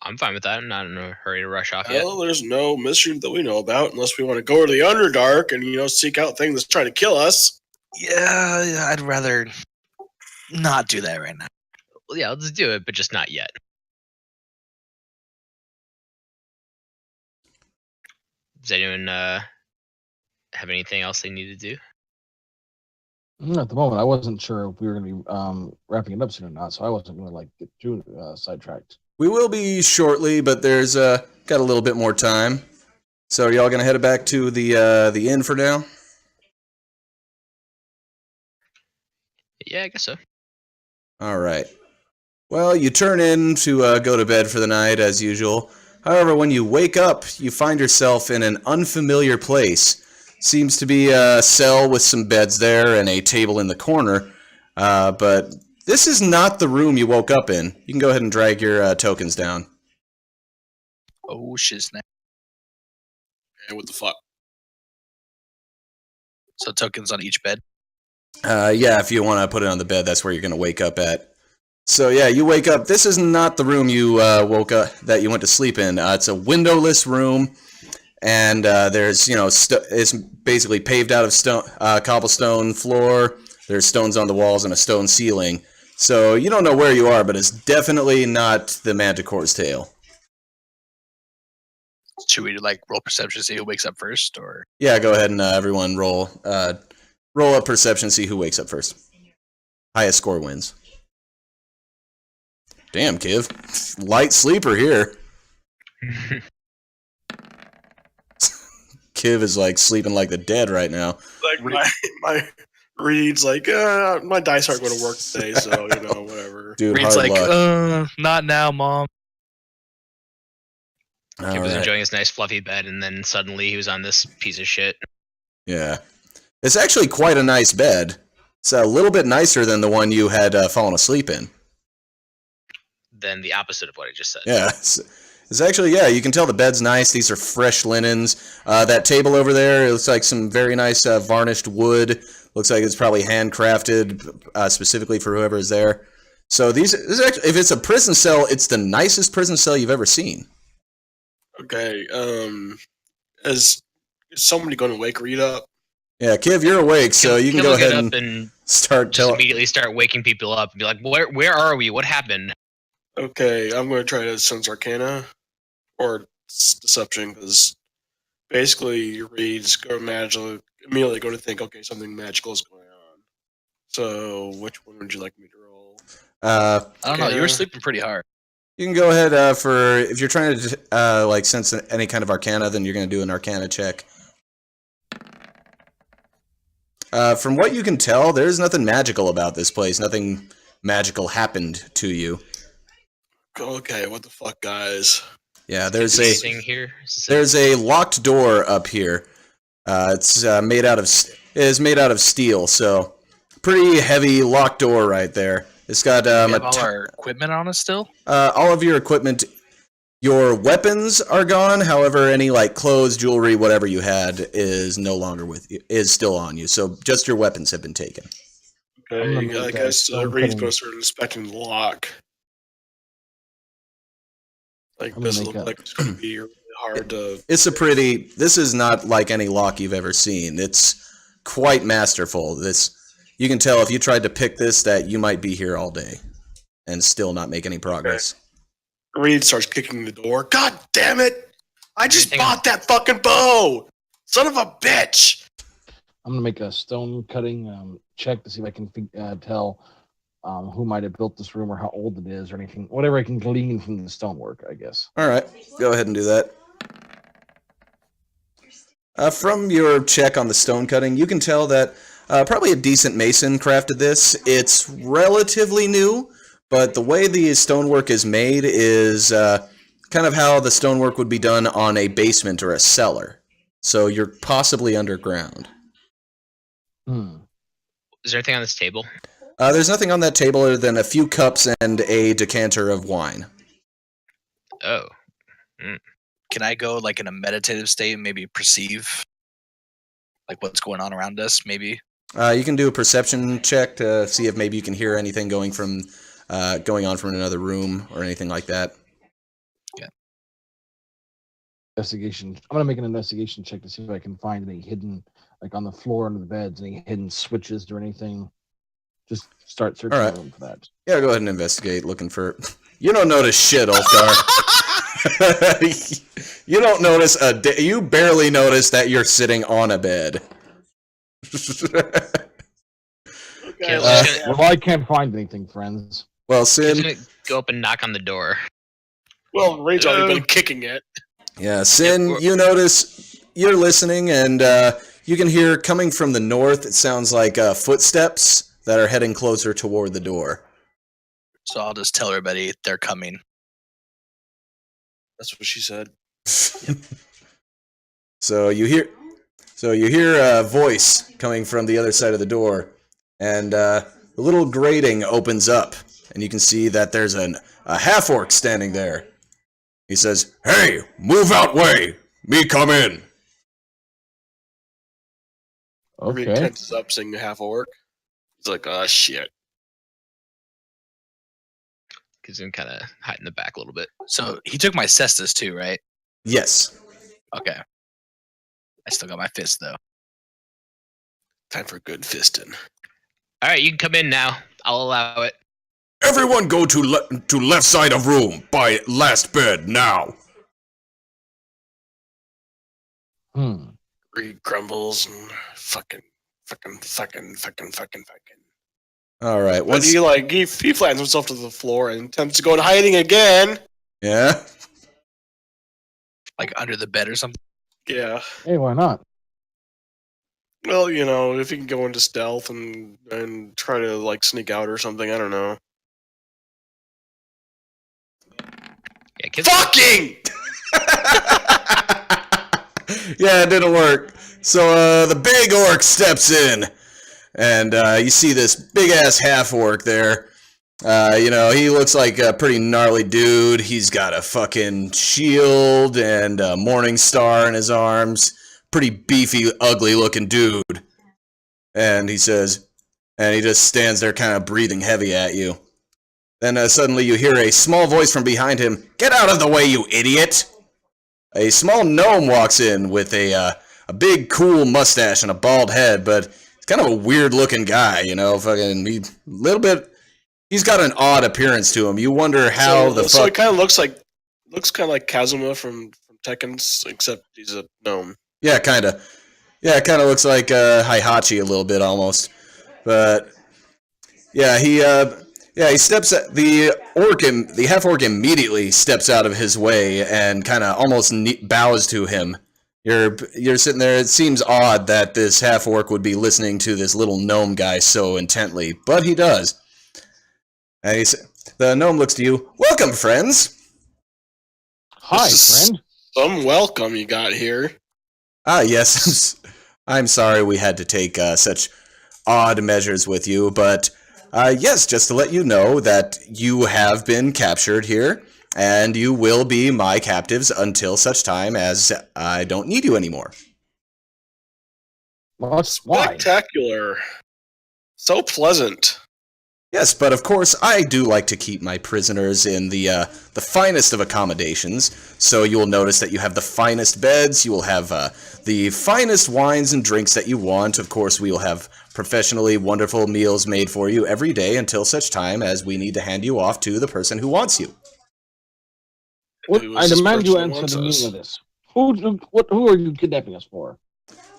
I'm fine with that. I'm not in a hurry to rush off yet. Well, there's no mystery that we know about unless we want to go to the Underdark and, seek out things that's trying to kill us. Yeah, I'd rather not do that right now. Well, yeah, let's do it, but just not yet. Does anyone have anything else they need to do? At the moment, I wasn't sure if we were going to be wrapping it up soon or not, so I wasn't going to get too sidetracked. We will be shortly, but there's got a little bit more time. So are y'all going to head back to the inn for now? Yeah, I guess so. All right. Well, you turn in to go to bed for the night, as usual. However, when you wake up, you find yourself in an unfamiliar place. Seems to be a cell with some beds there and a table in the corner. But this is not the room you woke up in. You can go ahead and drag your tokens down. Oh, shiznit. And what the fuck? So tokens on each bed. Yeah, if you want to put it on the bed, that's where you're going to wake up at. So yeah, you wake up. This is not the room you woke up that you went to sleep in. It's a windowless room, and there's it's basically paved out of stone, cobblestone floor. There's stones on the walls and a stone ceiling. So you don't know where you are, but it's definitely not the Manticore's tail. Should we roll perception, see who wakes up first, or? Yeah, go ahead and everyone roll a perception, see who wakes up first. Highest score wins. Damn, Kiv. Light sleeper here. Kiv is sleeping like the dead right now. My Reed's my dice aren't going to work today, so whatever. Dude, Reed's hard luck. Not now, Mom. He was enjoying his nice fluffy bed, and then suddenly he was on this piece of shit. Yeah. It's actually quite a nice bed. It's a little bit nicer than the one you had fallen asleep in. Than the opposite of what I just said. Yeah. It's actually, you can tell the bed's nice. These are fresh linens. That table over there, it looks like some very nice varnished wood. Looks like it's probably handcrafted specifically for whoever is there. So if it's a prison cell, it's the nicest prison cell you've ever seen. Okay, is somebody going to wake Reed up? Yeah, Kiv, you're awake, so you can go ahead and start immediately start waking people up and be like, "Where are we? What happened?" Okay, I'm going to try to sense Arcana or Deception, because basically Reed's immediately going to think, okay, something magical is going on. So, which one would you like me to roll? I don't know. You were sleeping pretty hard. You can go ahead if you're trying to sense any kind of Arcana, then you're going to do an Arcana check. From what you can tell, there's nothing magical about this place. Nothing magical happened to you. Okay, what the fuck, guys? Yeah, there's a locked door up here. It's made out of steel, so pretty heavy locked door right there. It's got all our equipment on us still. All of your equipment, your weapons are gone. However, any clothes, jewelry, whatever you had is no longer with you. Is still on you. So just your weapons have been taken. Okay, I guess Reed's going to start inspecting the lock. This looks like it's going to be really hard to... This is not like any lock you've ever seen. It's quite masterful. You can tell if you tried to pick this that you might be here all day and still not make any progress. Okay. Reed starts kicking the door. God damn it! I just bought that fucking bow! Son of a bitch! I'm going to make a stone cutting check to see if I can tell who might have built this room or how old it is or anything. Whatever I can glean from the stonework, I guess. All right. Go ahead and do that. From your check on the stone cutting, you can tell that probably a decent mason crafted this. It's relatively new, but the way the stonework is made is kind of how the stonework would be done on a basement or a cellar. So you're possibly underground. Is there anything on this table? There's nothing on that table other than a few cups and a decanter of wine. Oh. Can I go in a meditative state and maybe perceive what's going on around us? Maybe. You can do a perception check to see if maybe you can hear anything going on from another room or anything like that. Yeah. Investigation. I'm gonna make an investigation check to see if I can find any hidden, on the floor under the beds, any hidden switches or anything. Just start searching the room for that. Yeah, go ahead and investigate, looking for... You don't notice shit, Ulfgar. You don't notice you barely notice that you're sitting on a bed. Well, I can't find anything, friends. Well, I'm Sin... gonna go up and knock on the door. Well, Reed's already been kicking it. Yeah, Sin, you notice... You're listening, and you can hear, coming from the north, it sounds like footsteps that are heading closer toward the door. So I'll just tell everybody they're coming. That's what she said. So you hear a voice coming from the other side of the door, and the little grating opens up, and you can see that there's a half-orc standing there. He says, "Hey, move out way! Me come in!" Everybody Okay. tenses up, seeing a half orc. He's like, oh shit. He's gonna kind of hide in the back a little bit. So he took my cestus too, right? Yes. Okay. I still got my fist though. Time for good fisting. All right, you can come in now. I'll allow it. Everyone go to left side of room by last bed now. Greed grumbles and fucking. All right. But he flattens himself to the floor and attempts to go in hiding again. Yeah. Like under the bed or something. Yeah. Hey, why not? Well, if he can go into stealth and try to like sneak out or something, I don't know. Yeah, kids. Fucking! Yeah, it didn't work. So the big orc steps in, and you see this big ass half orc there. He looks like a pretty gnarly dude. He's got a fucking shield and a morning star in his arms. Pretty beefy, ugly looking dude. And he says, and he just stands there kind of breathing heavy at you. Then suddenly you hear a small voice from behind him. Get out of the way, you idiot! A small gnome walks in with a big cool mustache and a bald head, but he's kind of a weird looking guy, he's got an odd appearance to him. You wonder how So he kind of looks kind of like Kazuma from Tekken, except he's a gnome. Yeah, kind of. Yeah, it kind of looks like Heihachi a little bit almost. But yeah, he steps the half orc immediately steps out of his way and kind of almost bows to him. You're sitting there. It seems odd that this half orc would be listening to this little gnome guy so intently, but he does. And the gnome looks to you. Welcome, friends. Hi, This is friend. Some welcome you got here. Ah, yes. I'm sorry we had to take such odd measures with you, but yes, just to let you know that you have been captured here, and you will be my captives until such time as I don't need you anymore. Why? Spectacular. So pleasant. Yes, but of course I do like to keep my prisoners in the finest of accommodations. So you will notice that you have the finest beds. You will have the finest wines and drinks that you want. Of course, we will have professionally wonderful meals made for you every day until such time as we need to hand you off to the person who wants you. I demand you answer the meaning of this. Who are you kidnapping us for?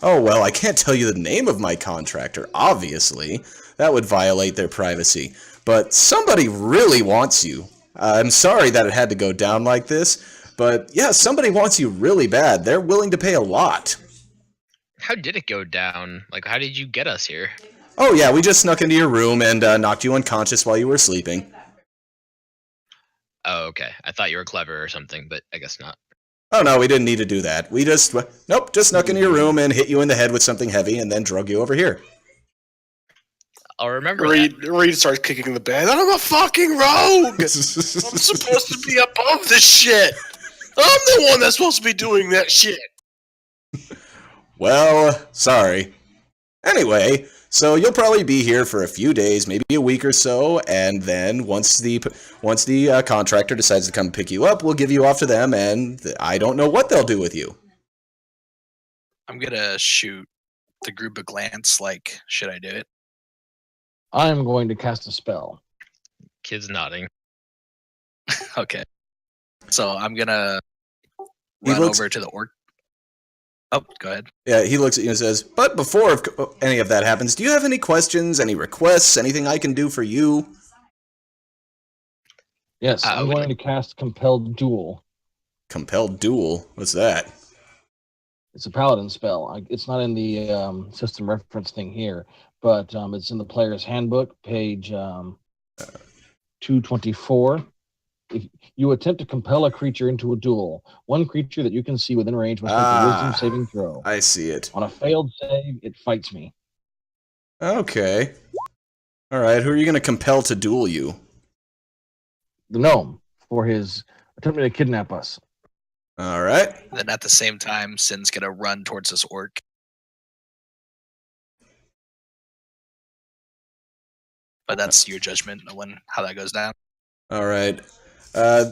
Oh, well, I can't tell you the name of my contractor, obviously. That would violate their privacy. But somebody really wants you. I'm sorry that it had to go down like this, but yeah, somebody wants you really bad. They're willing to pay a lot. How did it go down? Like, how did you get us here? Oh yeah, we just snuck into your room and knocked you unconscious while you were sleeping. Oh, okay. I thought you were clever or something, but I guess not. Oh no, we didn't need to do that. We just snuck into your room and hit you in the head with something heavy and then drug you over here. I'll remember that. Reed starts kicking the bed. I'm a fucking rogue! I'm supposed to be above this shit! I'm the one that's supposed to be doing that shit! Well, sorry. Anyway, so you'll probably be here for a few days, maybe a week or so, and then once the contractor decides to come pick you up, we'll give you off to them, and I don't know what they'll do with you. I'm gonna shoot the group a glance. Like, should I do it? I'm going to cast a spell. Kid's nodding. Okay. So I'm gonna He run looks- over to the orc. Oh, go ahead. Yeah, he looks at you and says, but before any of that happens, do you have any questions, any requests, anything I can do for you? Yes, I'm going to cast Compelled Duel. Compelled Duel? What's that? It's a paladin spell. It's not in the system reference thing here, but it's in the player's handbook, page 224. If you attempt to compel a creature into a duel, one creature that you can see within range must make a wisdom saving throw. I see it. On a failed save, it fights me. Okay. Alright, who are you going to compel to duel you? The gnome, for his attempting to kidnap us. Alright. Then at the same time, Sin's gonna run towards this orc. but that's your judgment on how that goes down. All right.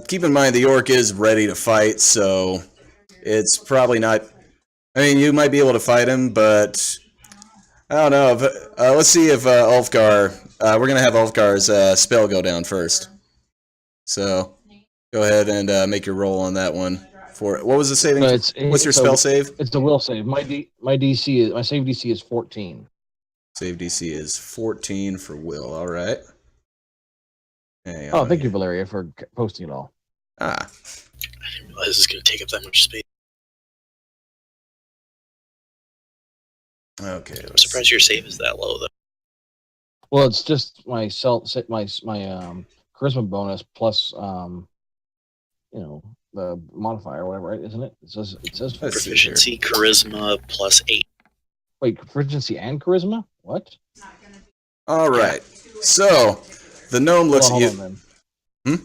Keep in mind the orc is ready to fight, so it's probably not. I mean, you might be able to fight him, but I don't know. Let's see if Ulfgar. We're gonna have Ulfgar's spell go down first. So go ahead and make your roll on that one. For what was the saving? No, What's your spell save? It's a will save. My DC is my save DC is 14. Save DC is 14 for will. All right. Thank you, Valeria, for posting it all. Ah. I didn't realize it was going to take up that much space. Okay. I'm surprised your save is that low, though. Well, it's just my charisma bonus plus the modifier or whatever, right? Isn't it? It says Let's see here. Proficiency, charisma, plus 8. Wait, proficiency and charisma? What? All right. So the gnome looks at you. Hold on, then.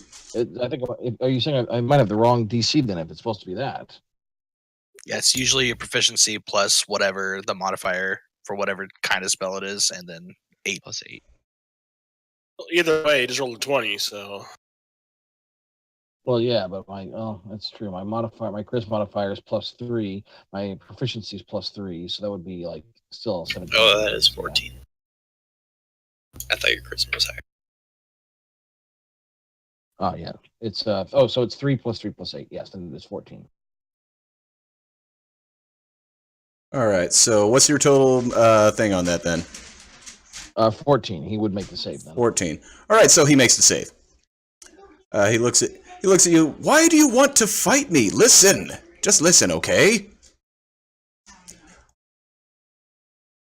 I think. Are you saying I might have the wrong DC then? If it's supposed to be that. Yeah, it's usually your proficiency plus whatever the modifier for whatever kind of spell it is, and then 8 plus 8. Well, either way, just roll a 20, so. Well, yeah, but that's true. My charisma modifier is plus 3. My proficiency is plus 3, so that would be like still 17. Oh, that is 14. I thought your charisma was higher. Oh yeah, it's so it's 3 plus 3 plus 8. Yes, then it's 14. All right. So what's your total thing on that then? 14. He would make the save then. 14. All right. So he makes the save. He looks at you. Why do you want to fight me? Listen. Just listen, okay?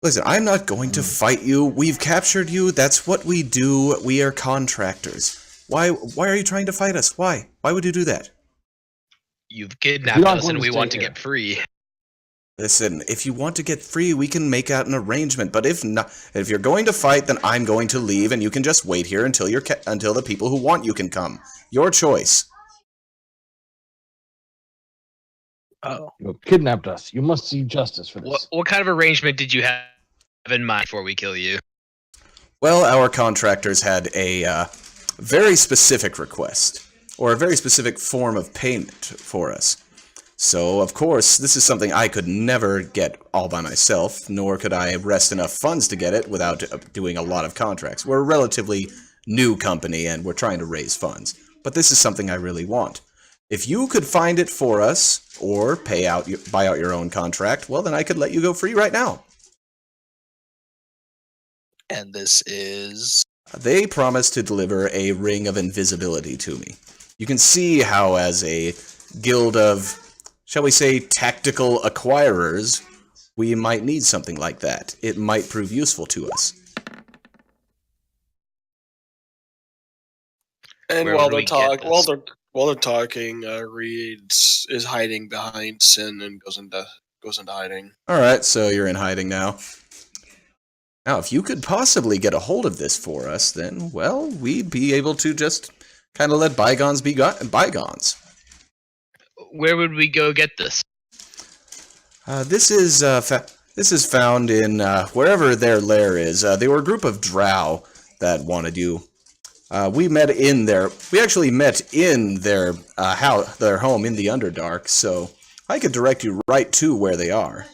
Listen, I'm not going to fight you. We've captured you. That's what we do. We are contractors. Why are you trying to fight us? Why? Why would you do that? You've kidnapped us and we want to get free. Listen, if you want to get free, we can make out an arrangement. But if not, if you're going to fight, then I'm going to leave, and you can just wait here until until the people who want you can come. Your choice. Oh, You kidnapped us. You must see justice for this. What kind of arrangement did you have in mind before we kill you? Well, our contractors had a very specific request, or a very specific form of payment for us. So, of course, this is something I could never get all by myself, nor could I wrest enough funds to get it without doing a lot of contracts. We're a relatively new company, and we're trying to raise funds. But this is something I really want. If you could find it for us, or buy out your own contract, well, then I could let you go free right now. and this is They promised to deliver a ring of invisibility to me. You can see how, as a guild of, shall we say, tactical acquirers, we might need something like that. It might prove useful to us. And Where while would they're we get this? while they're talking, Reed is hiding behind Sin and goes into hiding. All right, so you're in hiding now. Now, if you could possibly get a hold of this for us, then, well, we'd be able to just kind of let bygones be bygones. Where would we go get this? This is found in wherever their lair is. They were a group of drow that wanted you. We actually met in their their home in the Underdark. So I could direct you right to where they are.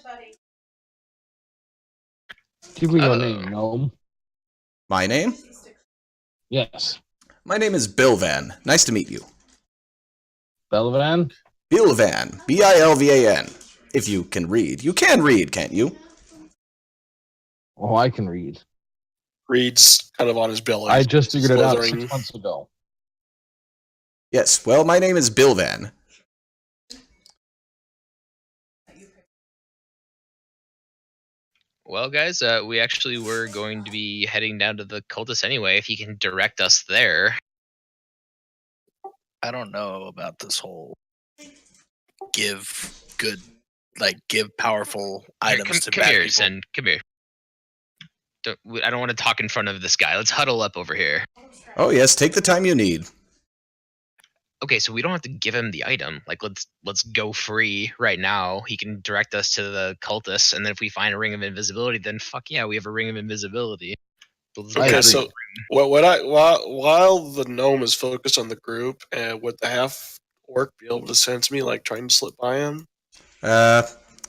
Give me your name, gnome. My name? Yes. My name is Bilvan. Nice to meet you. Belvan? Bilvan. Bilvan. If you can read. You can read, can't you? Oh, I can read. Reed's kind of on his belly. I just figured it out slithering. 6 months ago. Yes, well, my name is Bilvan. Well, guys, we actually were going to be heading down to the cultist anyway. If you can direct us there. I don't know about this whole give powerful items to come bad here, people. Sin. Come here. I don't want to talk in front of this guy. Let's huddle up over here. Oh yes, take the time you need. Okay, so we don't have to give him the item. Like, let's go free right now. He can direct us to the cultists, and then if we find a ring of invisibility, then fuck yeah, we have a ring of invisibility. Okay, so while the gnome is focused on the group, would the half orc be able to sense me, like trying to slip by him? I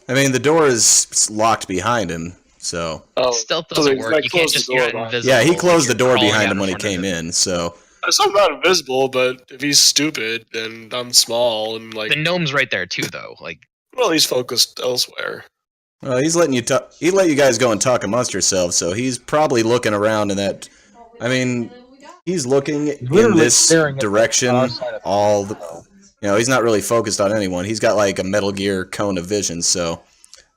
mean, the door is locked behind him, so. Oh, Stealth so doesn't they, work. like, You can't close the just door you're not behind him. invisible. Yeah, he like, closed the you're door crawling behind out him when he front of came him. in, so. So I'm not invisible, but if he's stupid and I'm small and like, The gnome's right there too, though. Like, well, he's focused elsewhere. Well, he's letting you talk. He let you guys go and talk amongst yourselves, so he's probably looking around in that. I mean, he's looking He's in literally this staring at direction. our side of All the, so. he's not really focused on anyone. He's got like a Metal Gear cone of vision. So,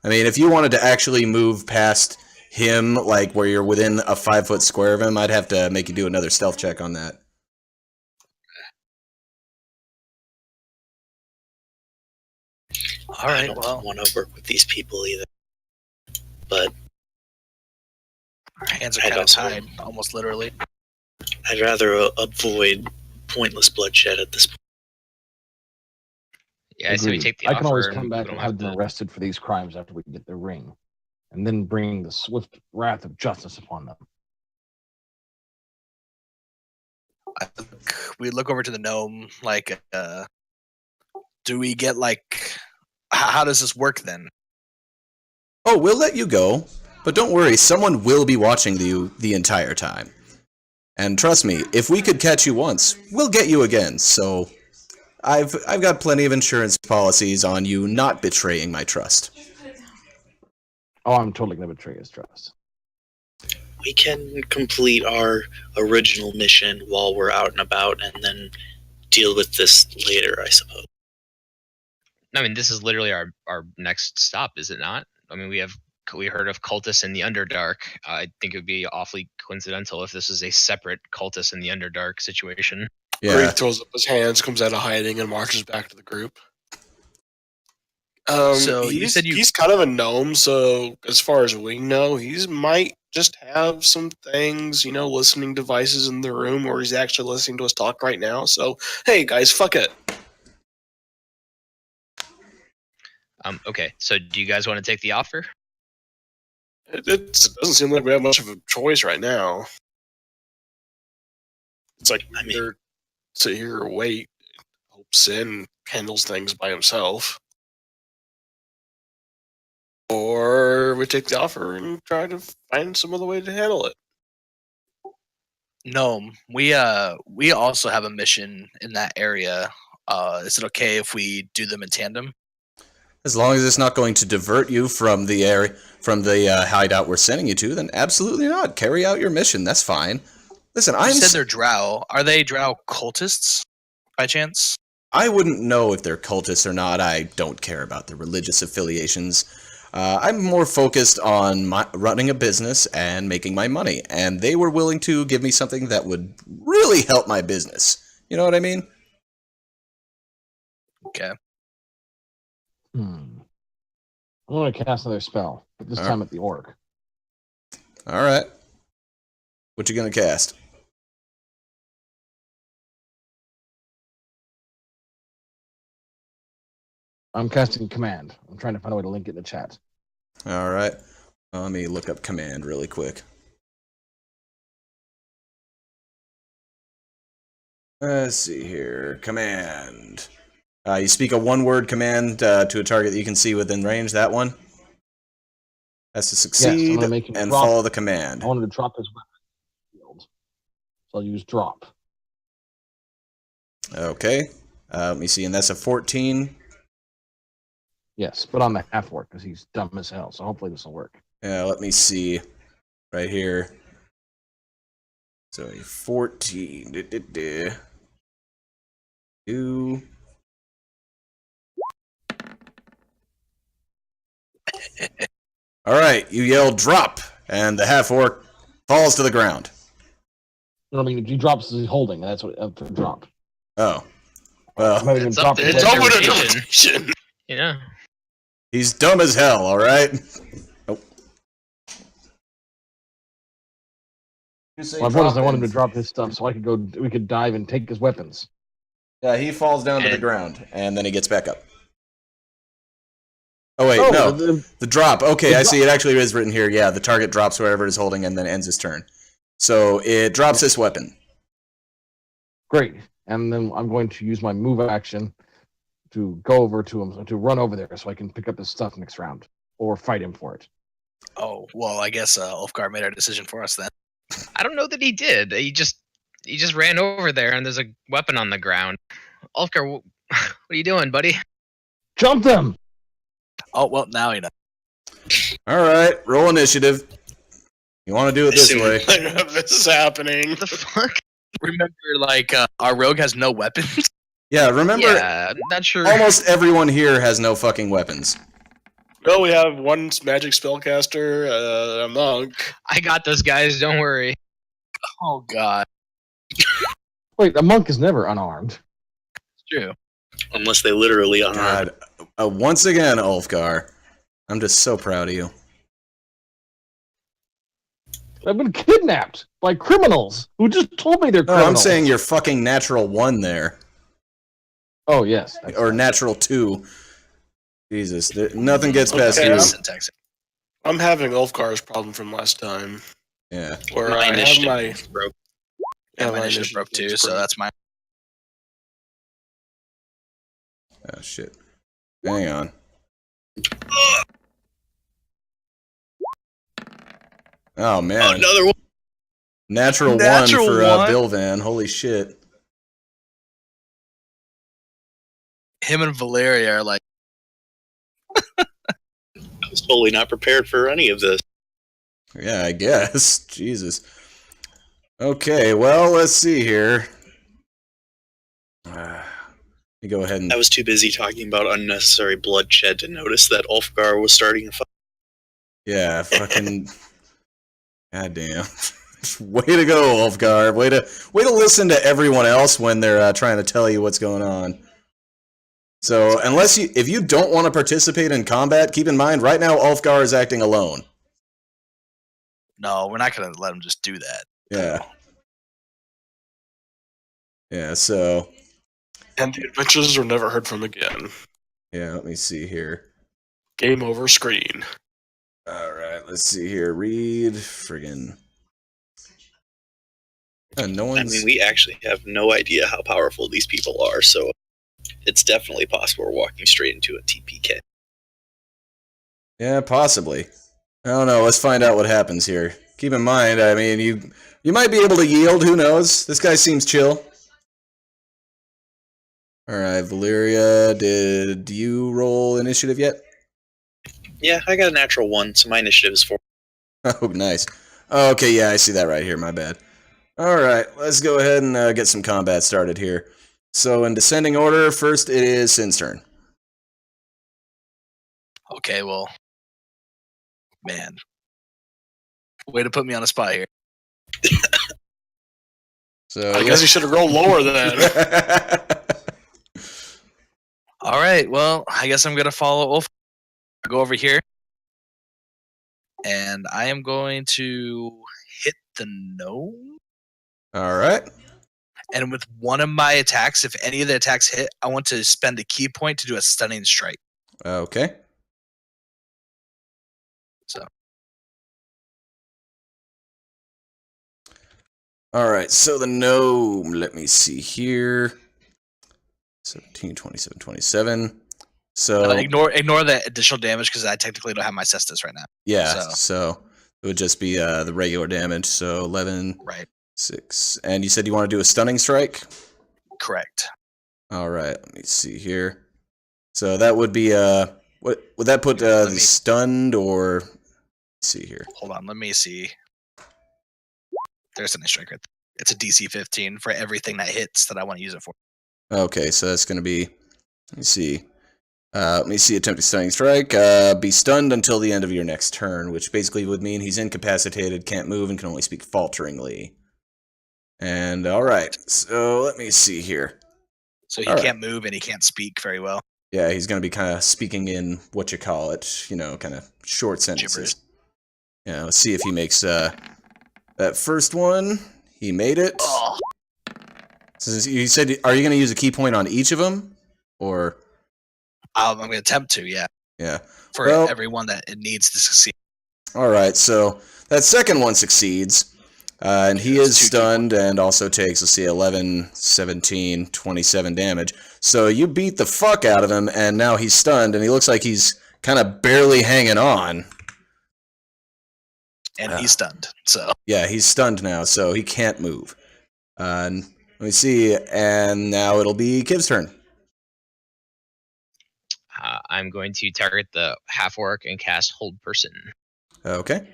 I mean, if you wanted to actually move past him, like where you're within a 5-foot square of him, I'd have to make you do another stealth check on that. All right, I don't well, want to work with these people either. But our hands are I'd kind of also- tied, almost literally. I'd rather avoid pointless bloodshed at this point. yeah, I say we Agreed. take the I offer. can always and come we back don't and have have them to- arrested for these crimes after we get the ring, and then bring the swift wrath of justice upon them. We look over to the gnome, like, do we get, like, how does this work then? Oh, we'll let you go, but don't worry. Someone will be watching you the entire time. And trust me, if we could catch you once, we'll get you again. So, I've got plenty of insurance policies on you not betraying my trust. Oh, I'm totally gonna betray his trust. We can complete our original mission while we're out and about and then deal with this later, I suppose. I mean, this is literally our next stop, is it not? I mean, we heard of cultists in the Underdark. I think it would be awfully coincidental if this is a separate cultist in the Underdark situation. Yeah. Greg throws up his hands, comes out of hiding, and marches back to the group. So you said he's kind of a gnome, so as far as we know, he might just have some things, listening devices in the room where he's actually listening to us talk right now. So, hey guys, fuck it. Okay, so do you guys want to take the offer? It doesn't seem like we have much of a choice right now. It's like I mean- either sit here or wait. Hope Sin handles things by himself. Or we take the offer and try to find some other way to handle it. Gnome, we also have a mission in that area. Is it okay if we do them in tandem? As long as it's not going to divert you from the area, from the hideout we're sending you to, then absolutely not. Carry out your mission. That's fine. Listen, You said they're drow. Are they drow cultists, by chance? I wouldn't know if they're cultists or not. I don't care about their religious affiliations. I'm more focused on running a business and making my money, and they were willing to give me something that would really help my business. You know what I mean? Okay. I'm going to cast another spell, but this All time at the orc. All right. What you gonna cast? I'm casting command. I'm trying to find a way to link it in the chat. All right. Let me look up command really quick. Let's see here. Command. You speak a one-word command to a target that you can see within range. That one has to Yes, I'm succeed gonna make him and drop. follow the command. I wanted to drop his weapon field, so I'll use drop. Okay. Let me see, and that's a 14. Yes, but on the half orc because he's dumb as hell. So hopefully this will work. Yeah, let me see. Right here. So a 14. Two. All right, you yell drop, and the half orc falls to the ground. No, I mean, if he drops, he's holding. That's what for drop. Oh. Well, I'm not even It's up dropping. to It's his over to interpretation. interpretation. Yeah. he's dumb as hell, all right? Oh. My point is, I want him to drop his stuff so I could go. We could dive and take his weapons. Yeah, he falls down to the And- ground, and then he gets back up. Oh, wait, Oh, no. the- The drop. Okay, the I see. It actually is written here. Yeah, the target drops wherever it is holding and then ends his turn. So it drops this weapon. Great. And then I'm going to use my move action to go over to him, to run over there so I can pick up his stuff next round or fight him for it. Oh, well, I guess Ulfgar made our decision for us then. I don't know that he did. He just ran over there, and there's a weapon on the ground. Ulfgar, what are you doing, buddy? Jump them! Oh, well, now you know. All right, roll initiative. You want to do it this way? This is happening. What the fuck? Remember, like, our rogue has no weapons? Yeah, remember, Yeah, I'm not sure. almost everyone here has no fucking weapons. Well, we have one magic spellcaster, a monk. I got this, guys. Don't worry. Oh, God. Wait, a monk is never unarmed. It's true. Unless they literally unarmed. God, once again, Ulfgar, I'm just so proud of you. I've been kidnapped by criminals who just told me they're No, criminals. I'm saying you're fucking natural 1 there. Oh, yes. that's Or right. natural 2. Jesus, nothing gets past Okay, you. I'm- Syntax. I'm having Ulfgar's problem from last time, Yeah. where My I have initiative my is broke. Yeah, my initiative broke too, so that's my... Oh, shit. Hang on. Oh, man. Another one. Natural 1 Natural for 1? Bill Van. Holy shit. Him and Valeria are like, I was totally not prepared for any of this. Yeah, I guess. Jesus. Okay, well, let's see here. Let me go ahead and... I was too busy talking about unnecessary bloodshed to notice that Ulfgar was starting a fight. Yeah, fucking... Goddamn. Way to go, Ulfgar. Way to listen to everyone else when they're trying to tell you what's going on. So, if you don't want to participate in combat, keep in mind, right now, Ulfgar is acting alone. no, we're not going to let him just do that. Yeah. Yeah, so... And the adventures were never heard from again. Yeah, let me see here. Game over screen. Alright, let's see here. Read friggin'... no I one's... mean, we actually have no idea how powerful these people are, so it's definitely possible we're walking straight into a TPK. Yeah, possibly. I don't know. Let's find out what happens here. Keep in mind, I mean, you might be able to yield. Who knows? This guy seems chill. All right, Valeria, did you roll initiative yet? Yeah, I got a natural 1, so my initiative is 4. Oh, nice. Oh, okay, yeah, I see that right here. My bad. All right, let's go ahead and get some combat started here. So, in descending order, first it is Sin's turn. Okay, well, man. Way to put me on a spot here. So I guess you should have rolled lower then. All right, well, I guess I'm going to follow Ulf. Go over here. And I am going to hit the gnome. All right. And with one of my attacks, if any of the attacks hit, I want to spend a key point to do a stunning strike. Okay. So. All right, so the gnome, let me see here. 17, 27, 27. So ignore the additional damage because I technically don't have my cestus right now. yeah, so it would just be the regular damage. So 11, Right. 6. And you said you want to do a stunning strike? Correct. All right, let me see here. So that would be what would that put Let me- stunned or let's see here. Hold on, let me see. There's a strike right there. It's a DC 15 for everything that hits that I want to use it for. Okay, so that's going to be let me see. Attempt a stunning strike. Be stunned until the end of your next turn, which basically would mean he's incapacitated, can't move, and can only speak falteringly. And all right, so let me see here. So he All right. can't move and he can't speak very well. Yeah, he's going to be kind of speaking in what you call it, kind of short sentences. Yeah, let's see if he makes that first one. He made it. Oh, So you said, are you going to use a key point on each of them, or I'm going to attempt to, yeah. yeah? For Well- everyone that it needs to succeed. All right, so that second one succeeds. And he That's is 2d1. stunned and also takes, let's see, 11, 17, 27 damage. So you beat the fuck out of him, and now he's stunned, and he looks like he's kind of barely hanging on. And he's stunned. So Yeah, he's stunned now, so he can't move. And let me see, and now it'll be Kiv's turn. I'm going to target the half orc and cast Hold Person. Okay.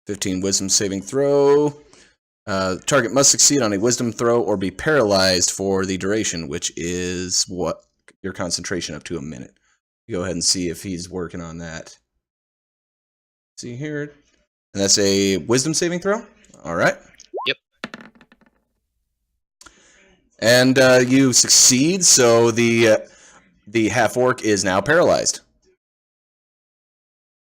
15 wisdom saving throw. Target must succeed on a wisdom throw or be paralyzed for the duration, which is what your concentration up to a minute. Go ahead and see if he's working on that. See here. And that's a wisdom saving throw? All right. Yep. And you succeed, so the half-orc is now paralyzed.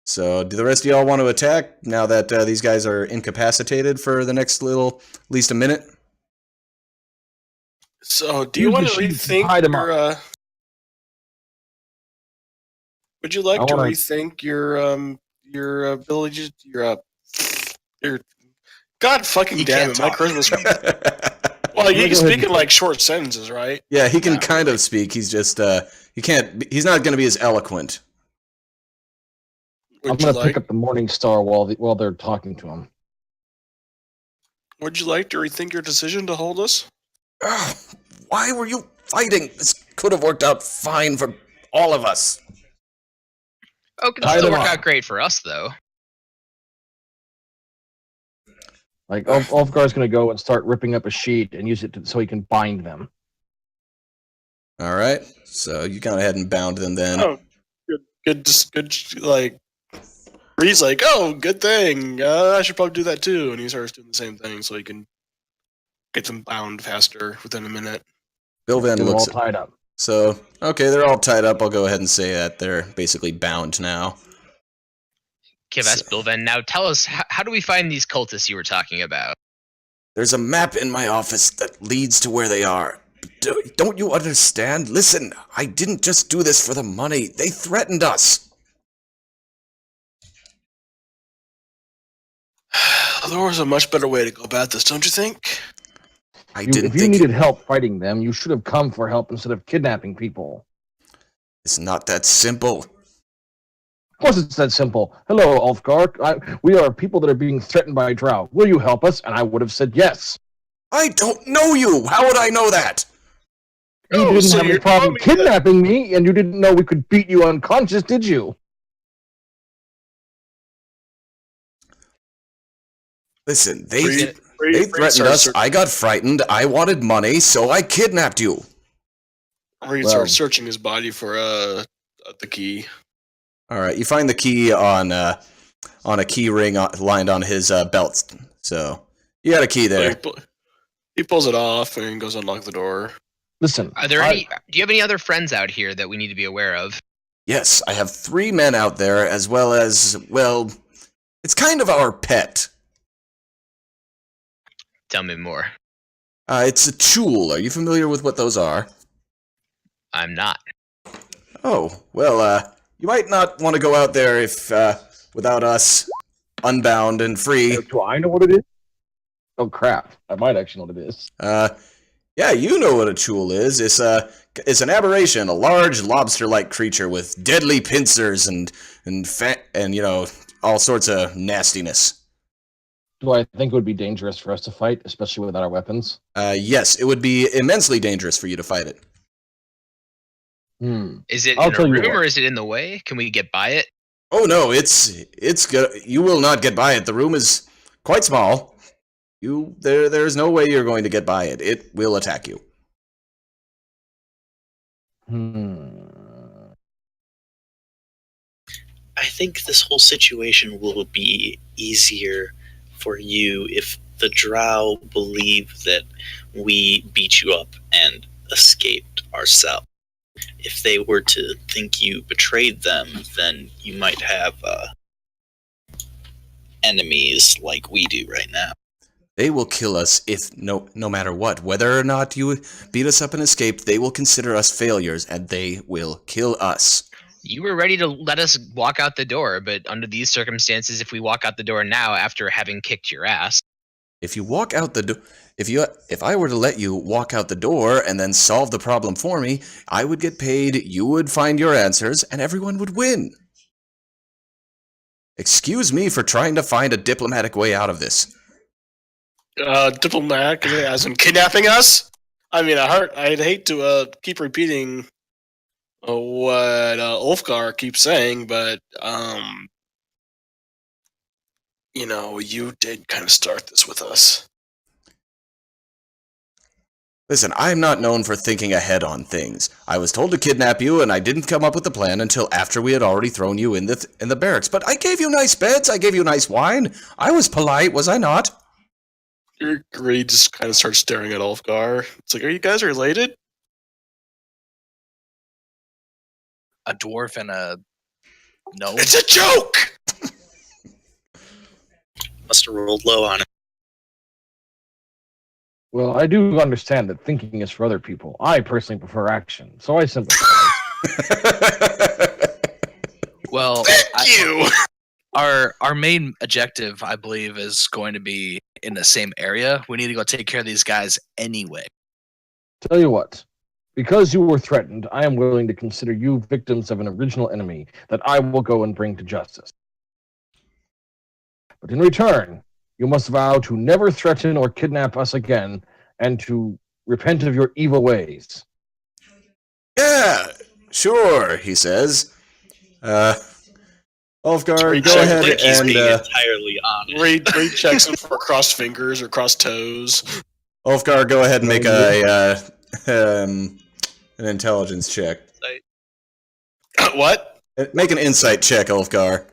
So do the rest of y'all want to attack now that these guys are incapacitated for the next at least a minute? So, do you Use want the to sheet to rethink hide 'em your? Would you like I to wanna- rethink your ability? Your God fucking He damn can't it! My talk. charisma's. Well, you Go can ahead speak and- in like short sentences, right? Yeah, he can Not kind really. of speak. He's just he can't. He's not going to be as eloquent. I'm Would you gonna like? pick up the Morning Star while they're talking to him. Would you like to rethink your decision to hold us? Ugh, why were you fighting? This could have worked out fine for all of us. Oh, it can Tie still them work up. out great for us, though. Like Ulfgar's gonna go and start ripping up a sheet and use it so he can bind them. All right, so you gone ahead and bound them then. Oh, good. Like, Reed's like, oh, good thing. I should probably do that too, and he starts doing the same thing so he can get them bound faster within a minute. Bill Van They're all looks. tied up. So okay, they're all tied up. I'll go ahead and say that they're basically bound now. Kiv asked Bilven, now tell us, how do we find these cultists you were talking about? There's a map in my office that leads to where they are. Don't you understand? Listen, I didn't just do this for the money. They threatened us. There was a much better way to go about this, don't you think? I didn't If you think needed help fighting them, you should have come for help instead of kidnapping people. it's not that simple. Of course, it's that simple. Hello, Ulfgar. We are people that are being threatened by Drow. Will you help us? And I would have said yes. I don't know you. How would I know that? You Oh, didn't so have any you're problem telling me that- kidnapping me, and you didn't know we could beat you unconscious, did you? Listen, they Reed threatened starts us. I got frightened. I wanted money, so I kidnapped you. Reed Well- starts searching his body for the key. All right, you find the key on a key ring lined on his belt. So you got a key there. He pulls it off and goes to unlock the door. Listen, Are there any? Do you have any other friends out here that we need to be aware of? Yes, I have 3 men out there, as well as, well, it's kind of our pet. Tell me more. It's a tool. Are you familiar with what those are? I'm not. Oh, well, you might not want to go out there if without us, unbound and free. do I know what it is? Oh crap! I might actually know what it is. Yeah, you know what a tool is. It's an aberration, a large lobster-like creature with deadly pincers and you know, all sorts of nastiness. Do I think it would be dangerous for us to fight, especially without our weapons? Yes, it would be immensely dangerous for you to fight it. Is it I'll in a tell you room what. or is it in the way? Can we get by it? Oh no, it's good. You will not get by it. The room is quite small. There's no way you're going to get by it. It will attack you. I think this whole situation will be easier for you if the Drow believe that we beat you up and escaped ourselves. If they were to think you betrayed them, then you might have enemies like we do right now. They will kill us if no matter what. Whether or not you beat us up and escaped, they will consider us failures and they will kill us. You were ready to let us walk out the door, but under these circumstances, if we walk out the door now after having kicked your ass, If you walk out the door, if I were to let you walk out the door and then solve the problem for me, I would get paid, you would find your answers, and everyone would win. Excuse me for trying to find a diplomatic way out of this. Diplomatic, as in kidnapping us? I mean, I'd hate to keep repeating what Ulfgar keeps saying, but you did kind of start this with us. Listen, I'm not known for thinking ahead on things. I was told to kidnap you, and I didn't come up with the plan until after we had already thrown you in the barracks. But I gave you nice beds, I gave you nice wine. I was polite, was I not? Your greed just kind of starts staring at Ulfgar. It's like, are you guys related? A dwarf and a gnome. It's a joke! Must have rolled low on it. Well, I do understand that thinking is for other people. I personally prefer action, so I sympathize. Well, Thank you! our main objective, I believe, is going to be in the same area. We need to go take care of these guys anyway. Tell you what, because you were threatened, I am willing to consider you victims of an original enemy that I will go and bring to justice. But in return, you must vow to never threaten or kidnap us again, and to repent of your evil ways. Yeah, sure, he says. Ulfgar, go check. ahead Like he's and being entirely honest. Reed checks him for crossed fingers or crossed toes. Ulfgar, go ahead and make an intelligence check. What? Make an insight check, Ulfgar.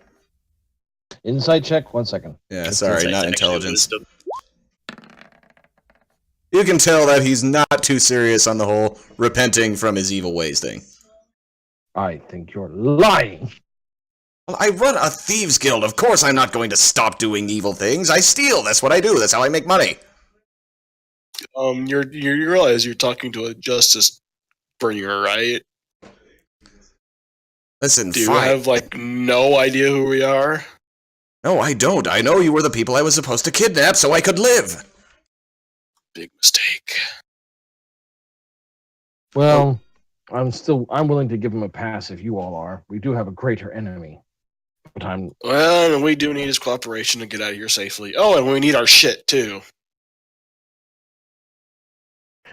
Insight check? 1 second. Yeah, sorry, Insight not check, intelligence. wisdom. You can tell that he's not too serious on the whole repenting from his evil ways thing. I think you're lying. Well, I run a thieves guild. Of course I'm not going to stop doing evil things. I steal. That's what I do. That's how I make money. You realize you're talking to a justice bringer, right? Listen, Do you fine. have no idea who we are? No, I don't. I know you were the people I was supposed to kidnap so I could live. Big mistake. Well, I'm willing to give him a pass if you all are. We do have a greater enemy. But Well, and we do need his cooperation to get out of here safely. Oh, and we need our shit too.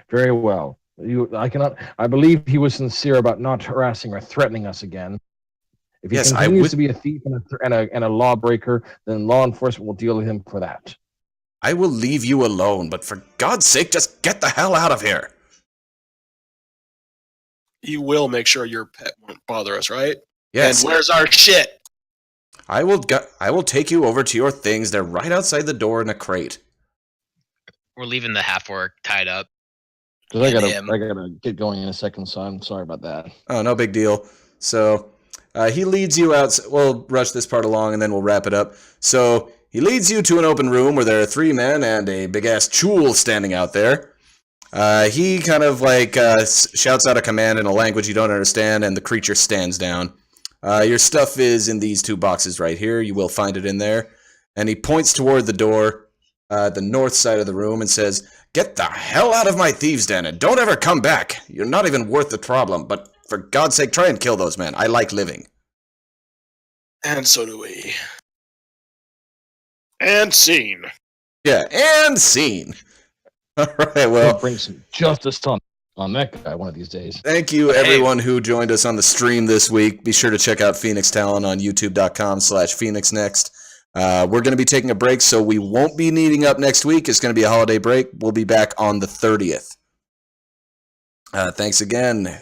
very well. I believe he was sincere about not harassing or threatening us again. If he continues to be a thief and a lawbreaker, then law enforcement will deal with him for that. I will leave you alone, but for God's sake, just get the hell out of here. You will make sure your pet won't bother us, right? Yes. And where's our shit? I will take you over to your things. They're right outside the door in a crate. We're leaving the half-orc tied up. Because I gotta get going in a second, so I'm sorry about that. Oh, no big deal. So he leads you out. We'll rush this part along and then we'll wrap it up. So he leads you to an open room where there are 3 men and a big-ass chul standing out there. He kind of shouts out a command in a language you don't understand, and the creature stands down. Your stuff is in these 2 boxes right here. You will find it in there. And he points toward the door, the north side of the room, and says, "Get the hell out of my thieves' den and don't ever come back. You're not even worth the problem, but for God's sake, try and kill those men. I like living." And so do we. And scene. Yeah, and scene. All right, well, Bring some justice on that guy one of these days. thank you everyone who joined us on the stream this week. Be sure to check out Phoenix Talon on youtube.com/PhoenixNext. We're going to be taking a break, so we won't be meeting up next week. It's going to be a holiday break. We'll be back on the 30th. Thanks again.